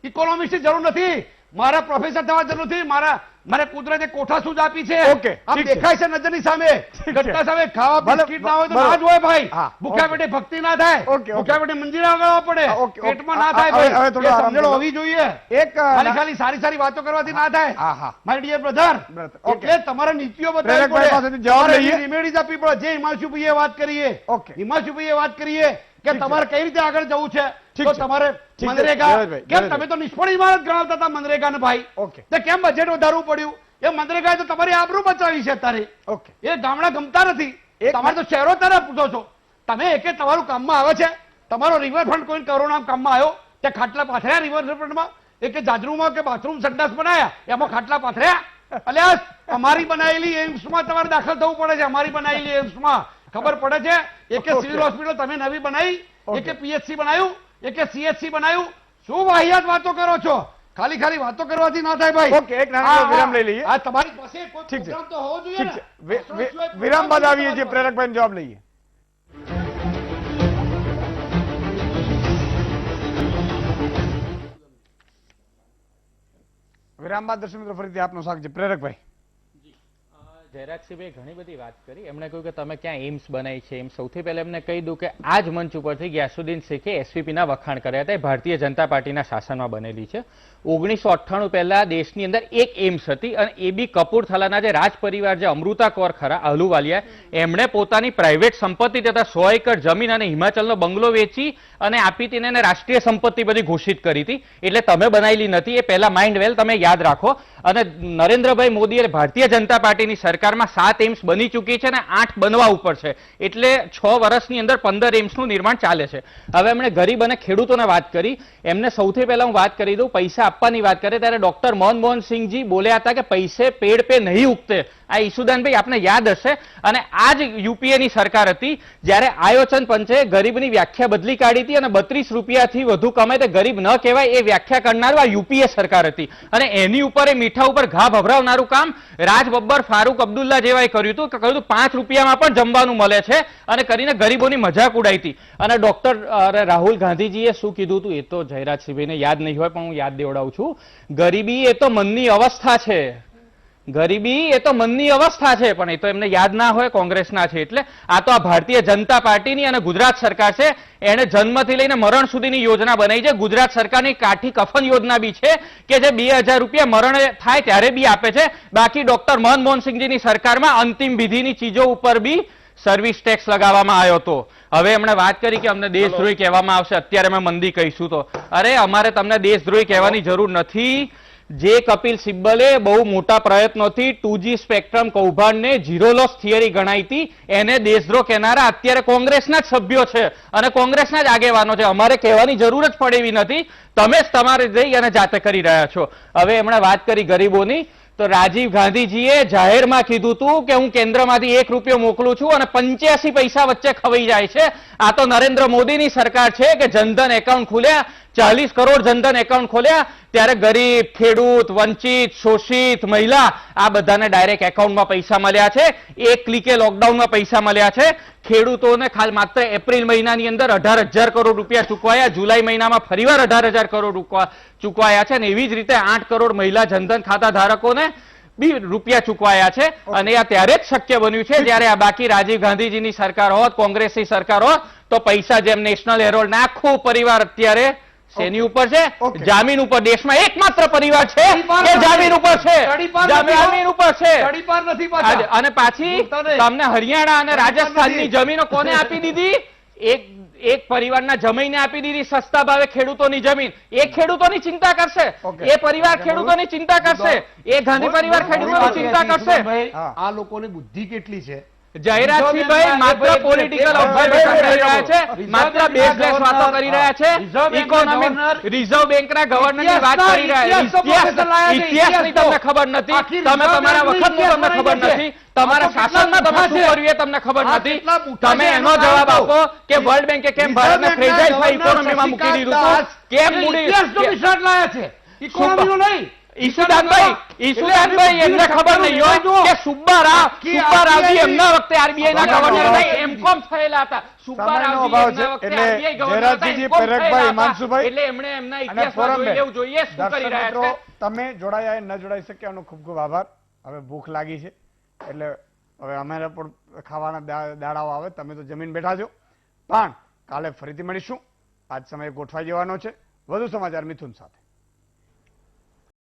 ઇકોનોમિક્સની જરૂર નથી, મારા પ્રોફેસર થવા જરૂર નથી. મારે કુદરતે કોઠા સૂઝ આપી છે. આમ દેખાય છે નજરની સામે, ઘટના સામે. ખાવા બિસ્કિટ ના હોય તો ના જ હોય ભાઈ. ભૂખ્યા પેટે ભક્તિ ના થાય, ભૂખ્યા પેટે મંદિર આગળ પડે, પેટમાં ના થાય ભાઈ. સમજણ હોવી જોઈએ. ખાલી સારી વાતો કરવાથી ના થાય માય ડિયર બ્રધર. એટલે તમારા નીતિઓ બતાવવી પડે, રેમેડીઝ આપવી પડે. જે હિમાંશુભાઈએ વાત કરીએ કે તમારે કઈ રીતે આગળ જવું છે. તો તમારે મનરેગા કેમ? તમે તો નિષ્ફળ ઇમારત ગણાવતા હતા મનરેગાને ભાઈ. તો કેમ બજેટ વધારવું પડ્યું? એ મનરેગા તો તમારી આબરૂ બચાવી છે અત્યારે. એ ગામડા ગમતા નથી, તમારે તો શહેરો તરફ પૂછો છો. તમે એકે તમારું કામમાં આવે છે? તમારો રિવરફ્રન્ટ કોઈ કોરોના કામમાં આવ્યો? તે ખાટલા પાથર્યા રિવરફ્રન્ટમાં? એક જાજરૂમાં કે બાથરૂમ સંડાસ બનાયા એમાં ખાટલા પાથર્યા? અલ્યા અમારી બનાવેલી એમ્સમાં તમારે દાખલ થવું પડે છે. અમારી બનાવેલી એમ્સમાં ખબર પડે છે. એકે સિવિલ હોસ્પિટલ તમે નવી બનાવી, એકે પીએચસી બનાવ્યું, એકે સીએચસી બનાવ્યું. શું વાહિયાત વાતો કરો છો? ખાલી વાતો કરવાથી ના થાય ભાઈ. એક નાનો વિરામ લઈ લઈએ. આ તમારી પાસે કોઈ પ્રોગ્રામ તો હોવો જોઈએ ને. વિરામ બાદ આવીએ છીએ, પ્રેરકભાઈનો જવાબ લઈએ. વિરામ બાદ દર્શક મિત્રો ફરીથી આપનું સ્વાગત છે. પ્રેરકભાઈ. જયરાજસિંહભાઈ ઘણી બધી વાત કરી. એમણે કહ્યું કે તમે ક્યાં એમ્સ બનાવી છે. એમ સૌથી પહેલા એમને કહી દઉં કે આ જ મંચ ઉપરથી ગ્યાસુદ્દીન શેખે એસવીપીના વખાણ કર્યા હતા. એ ભારતીય જનતા પાર્ટીના શાસનમાં બનેલી છે. 1998 પહેલા દેશની અંદર એક એમ્સ હતી અને એ બી કપૂરથલાના જે રાજ પરિવાર જે અમૃતા કૌર ખરા અહલુવાલિયા, એમણે પોતાની પ્રાઇવેટ સંપત્તિ તથા 100 એકર જમીન અને હિમાચલનો બંગલો વેચી અને આપી હતી એને રાષ્ટ્રીય સંપત્તિ બધી ઘોષિત કરી હતી. એટલે તમે બનાવેલી નથી. એ પહેલા માઇન્ડ વેલ તમે યાદ રાખો. અને નરેન્દ્રભાઈ મોદીએ ભારતીય જનતા પાર્ટીની સરકાર સરકારમાં 7 એમ્સ બની ચૂકી છે અને 8 બનવા ઉપર છે, એટલે 6 વર્ષની અંદર 15 એમ્સનું નિર્માણ ચાલે છે. હવે એમણે ગરીબ અને ખેડૂતોને વાત કરી, એમને સૌથી પહેલા હું વાત કરી દઉં, પૈસા આપવાની વાત કરે ત્યારે ડોક્ટર મનમોહન સિંહજી બોલ્યા હતા કે પૈસે પેડ પે નહીં ઉગતે. આ ઈસુદાનભાઈ આપને યાદ હશે, અને આ જ યુપીએની સરકાર હતી જ્યારે આયોજન પંચે ગરીબની વ્યાખ્યા બદલી કાઢી હતી અને 32 રૂપિયાથી વધુ કમાય તે ગરીબ ન કહેવાય એ વ્યાખ્યા કરનારું આ યુપીએ સરકાર હતી. અને એની ઉપર એ મીઠા ઉપર ઘા ભભરાવનારું કામ રાજ બબ્બર, ફારૂક અબ્દુલ્લા જેવાએ કર્યું હતું કે કહ્યું હતું 5 રૂપિયામાં પણ જમવાનું મળે છે, અને કરીને ગરીબોની મજાક ઉડાઈ હતી. અને ડોક્ટર રાહુલ ગાંધીજીએ શું કીધું હતું એ તો જયરાજસિંહભાઈને યાદ નહીં હોય, પણ હું યાદ દેવડાવું છું. ગરીબી એ તો મનની અવસ્થા છે, ગરીબી એ તો મનની અવસ્થા છે, પણ એ તો એમને યાદ ના હોય, કોંગ્રેસના છે. એટલે આ તો આ ભારતીય જનતા પાર્ટીની અને ગુજરાત સરકાર છે, એને જન્મથી લઈને મરણ સુધીની યોજના બનાવી છે. ગુજરાત સરકારની કાઠી કફન યોજના બી છે કે જે 2000 રૂપિયા મરણ થાય ત્યારે બી આપે છે. બાકી ડોક્ટર મનમોહન સિંહજીની સરકારમાં અંતિમ વિધિની ચીજો ઉપર બી સર્વિસ ટેક્સ લગાવવામાં આવ્યો હતો. હવે એમણે વાત કરી કે અમને દેશદ્રોહી કહેવામાં આવશે, અત્યારે અમે મંદી કહીશું તો અરે અમારે તમને દેશદ્રોહી કહેવાની જરૂર નથી. જે કપિલ સિબ્બલે બહુ મોટા પ્રયત્નોથી 2G સ્પેક્ટ્રમ કૌભાંડને ઝીરો લોસ થિયરી ગણાઈ હતી, એને દેશદ્રોહ કહેનારા અત્યારે કોંગ્રેસના જ સભ્યો છે અને કોંગ્રેસના જ આગેવાનો છે. અમારે કહેવાની જરૂર જ પડે એવી નથી, તમે જ તમારે જઈ અને જાતે કરી રહ્યા છો. હવે એમણે વાત કરી ગરીબોની, તો રાજીવ ગાંધીજીએ જાહેરમાં કીધું હતું કે હું કેન્દ્રમાંથી 1 રૂપિયો મોકલું છું અને 85 પૈસા વચ્ચે ખવાઈ જાય છે. આ તો નરેન્દ્ર મોદીની સરકાર છે કે જનધન એકાઉન્ટ ખોલ્યા, 40 કરોડ જનધન એકાઉન્ટ ખોલ્યા, ત્યારે ગરીબ, ખેડૂત, વંચિત, શોષિત, મહિલા આ બધાને ડાયરેક્ટ એકાઉન્ટમાં પૈસા મળ્યા છે. એક ક્લિકે લોકડાઉનમાં પૈસા મળ્યા છે. ખેડૂતોને ખાલી માત્ર એપ્રિલ મહિનાની અંદર 18,000 કરોડ રૂપિયા ચૂકવાયા, જુલાઈ મહિનામાં ફરીવાર 18,000 કરોડ ચૂકવાયા છે, અને એવી જ રીતે 8 કરોડ મહિલા જનધન ખાતા ધારકોને બી રૂપિયા ચૂકવાયા છે. અને આ ત્યારે જ શક્ય બન્યું છે જ્યારે આ બાકી રાજીવ ગાંધીજીની સરકાર હોત, કોંગ્રેસની સરકાર હોત તો પૈસા જેમ નેશનલ હેરોલ્ડ આખો પરિવાર અત્યારે શેની ઉપર છે? જામીન ઉપર. દેશમાં એકમાત્ર પરિવાર છે કે જામીન ઉપર છે, જામીન ઉપર છે. અને પાછી તમને હરિયાણા અને રાજસ્થાનની જમીનો કોને આપી દીધી? એક પરિવારના જમીને આપી દીધી સસ્તા ભાવે ખેડૂતોની જમીન. એ ખેડૂતોની ચિંતા કરશે, એ પરિવાર ખેડૂતોની ચિંતા કરશે, એ ગાંધી પરિવાર ખેડૂતોની ચિંતા કરશે. આ લોકોની બુદ્ધિ કેટલી છે? જયરાજસિંહભાઈ માત્ર પોલિટિકલ ઓબ્ઝર્વેશન કરી રહ્યા છે, માત્ર બેઝલેસ વાતો કરી રહ્યા છે. ઇકોનોમિક રિઝર્વ બેંકના ગવર્નરની વાત કરી રહ્યા છે. ઇતિહાસની તમને ખબર નથી, તમે તમારા વખતનું તમને ખબર નથી, તમારા શાસનમાં તમે શું કર્યું એ તમને ખબર નથી. તમે એનો જવાબ આપો કે વર્લ્ડ બેંકે કેમ ભારતને ફ્રેજાઇલ ઇકોનોમીમાં મૂકી દીધું હતું, કેમ મૂડી ઇકોનોમીનું નહીં. ઈસુદાનભાઈ એમને ખબર નહીં હોય કે સુબ્બારાવજી એમના વખતે આરબીઆઈ ના ગવર્નર નહીં, એમકોમ થયેલા હતા. સુબ્બારાવજી એમના વખતે આરબીઆઈ ગવર્નર હતા, એમકોમ થયેલા હતા. એટલે એમણે એમના ઇતિહાસમાં જોઈ લેવું જોઈએ શું કરી રહ્યા છે. તમે જોડાયા ન જોડાઈ શક્યાનો ખૂબ ખૂબ આભાર. હવે ભૂખ લાગી છે એટલે હવે અમારે પણ ખાવાના દાડાઓ આવે, તમે તો જમીન બેઠા છો, પણ કાલે ફરીથી મળીશું. આજ સમય ગોઠવાઈ જવાનો છે. વધુ સમાચાર મિથુન સાથે.